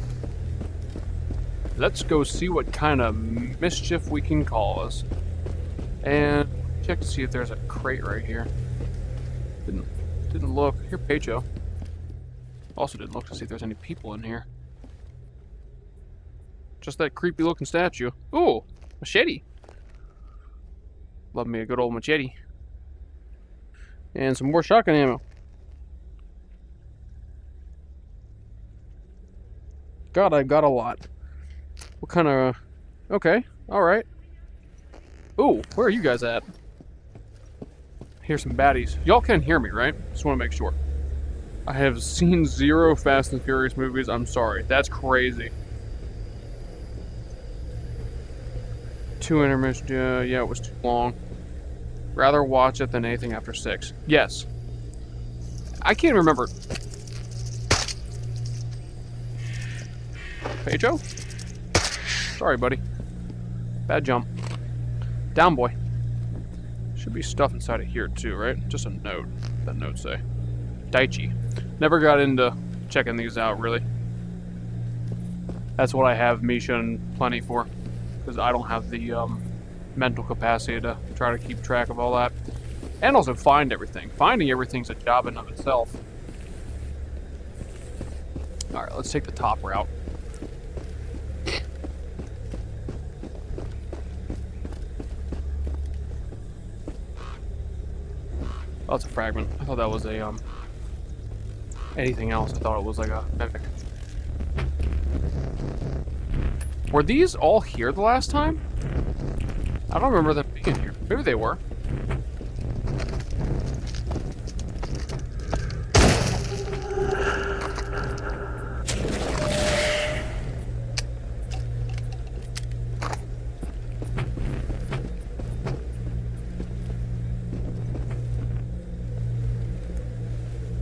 Let's go see what kind of mischief we can cause. And check to see if there's a crate right here. Didn't look. Here, Pecho. Also didn't look to see if there's any people in here. Just that creepy looking statue. Ooh, machete. Love me a good old machete. And some more shotgun ammo. God, I've got a lot. What kind of... Okay, alright. Ooh, where are you guys at? Here's some baddies. Y'all can hear me, right? Just want to make sure. I have seen 0 Fast and Furious movies. I'm sorry. That's crazy. 2 intermissions. Yeah, it was too long. Rather watch it than anything after 6. Yes. I can't remember. Pedro? Sorry, buddy. Bad jump. Down, boy. Should be stuff inside of here, too, right? Just a note. That note say. Daichi. Never got into checking these out, really. That's what I have Misha and Plenty for. Because I don't have the mental capacity to try to keep track of all that. And also find everything. Finding everything's a job in of itself. Alright, let's take the top route. Oh, it's a fragment. I thought that was a, anything else. I thought it was like a mimic. Were these all here the last time? I don't remember them being here. Maybe they were.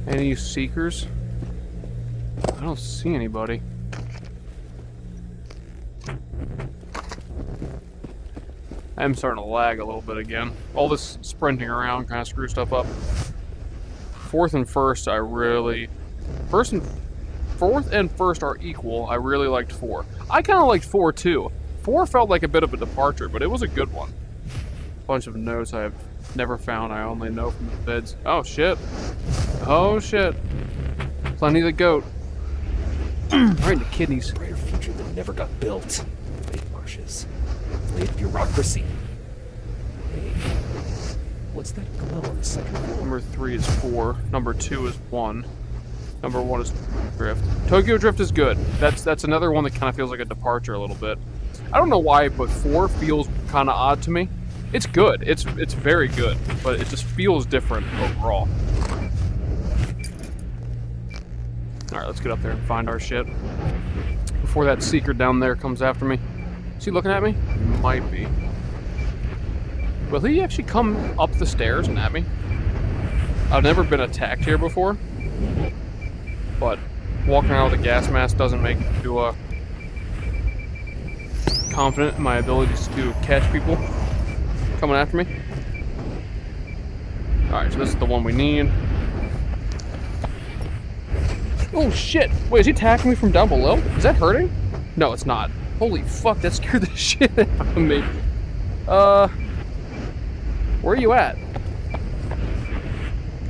Any seekers? I don't see anybody. I'm starting to lag a little bit again. All this sprinting around kind of screws stuff up. 4th and 1st, I really... 4th and 1st are equal. I really liked 4. I kind of liked 4 too. 4 felt like a bit of a departure, but it was a good one. Bunch of notes I have never found. I only know from the vids. Oh shit. Oh shit. Plenty the goat. Right in the kidneys. Brighter future that never got built. Lake marshes. Late bureaucracy. Hey, what's that glow on the second floor? Number 3 is 4. Number 2 is 1. Number 1 is Drift. Tokyo Drift is good. That's another one that kind of feels like a departure a little bit. I don't know why, but 4 feels kind of odd to me. It's good. It's very good, but it just feels different overall. Alright, let's get up there and find our shit. Before that seeker down there comes after me. Is he looking at me? Might be. Will he actually come up the stairs and at me? I've never been attacked here before. But walking around with a gas mask doesn't make me too confident in my abilities to catch people coming after me. Alright, so this is the one we need. Oh shit! Wait, is he attacking me from down below? Is that hurting? No, it's not. Holy fuck, that scared the shit out of me. Where are you at?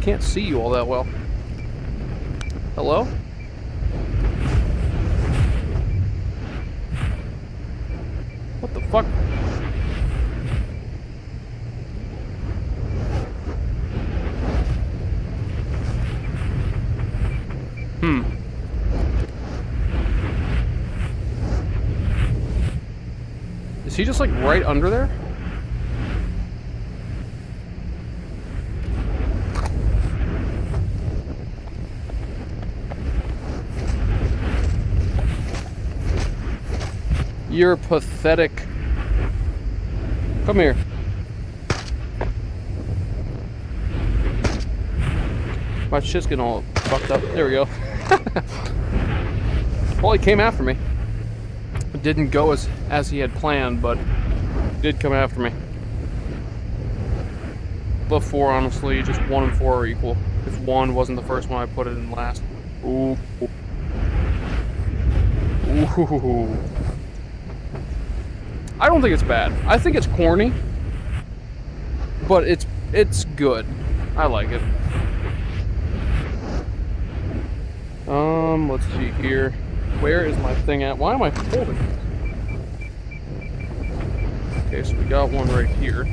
Can't see you all that well. Hello? fuck? Is he just like right under there? You're pathetic. Come here. My shit's getting all fucked up. There we go. Well, he came after me. It didn't go as he had planned, but did come after me. Love 4, honestly. Just 1 and 4 are equal. If 1 wasn't the first one, I put it in last. Ooh. Ooh. I don't think it's bad. I think it's corny, but it's good. I like it. Let's see here. Where is my thing at? Why am I holding it? Okay, so we got one right here.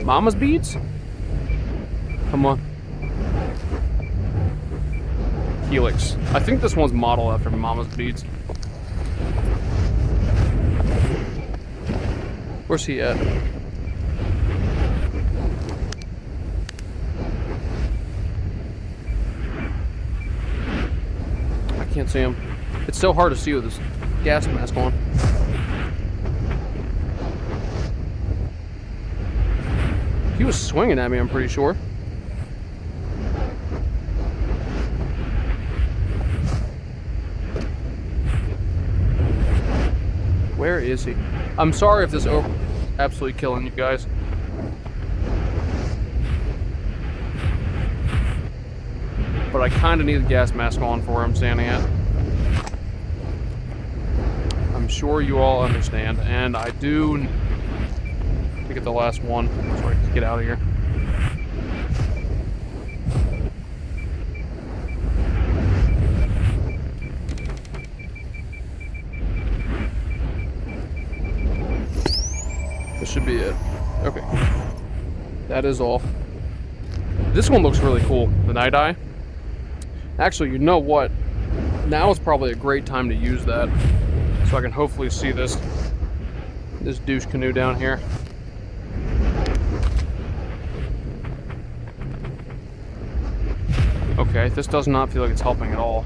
Mama's beads? Come on. Helix. I think this one's modeled after Mama's beads. Where's he at? I can't see him. It's so hard to see with this gas mask on. He was swinging at me, I'm pretty sure. Where is he? I'm sorry if this is absolutely killing you guys. But I kind of need the gas mask on for where I'm standing at. I'm sure you all understand, and I do to get the last one so I can get out of here. This should be it. Okay. That is all. This one looks really cool, the Night Eye. Actually, you know what? Now is probably a great time to use that. So I can hopefully see this douche canoe down here. Okay, this does not feel like it's helping at all.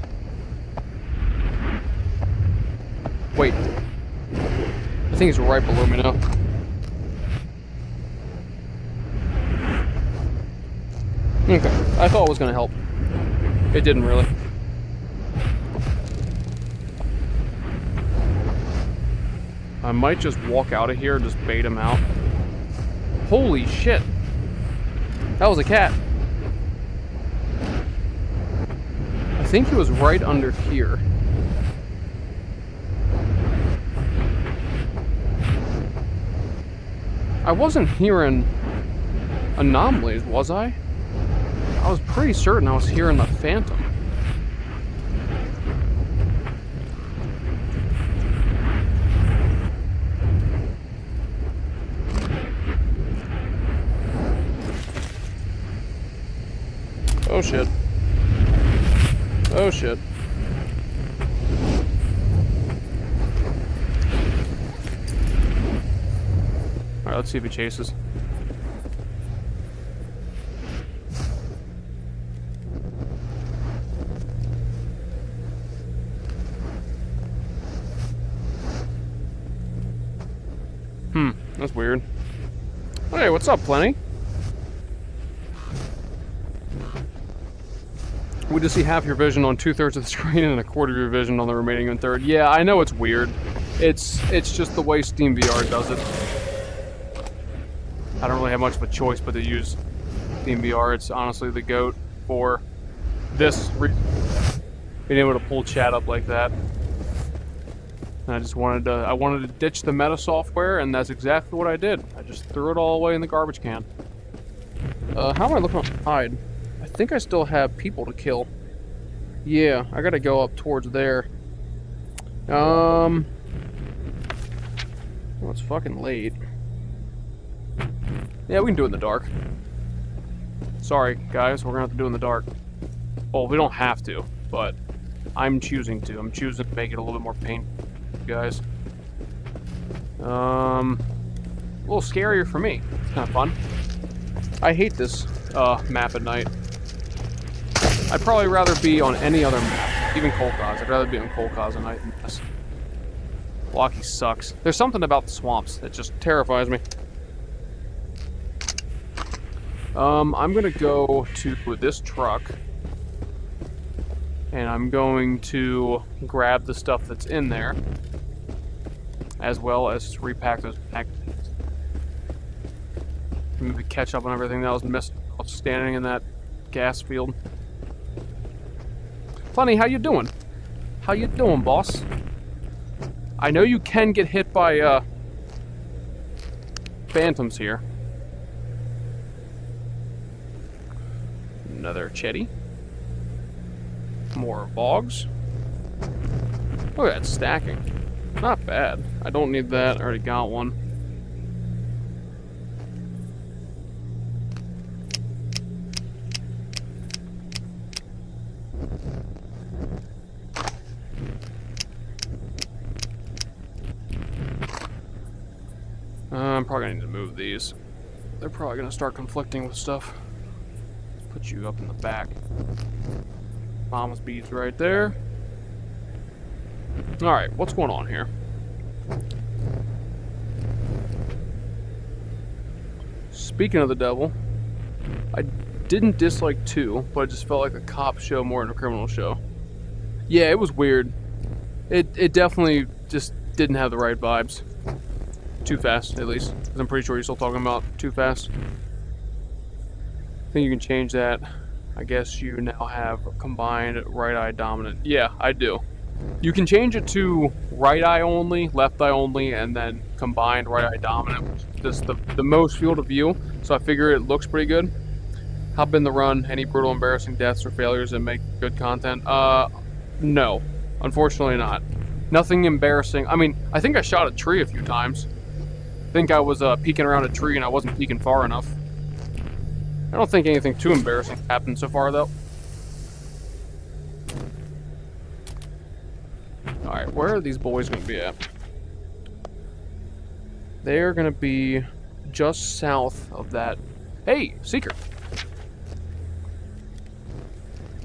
Wait. I think it's right below me now. Okay, I thought it was going to help. It didn't really. I might just walk out of here and just bait him out. Holy shit. That was a cat. I think he was right under here. I wasn't hearing anomalies, was I? I was pretty certain I was hearing the phantom. Oh shit. Oh shit. Alright, let's see if he chases. That's weird. Hey, what's up, Plenty? We just see half your vision on 2/3 of the screen and 1/4 of your vision on the remaining 1/3. Yeah, I know it's weird. It's just the way Steam VR does it. I don't really have much of a choice but to use Steam VR. It's honestly the GOAT for this being able to pull chat up like that. And I just wanted to ditch the meta software, and that's exactly what I did. I just threw it all away in the garbage can. How am I looking on hide? I think I still have people to kill. Yeah, I gotta go up towards there. Well, it's fucking late. Yeah, we can do it in the dark. Sorry, guys, we're gonna have to do it in the dark. Well, we don't have to, but I'm choosing to. I'm choosing to make it a little bit more painful, guys. A little scarier for me. It's kind of fun. I hate this map at night. I'd probably rather be on any other map, even Kolkhoz. I'd rather be on Kolkhoz at night than this. Blocky sucks. There's something about the swamps that just terrifies me. I'm gonna go to this truck, and I'm going to grab the stuff that's in there, as well as repack those packages. Maybe catch up on everything that was missing while standing in that gas field. Funny, how you doing? How you doing, boss? I know you can get hit by phantoms here. Another Chetty. More bogs. Look at that stacking. Not bad. I don't need that. I already got one. I'm probably gonna need to move these. They're probably gonna start conflicting with stuff. Put you up in the back. Mama's beads right there. Alright, what's going on here? Speaking of the devil, I didn't dislike 2, but I just felt like a cop show more than a criminal show. Yeah, it was weird. It definitely just didn't have the right vibes. Too fast, at least. Because I'm pretty sure you're still talking about too fast. I think you can change that. I guess you now have combined right eye dominant. Yeah, I do. You can change it to right eye only, left eye only, and then combined right eye dominant, which is just the most field of view. So I figure it looks pretty good. Hop in the run. Any brutal, embarrassing deaths or failures that make good content? No. Unfortunately not. Nothing embarrassing. I mean, I think I shot a tree a few times. I think I was peeking around a tree and I wasn't peeking far enough. I don't think anything too embarrassing happened so far, though. Alright, where are these boys going to be at? They're going to be just south of that. Hey, Seeker!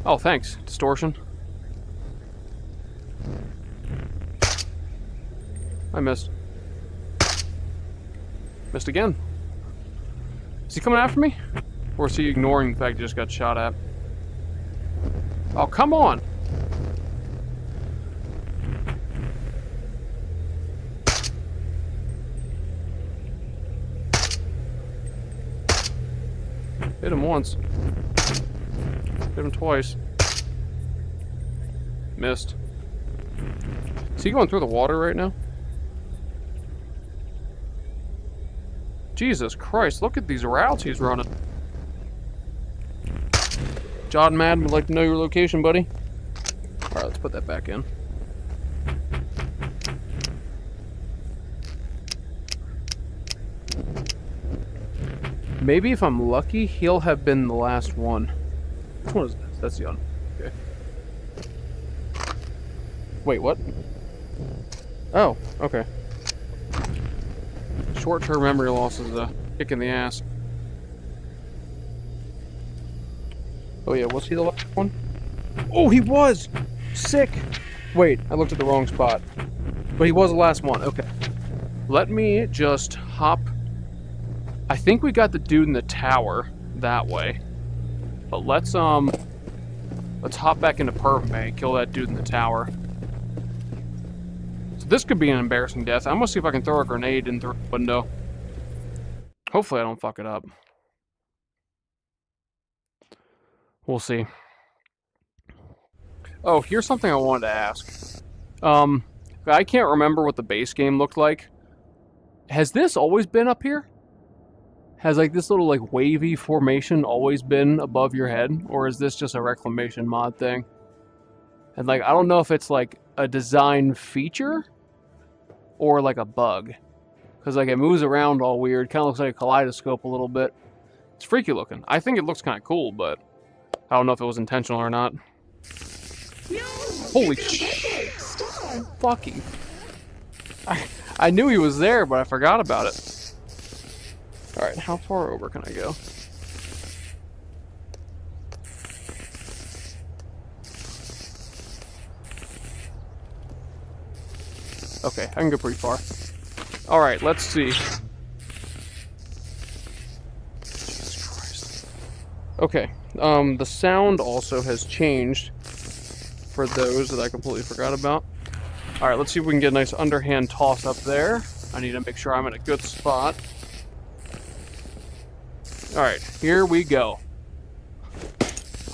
Oh, thanks, Distortion. I missed. Missed again. Is he coming after me? Or is he ignoring the fact he just got shot at? Oh, come on! Hit him once. Hit him twice. Missed. Is he going through the water right now? Jesus Christ, look at these routes he's running. John Madden would like to know your location, buddy. Alright, let's put that back in. Maybe if I'm lucky, he'll have been the last one. Which one is this? That's the other. Okay. Wait, what? Oh, okay. Short-term memory loss is a kick in the ass. Oh yeah, was he the last one? Oh, he was! Sick! Wait, I looked at the wrong spot. But he was the last one, okay. Let me just hop. I think we got the dude in the tower that way. But let's hop back into Pervin Bay, kill that dude in the tower. So this could be an embarrassing death. I'm gonna see if I can throw a grenade in through the window. Hopefully I don't fuck it up. We'll see. Oh, here's something I wanted to ask. I can't remember what the base game looked like. Has this always been up here? Has like this little like wavy formation always been above your head, or is this just a reclamation mod thing? And like I don't know if it's like a design feature or like a bug, because like it moves around all weird, kind of looks like a kaleidoscope a little bit. It's freaky looking. I think it looks kind of cool, but I don't know if it was intentional or not. Holy shit! Fucking! I knew he was there, but I forgot about it. Alright, how far over can I go? Okay, I can go pretty far. Alright, let's see. Jesus Christ. Okay, the sound also has changed for those that I completely forgot about. Alright, let's see if we can get a nice underhand toss up there. I need to make sure I'm in a good spot. Alright, here we go.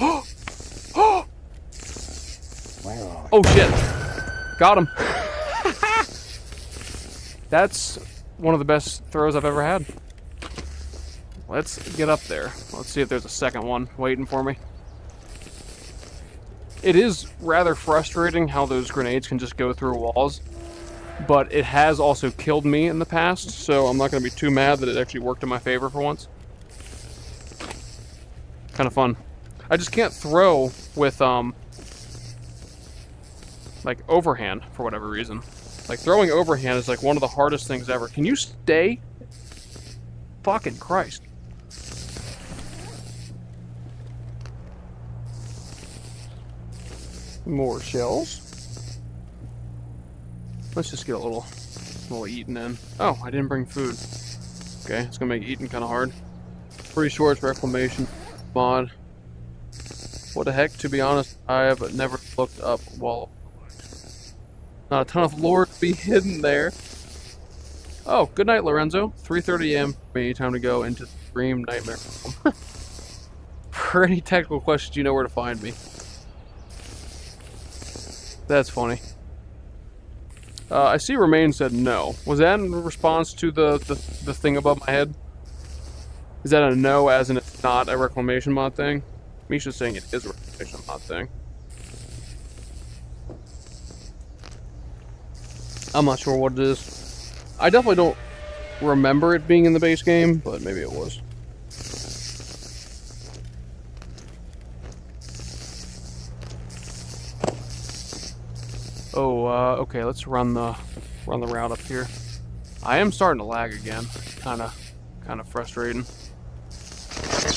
Oh shit. Got him. That's one of the best throws I've ever had. Let's get up there. Let's see if there's a second one waiting for me. It is rather frustrating how those grenades can just go through walls, but it has also killed me in the past, so I'm not going to be too mad that it actually worked in my favor for once. Kind of fun. I just can't throw with, like, overhand, for whatever reason. Like, throwing overhand is, like, one of the hardest things ever. Can you stay? Fucking Christ. More shells. Let's just get a little eating in. Oh, I didn't bring food. Okay, it's gonna make eating kind of hard. Pretty sure it's reclamation mod. What the heck? To be honest, I have never looked up while. Not a ton of lore to be hidden there. Oh, good night, Lorenzo. 3:30 a.m. for me. Time to go into the Dream Nightmare. For any technical questions, you know where to find me. That's funny. I see Remain said no. Was that in response to the thing above my head? Is that a no as in it's not a reclamation mod thing? Misha's saying it is a reclamation mod thing. I'm not sure what it is. I definitely don't remember it being in the base game, but maybe it was. Oh, okay, let's run the route up here. I am starting to lag again. Kind of frustrating.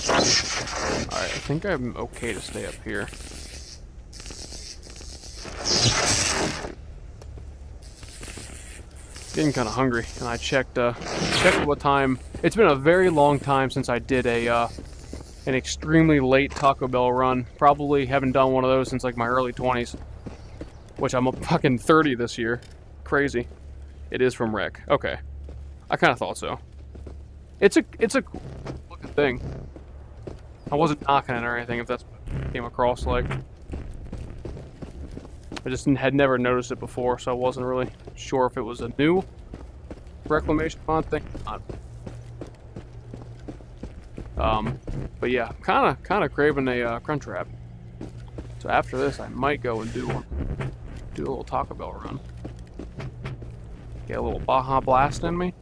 Alright, I think I'm okay to stay up here. Getting kind of hungry, and I checked what time. It's been a very long time since I did an extremely late Taco Bell run. Probably haven't done one of those since like my early 20s. Which I'm fucking 30 this year. Crazy. It is from Rick. Okay. I kind of thought so. It's a cool looking thing. I wasn't knocking it or anything if that's what it came across like. I just had never noticed it before, so I wasn't really sure if it was a new reclamation mod thing or not. But yeah, kind of craving a crunch wrap. So after this, I might go and do a little Taco Bell run. Get a little Baja Blast in me.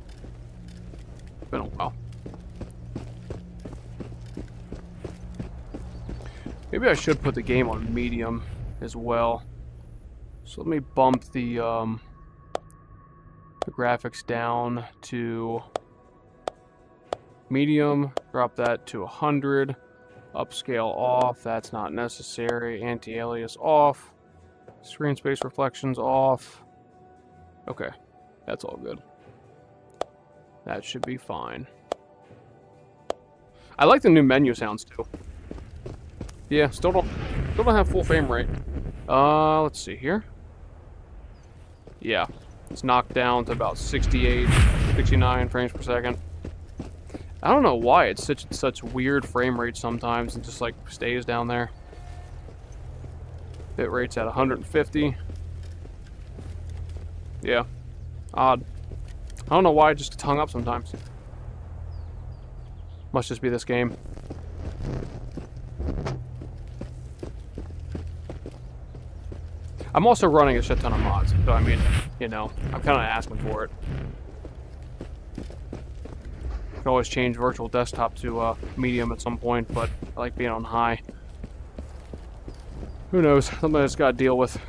It's been a while. Maybe I should put the game on medium as well. So let me bump the graphics down to medium, drop that to 100, upscale off, that's not necessary, anti-alias off, screen space reflections off. Okay, that's all good. That should be fine. I like the new menu sounds too. Yeah, still don't have full frame rate. Let's see here. Yeah, it's knocked down to about 68, 69 frames per second. I don't know why it's such weird frame rates sometimes. It just like stays down there. Bit rate's at 150. Yeah, odd. I don't know why it just gets hung up sometimes. Must just be this game. I'm also running a shit ton of mods, so I mean, you know, I'm kind of asking for it. I can always change virtual desktop to medium at some point, but I like being on high. Who knows? Something I just got to deal with.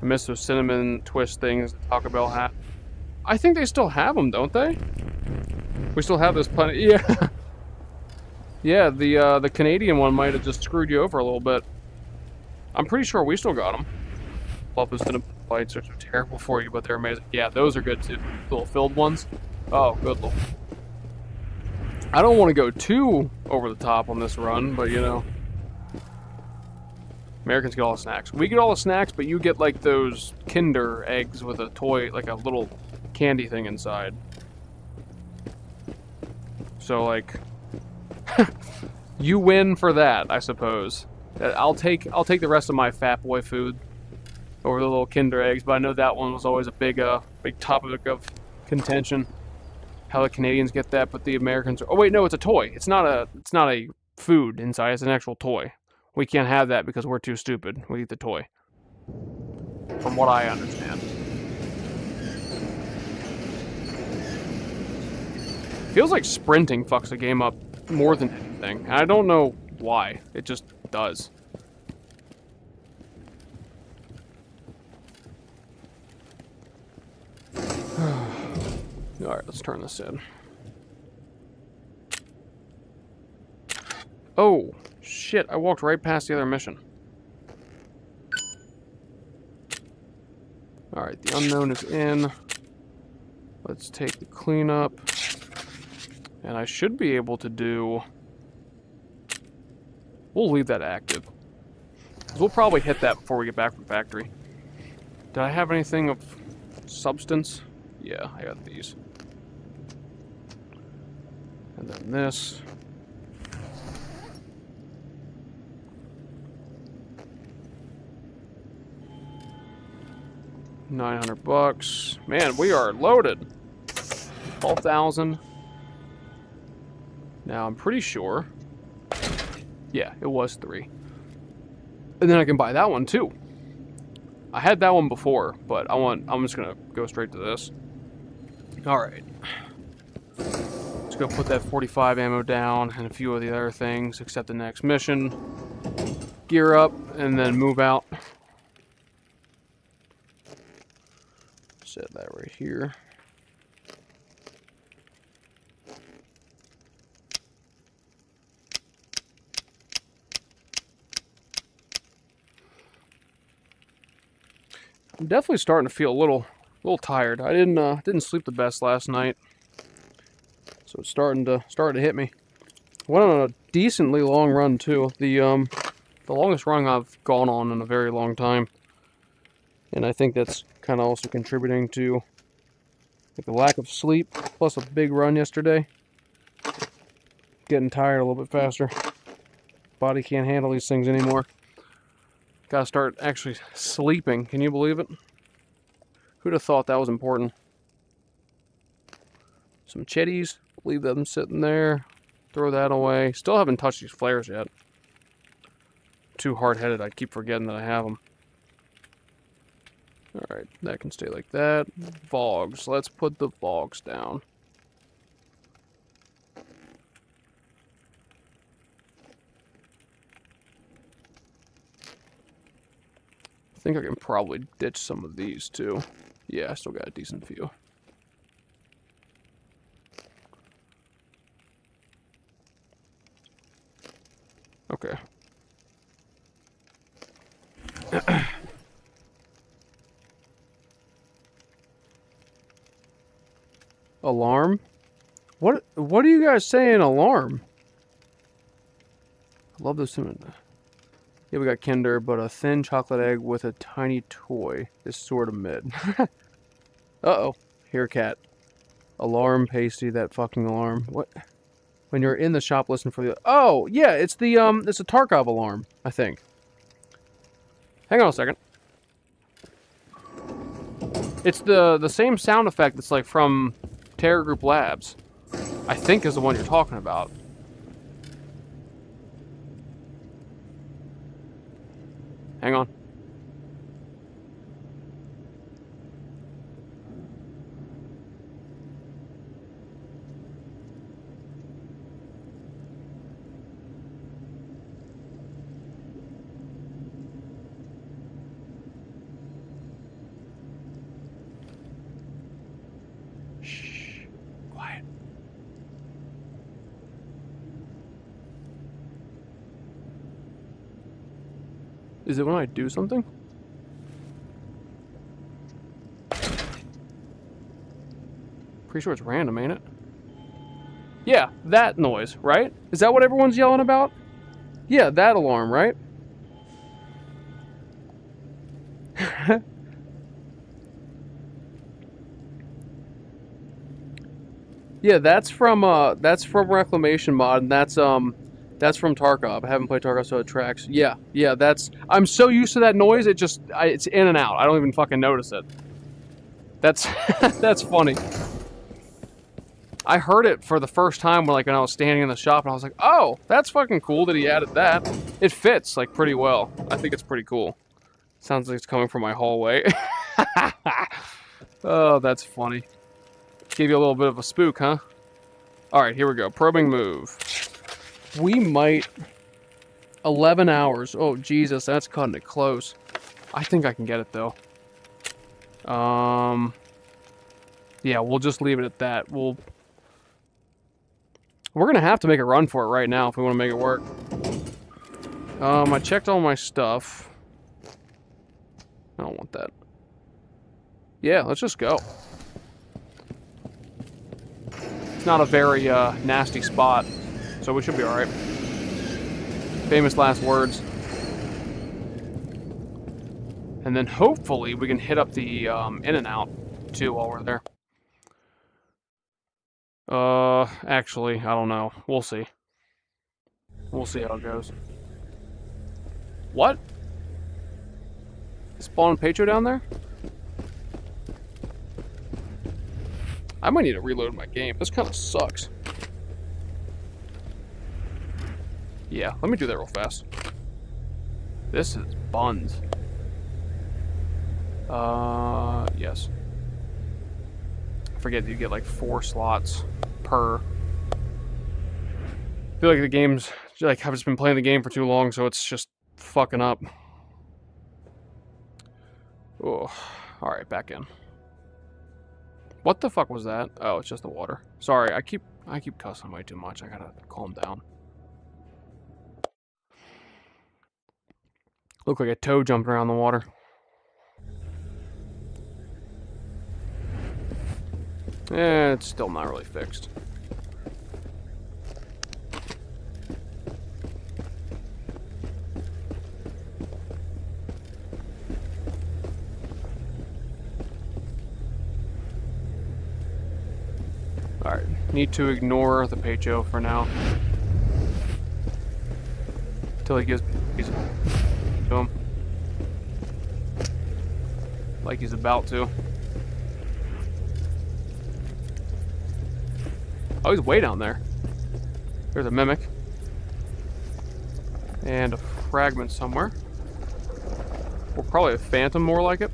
I miss those cinnamon twist things that Taco Bell had. I think they still have them, don't they? We still have this plenty. Yeah. Yeah, the Canadian one might have just screwed you over a little bit. I'm pretty sure we still got them. Love those cinnamon bites. Are so terrible for you, but they're amazing. Yeah, those are good too. The little filled ones. Oh, good lord. I don't want to go too over the top on this run, but you know. Americans get all the snacks. We get all the snacks, but you get like those Kinder eggs with a toy, like a little candy thing inside. So like, you win for that, I suppose. I'll take the rest of my fat boy food over the little Kinder eggs, but I know that one was always a big topic of contention. How the Canadians get that, but the Americans are. Oh wait, no, it's a toy. It's not a food inside. It's an actual toy. We can't have that because we're too stupid. We eat the toy. From what I understand. Feels like sprinting fucks the game up more than anything. I don't know why. It just does. Alright, let's turn this in. Oh, shit, I walked right past the other mission. Alright, the unknown is in. Let's take the cleanup. And I should be able to do... We'll leave that active. 'Cause we'll probably hit that before we get back from factory. Did I have anything of substance? Yeah, I got these. And then this. $900. Man, we are loaded. 12,000. Now I'm pretty sure. Yeah, it was 3. And then I can buy that one too. I had that one before, but I'm just gonna go straight to this. Alright. Let's go put that 45 ammo down and a few of the other things, except the next mission. Gear up, and then move out. Set that right here. I'm definitely starting to feel a little tired. I didn't sleep the best last night, so it's starting to hit me. Went on a decently long run too. The longest run I've gone on in a very long time, and I think that's kind of also contributing to like the lack of sleep plus a big run yesterday. Getting tired a little bit faster. Body can't handle these things anymore. Gotta start actually sleeping. Can you believe it? Who'd have thought that was important? Some chitties. Leave them sitting there. Throw that away. Still haven't touched these flares yet. Too hard-headed. I keep forgetting that I have them. Alright, that can stay like that. Vogs. Let's put the Vogs down. I think I can probably ditch some of these too. Yeah, I still got a decent few. Okay. Alarm? What are you guys saying, alarm? I love this. Yeah, we got Kinder, but a thin chocolate egg with a tiny toy is sort of mid. Uh-oh. Here, cat. Alarm pasty, that fucking alarm. What? When you're in the shop, listen for the... Oh, yeah, it's the, it's a Tarkov alarm, I think. Hang on a second. It's the same sound effect that's like from Terror Group Labs. I think is the one you're talking about. Hang on. Shh. Quiet. Is it when I do something? Pretty sure it's random, ain't it? Yeah, that noise, right? Is that what everyone's yelling about? Yeah, that alarm, right? Yeah, that's from Reclamation Mod, and that's from Tarkov. I haven't played Tarkov, so it tracks. Yeah, that's. I'm so used to that noise, it's in and out. I don't even fucking notice it. That's that's funny. I heard it for the first time when I was standing in the shop, and I was like, "Oh, that's fucking cool that he added that." It fits like pretty well. I think it's pretty cool. Sounds like it's coming from my hallway. Oh, that's funny. Gave you a little bit of a spook, huh? Alright, here we go. Probing move. We might... 11 hours. Oh, Jesus, that's cutting it close. I think I can get it, though. Yeah, we'll just leave it at that. We're gonna have to make a run for it right now if we want to make it work. I checked all my stuff. I don't want that. Yeah, let's just go. It's not a very nasty spot, so we should be alright. Famous last words. And then hopefully we can hit up the in and out too while we're there. Actually, I don't know. We'll see. We'll see how it goes. What? Spawn Petro down there? I might need to reload my game. This kind of sucks. Yeah, let me do that real fast. This is buns. Yes. I forget you get like 4 slots per. I feel like the game's like I've just been playing the game for too long, so it's just fucking up. Oh, all right, back in. What the fuck was that? Oh, it's just the water. Sorry, I keep cussing way too much. I gotta calm down. Look like a toad jumping around the water. Eh, it's still not really fixed. Alright, need to ignore the Pecho for now. Until he gives to him. Like he's about to. Oh, he's way down there. There's a Mimic. And a fragment somewhere. Or probably a Phantom, more like it.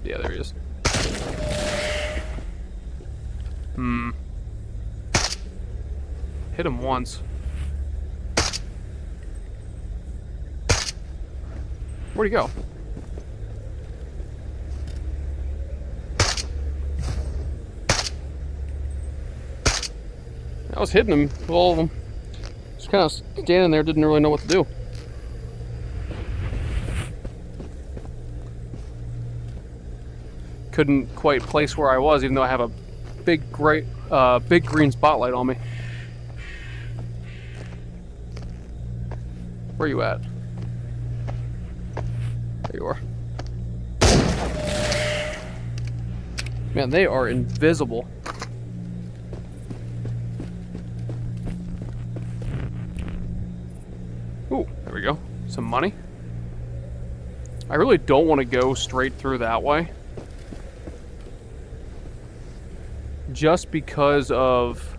Yeah, there he is. Hit him once. Where'd he go? I was hitting him with all of them. Just kind of standing there, didn't really know what to do. Couldn't quite place where I was, even though I have a big green spotlight on me. Where are you at? There you are. Man, they are invisible. Ooh, there we go. Some money. I really don't want to go straight through that way. Just because of...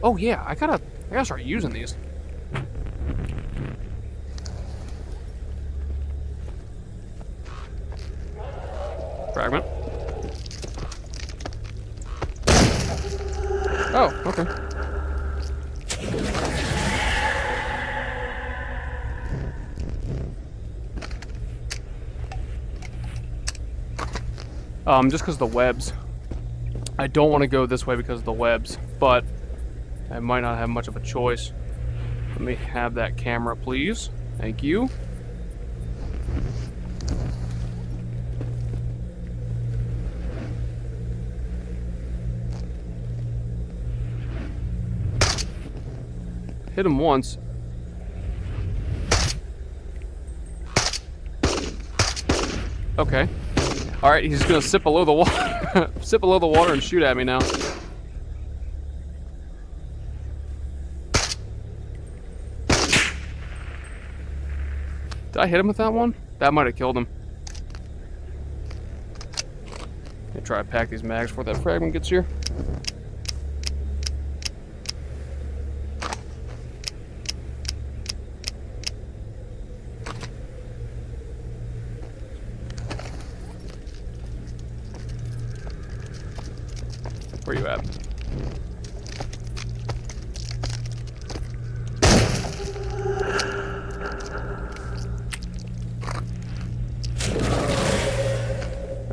Oh yeah, I gotta start using these. Fragment. Oh, okay. Just because of the webs. I don't want to go this way because of the webs, but I might not have much of a choice. Let me have that camera, please. Thank you. Hit him once. Okay. Alright, he's gonna sit below the water. Sit below the water and shoot at me now. Did I hit him with that one? That might have killed him. Let me try to pack these mags before that fragment gets here. Where you at?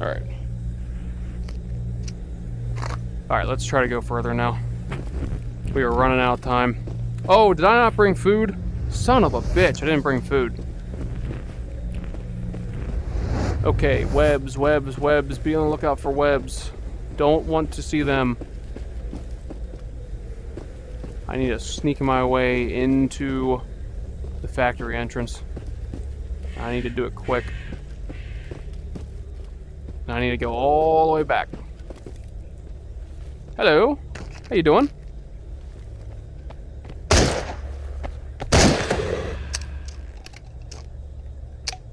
Alright. Alright, let's try to go further now. We are running out of time. Oh, did I not bring food? Son of a bitch, I didn't bring food. Okay, webs, webs, webs. Be on the lookout for webs. Don't want to see them. I need to sneak my way into the factory entrance. I need to do it quick. I need to go all the way back. Hello. How you doing?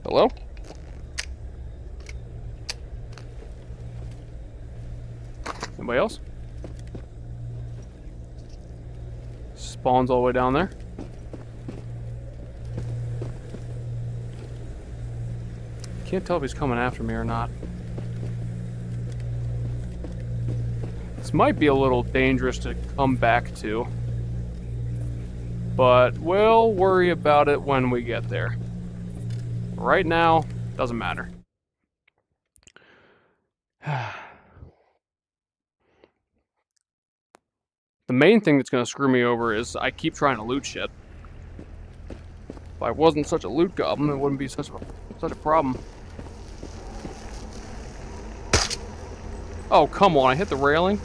Hello? Anybody else? Spawns all the way down there. Can't tell if he's coming after me or not. This might be a little dangerous to come back to, but we'll worry about it when we get there. Right now, doesn't matter. The main thing that's going to screw me over is I keep trying to loot shit. If I wasn't such a loot goblin, it wouldn't be such a problem. Oh, come on, I hit the railing.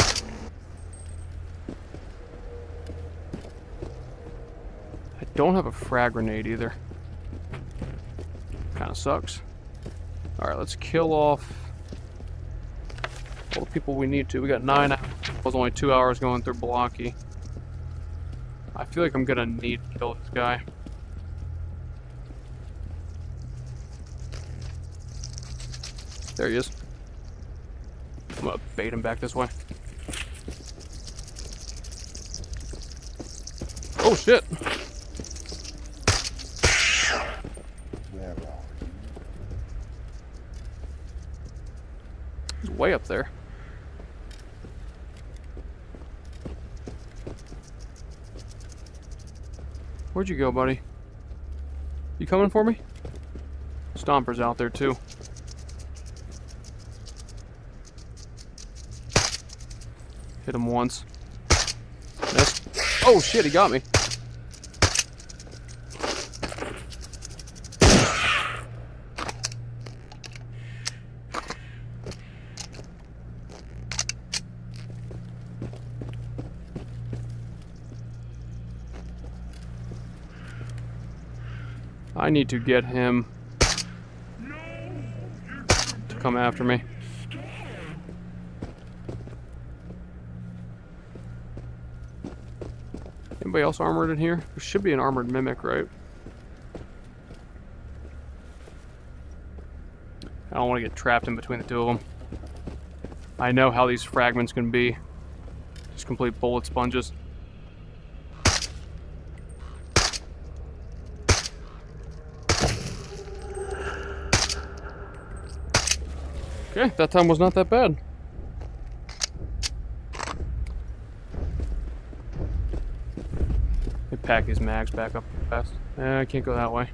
I don't have a frag grenade either. Kind of sucks. Alright, let's kill off all the people we need to. We got 9 hours. It was only 2 hours going through Blocky. I feel like I'm gonna need to kill this guy. There he is. I'm gonna bait him back this way. Oh shit! He's way up there. Where'd you go, buddy? You coming for me? Stomper's out there too. Hit him once. Missed. Oh shit, he got me. I need to get him to come after me. Anybody else armored in here? There should be an armored mimic, right? don't want to get trapped in between the two of them. I know how these fragments can be. Just complete bullet sponges. Okay, that time was not that bad. Let me pack these mags back up fast. I can't go that way.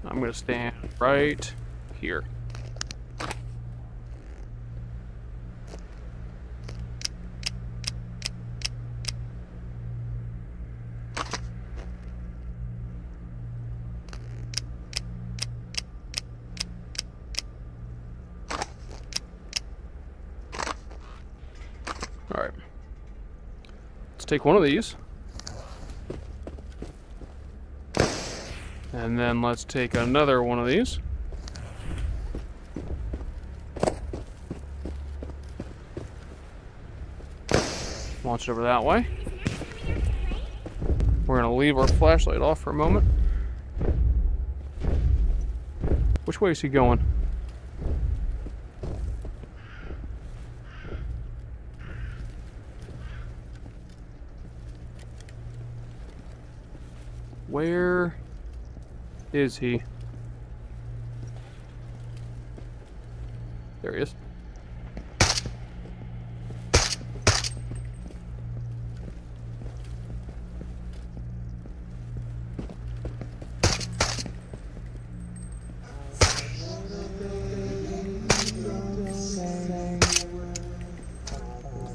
I'm gonna stand right here. All right. Let's take one of these. And then let's take another one of these. Launch it over that way. We're gonna leave our flashlight off for a moment. Which way is he going? Where is he? There he is.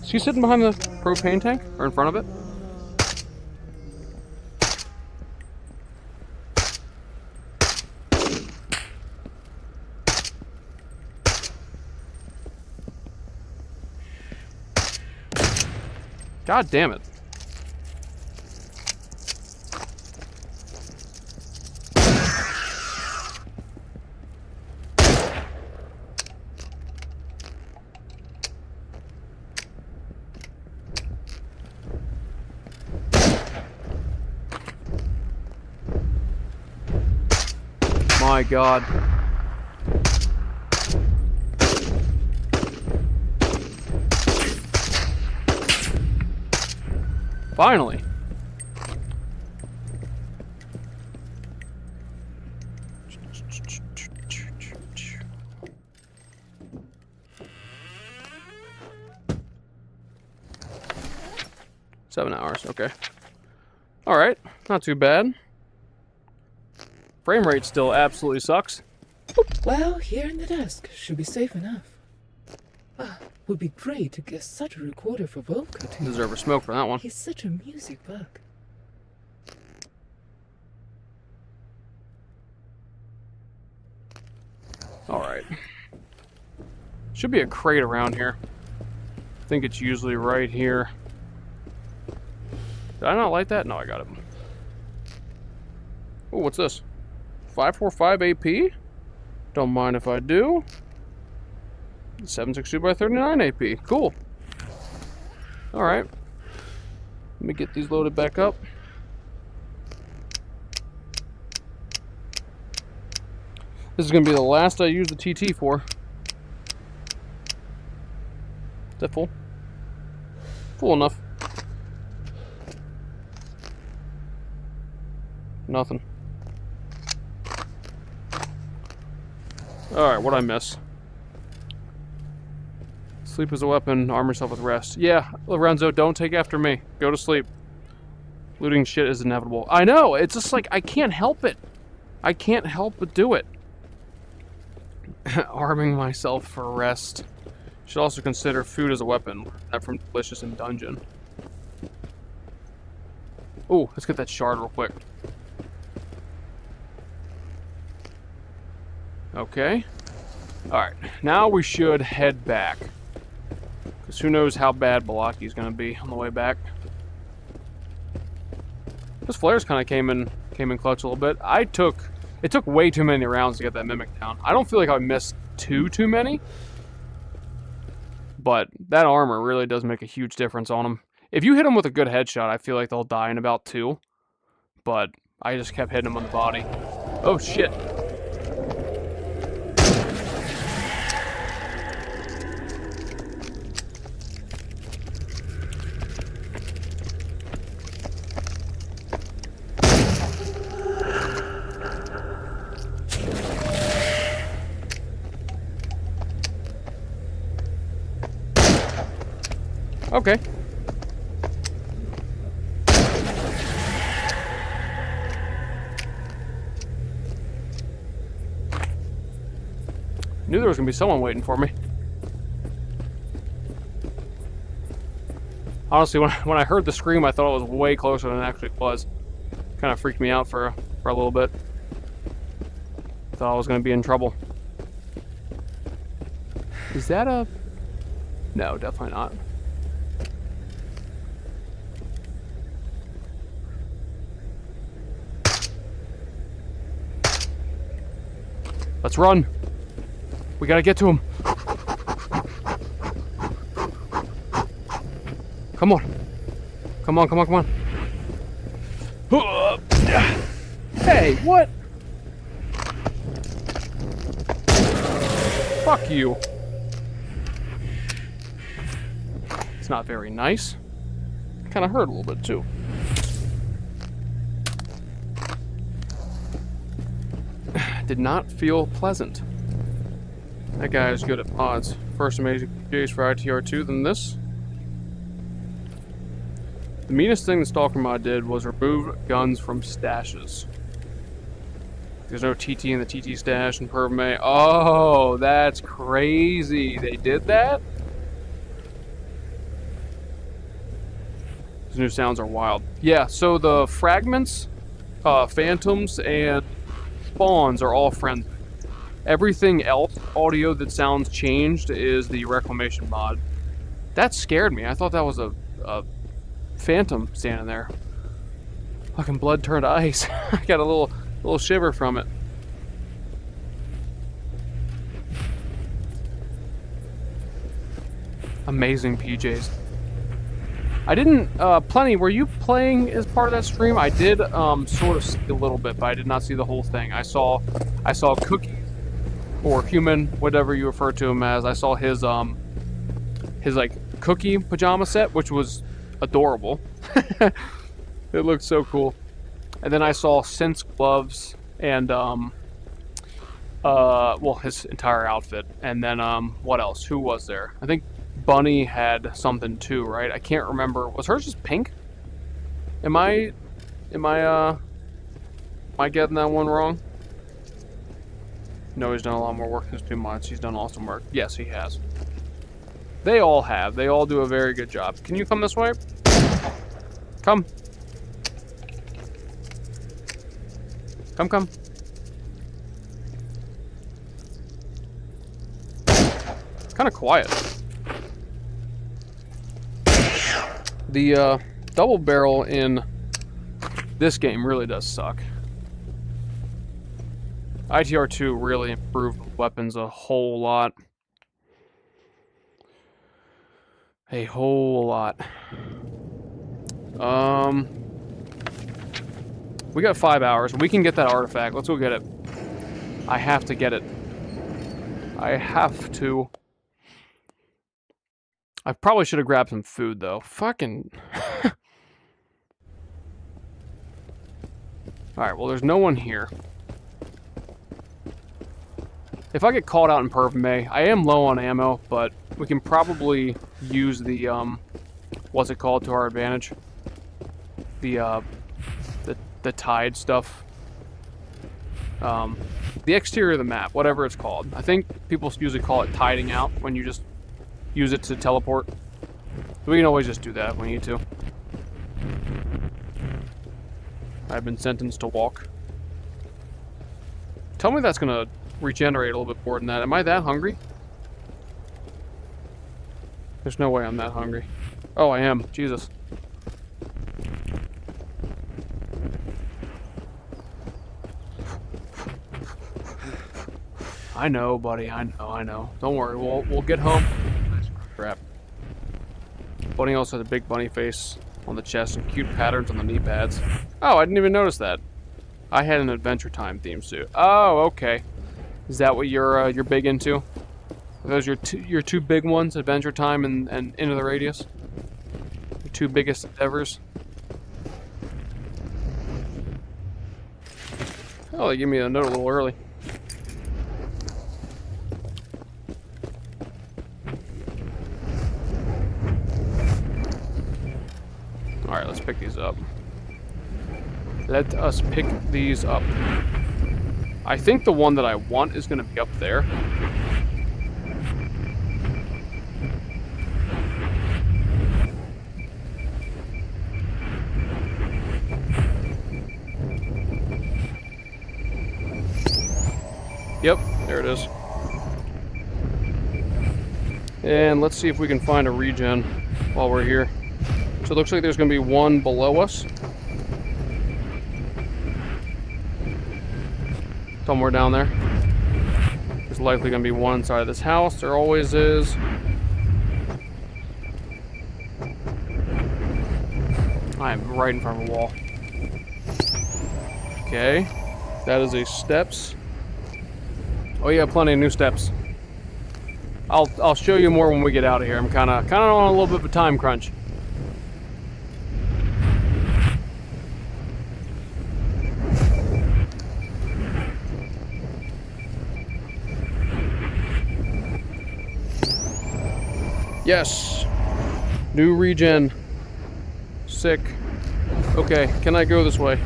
Is he sitting behind the propane tank? Or in front of it? God damn it. My God. Finally. Seven hours, okay. Alright, not too bad. Frame rate still absolutely sucks. Well, here in the desk should be safe enough. Would be great to get such a recorder for Volker to deserve a smoke for that one. He's such a music bug. Alright. Should be a crate around here. I think it's usually right here. Did I not light that? No, I got it. Oh, what's this? 545 AP? Don't mind if I do. 762 by 39 AP. Cool. Alright. Let me get these loaded back up. This is going to be the last I use the TT for. Is that full? Full enough. Nothing. Alright, what'd I miss? Sleep is a weapon, arm yourself with rest. Yeah, Lorenzo, don't take after me. Go to sleep. Looting shit is inevitable. I know, it's just like, I can't help it. I can't help but do it. Arming myself for rest. Should also consider food as a weapon. That from Delicious in Dungeon. Ooh, let's get that shard real quick. Okay. Alright, now we should head back. Because who knows how bad Balaki's going to be on the way back. This flares kind of came in clutch a little bit. It took way too many rounds to get that Mimic down. I don't feel like I missed too many. But that armor really does make a huge difference on them. If you hit them with a good headshot, I feel like they'll die in about 2. But I just kept hitting them on the body. Oh shit. Okay. Knew there was gonna be someone waiting for me. Honestly, when I heard the scream, I thought it was way closer than it actually was. Kind of freaked me out for a little bit. Thought I was gonna be in trouble. Is that a... No, definitely not. Let's run. We gotta get to him. Come on. Come on, come on, come on. Hey, what? Fuck you. It's not very nice. Kind of hurt a little bit, too. Did not feel pleasant. That guy is good at mods. First amazing case for ITR2 than this. The meanest thing the Stalker mod did was remove guns from stashes. There's no TT in the TT stash in Perv May. Oh, that's crazy. They did that? These new sounds are wild. Yeah, so the fragments, phantoms, and spawns are all friendly. Everything else, audio that sounds changed, is the Reclamation mod. That scared me. I thought that was a phantom standing there. Fucking blood turned to ice. I got a little shiver from it. Amazing PJs. I didn't, Plenty, were you playing as part of that stream? I did, sort of see a little bit, but I did not see the whole thing. I saw Cookie, or Human, whatever you refer to him as. I saw his like, Cookie pajama set, which was adorable. It looked so cool. And then I saw Synth's gloves and, well, his entire outfit. And then, what else? Who was there? I think Bunny had something too, right? I can't remember. Was hers just pink? Am I getting that one wrong? No, he's done a lot more work in his 2 months. He's done awesome work. Yes, he has. They all have. They all do a very good job. Can you come this way? Come. Come. It's kind of quiet. The double barrel in this game really does suck. ITR2 really improved weapons a whole lot. A whole lot. We got 5 hours. We can get that artifact. Let's go get it. I have to get it. I have to. I probably should have grabbed some food, though. Fucking... Alright, well, there's no one here. If I get called out in Perv May, I am low on ammo, but we can probably use the, what's it called, to our advantage? The tide stuff. The exterior of the map, whatever it's called. I think people usually call it tiding out when you just use it to teleport. We can always just do that if we need to. I've been sentenced to walk. Tell me that's gonna regenerate a little bit more than that. Am I that hungry? There's no way I'm that hungry. Oh, I am. Jesus. I know, buddy. I know. Don't worry. We'll get home. Crap. Bunny also has a big bunny face on the chest and cute patterns on the knee pads. Oh, I didn't even notice that. I had an Adventure Time theme suit. Oh, okay. Is that what you're big into? Are those your two big ones, Adventure Time and Into the Radius? Your 2 biggest endeavors? Oh, they gave me a note a little early. Alright, let's pick these up. Let us pick these up. I think the one that I want is going to be up there. Yep, there it is. And let's see if we can find a regen while we're here. So it looks like there's going to be one below us. Somewhere down there. There's likely going to be one inside of this house. There always is. I am right in front of a wall. Okay. That is a steps. Oh yeah, plenty of new steps. I'll show you more when we get out of here. I'm kind of on a little bit of a time crunch. Yes. New regen. Sick. Okay, can I go this way?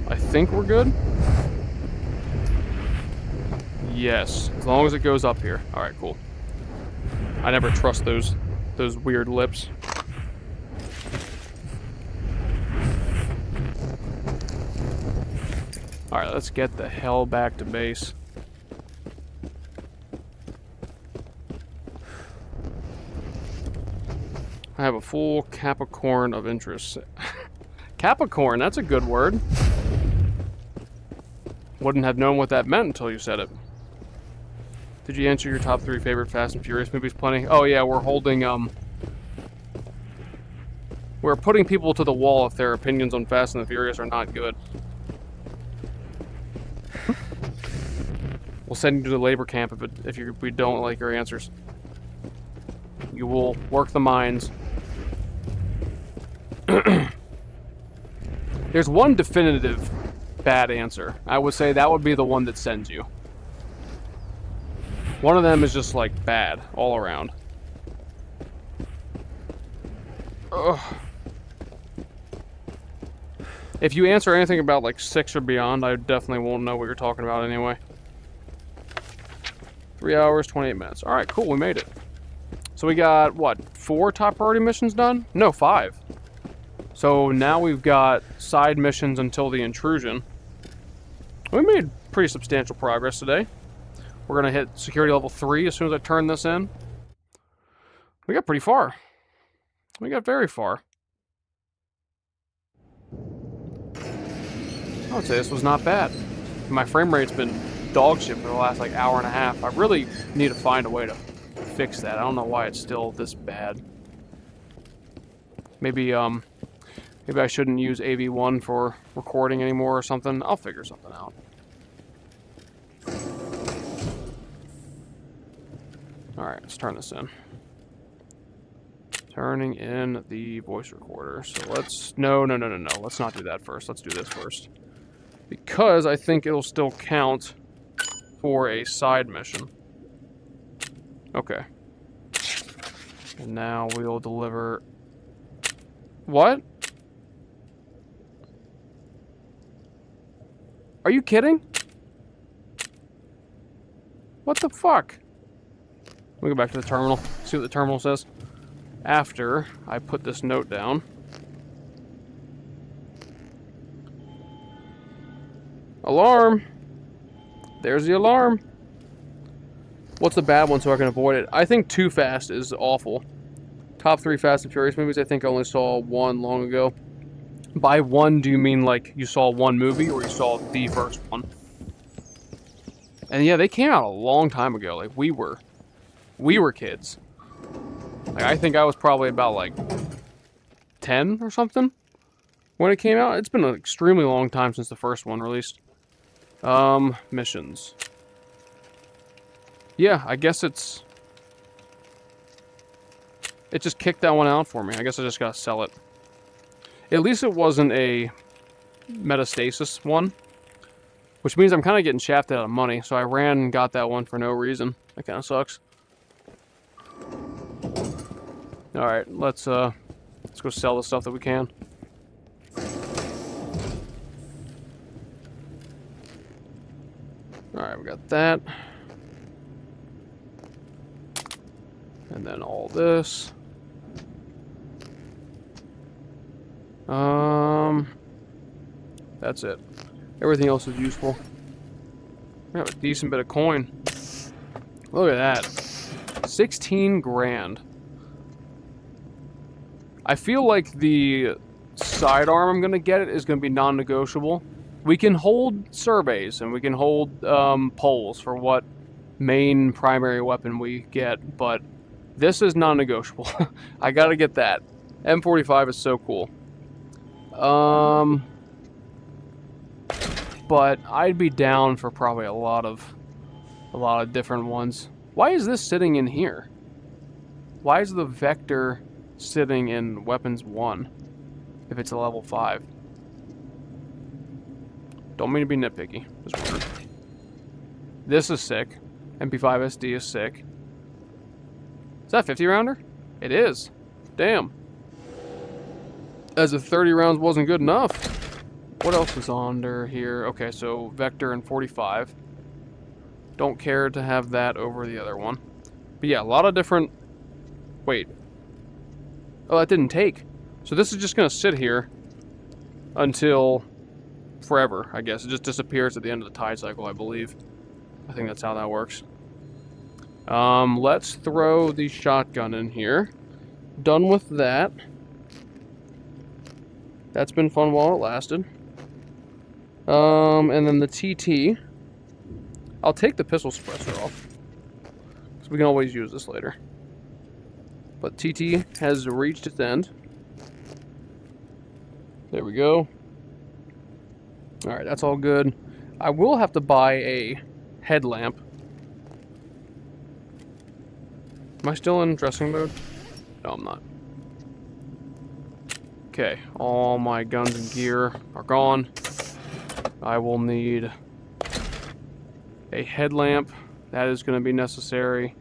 I think we're good. Yes, as long as it goes up here. All right, cool. I never trust those weird lips. All right, let's get the hell back to base. I have a full Capricorn of interest. Capricorn, that's a good word. Wouldn't have known what that meant until you said it. Did you answer your top 3 favorite Fast and Furious movies? Plenty. Oh yeah, we're holding, we're putting people to the wall if their opinions on Fast and the Furious are not good. We'll send you to the labor camp if we don't like your answers. You will work the mines. There's one definitive bad answer. I would say that would be the one that sends you. One of them is just like bad all around. Ugh. If you answer anything about like 6 or beyond, I definitely won't know what you're talking about anyway. 3 hours, 28 minutes. All right, cool, we made it. So we got, what, 4 top priority missions done? No, 5. So now we've got side missions until the intrusion. We made pretty substantial progress today. We're going to hit security level 3 as soon as I turn this in. We got pretty far. We got very far. I would say this was not bad. My frame rate's been dog shit for the last like hour and a half. I really need to find a way to fix that. I don't know why it's still this bad. Maybe maybe I shouldn't use AV1 for recording anymore or something. I'll figure something out. Alright, let's turn this in. Turning in the voice recorder. So let's... No. Let's not do that first. Let's do this first. Because I think it'll still count for a side mission. Okay. And now we'll deliver... What? Are you kidding? What the fuck? Let me go back to the terminal, see what the terminal says. After I put this note down. Alarm! There's the alarm. What's the bad one so I can avoid it? I think Too Fast is awful. Top 3 Fast and Furious movies, I think I only saw 1 long ago. By 1, do you mean like you saw 1 movie or you saw the first one? And yeah, they came out a long time ago. Like we were kids. Like I think I was probably about like 10 or something when it came out. It's been an extremely long time since the first one released. Missions. Yeah, I guess it just kicked that one out for me. I guess I just gotta sell it. At least it wasn't a metastasis one, which means I'm kind of getting shafted out of money. So I ran and got that one for no reason. That kind of sucks. All right, let's Let's go sell the stuff that we can. Alright, we got that. And then all this. That's it. Everything else is useful. We have a decent bit of coin. Look at that. 16 grand. I feel like the sidearm I'm going to get is going to be non-negotiable. We can hold surveys and we can hold polls for what main primary weapon we get, but this is non-negotiable. I got to get that. M45 is so cool. But I'd be down for probably a lot of different ones. Why is this sitting in here? Why is the Vector sitting in Weapons 1 if it's a level 5? Don't mean to be nitpicky. Just wondering. This is sick. MP5 SD is sick. Is that a 50 rounder? It is. Damn. As if 30 rounds wasn't good enough. What else is under here? Okay, so Vector and 45. Don't care to have that over the other one. But yeah, a lot of different... Wait. Oh, that didn't take. So this is just going to sit here until forever, I guess. It just disappears at the end of the tide cycle, I believe. I think that's how that works. Let's throw the shotgun in here. Done with that. That's been fun while it lasted. And then the TT. I'll take the pistol suppressor off, because we can always use this later. But TT has reached its end. There we go. Alright, that's all good. I will have to buy a headlamp. Am I still in dressing mode? No, I'm not. Okay, all my guns and gear are gone. I will need a headlamp. That is going to be necessary.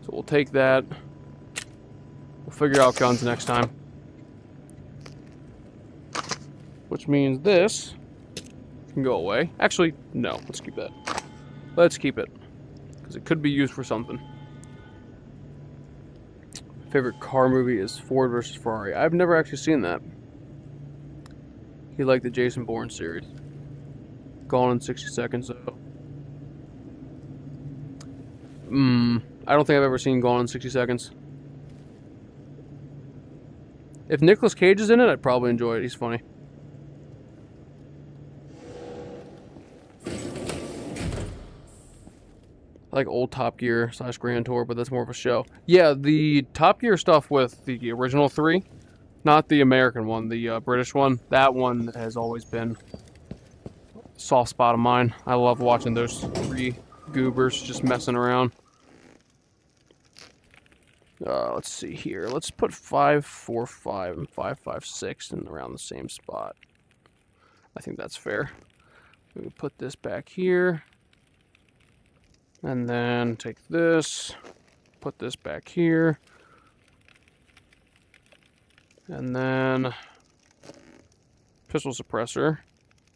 So we'll take that. We'll figure out guns next time. Which means this can go away. Actually, no. Let's keep that. Let's keep it. Because it could be used for something. Favorite car movie is Ford versus Ferrari. I've never actually seen that. He liked the Jason Bourne series. Gone in 60 Seconds, though. I don't think I've ever seen Gone in 60 Seconds. If Nicolas Cage is in it, I'd probably enjoy it. He's funny. I like old Top Gear / Grand Tour, but that's more of a show. Yeah, the Top Gear stuff with the original 3, not the American one, the British one, that one has always been a soft spot of mine. I love watching those 3 goobers just messing around. Let's see here. Let's put 545 and 556 in around the same spot. I think that's fair. We can put this back here. And then take this, put this back here. And then pistol suppressor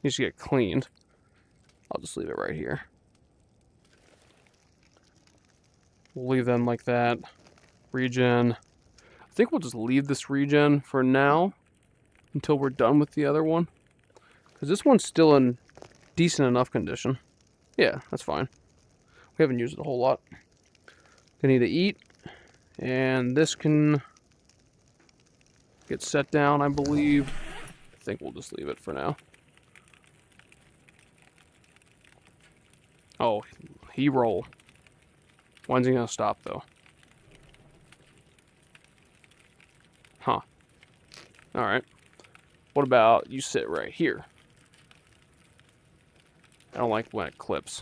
needs to get cleaned. I'll just leave it right here. We'll leave them like that. Regen. I think we'll just leave this regen for now until we're done with the other one. Because this one's still in decent enough condition. Yeah, that's fine. We haven't used it a whole lot. Gonna need to eat. And this can get set down, I believe. I think we'll just leave it for now. Oh, he roll. When's he gonna stop, though? Huh. Alright. What about you sit right here? I don't like when it clips.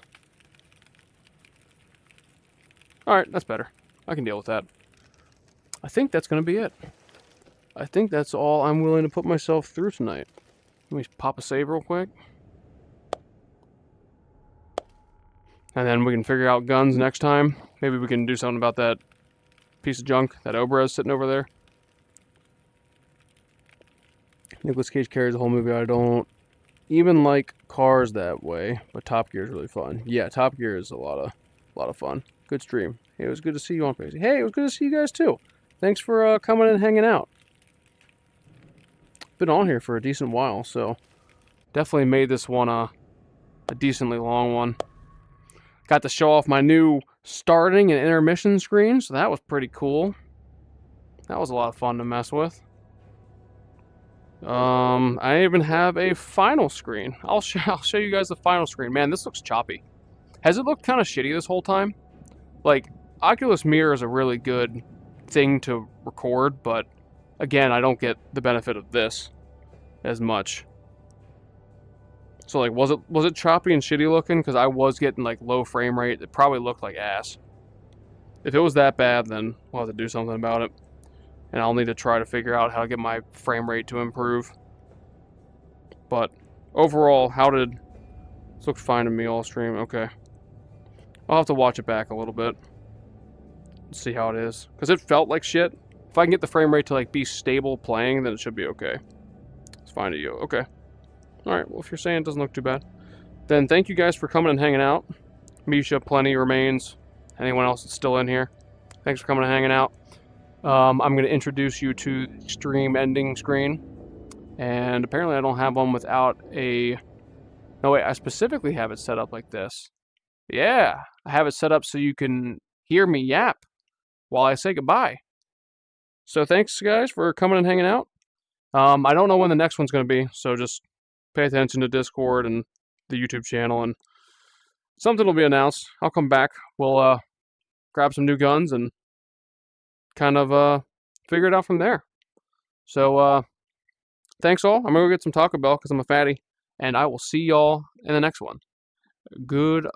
Alright, that's better. I can deal with that. I think that's going to be it. I think that's all I'm willing to put myself through tonight. Let me pop a save real quick. And then we can figure out guns next time. Maybe we can do something about that piece of junk, that Obrez sitting over there. Nicolas Cage carries the whole movie. I don't even like cars that way, but Top Gear is really fun. Yeah, Top Gear is a lot of fun. Good stream. Hey, it was good to see you on Crazy. Hey, it was good to see you guys too. Thanks for coming and hanging out. Been on here for a decent while, so definitely made this one a decently long one. Got to show off my new starting and intermission screen, so that was pretty cool. That was a lot of fun to mess with. I even have a final screen. I'll show you guys the final screen. Man, this looks choppy. Has it looked kind of shitty this whole time? Like, Oculus Mirror is a really good thing to record, but again, I don't get the benefit of this as much. So like, was it choppy and shitty looking? Because I was getting like low frame rate. It probably looked like ass. If it was that bad, then we'll have to do something about it. And I'll need to try to figure out how to get my frame rate to improve. But overall, this looked fine to me all stream. Okay. I'll have to watch it back a little bit. See how it is. Because it felt like shit. If I can get the frame rate to like be stable playing, then it should be okay. It's fine to you. Okay. Alright, well if you're saying it doesn't look too bad, then thank you guys for coming and hanging out. Misha, Plenty, Remains, anyone else that's still in here. Thanks for coming and hanging out. I'm going to introduce you to the stream ending screen. And apparently I don't have one without a... No, wait, I specifically have it set up like this. Yeah, I have it set up so you can hear me yap while I say goodbye. So thanks, guys, for coming and hanging out. I don't know when the next one's going to be, so just pay attention to Discord and the YouTube channel, and something will be announced. I'll come back. We'll grab some new guns and kind of figure it out from there. So thanks all. I'm going to go get some Taco Bell because I'm a fatty, and I will see y'all in the next one. Goodbye.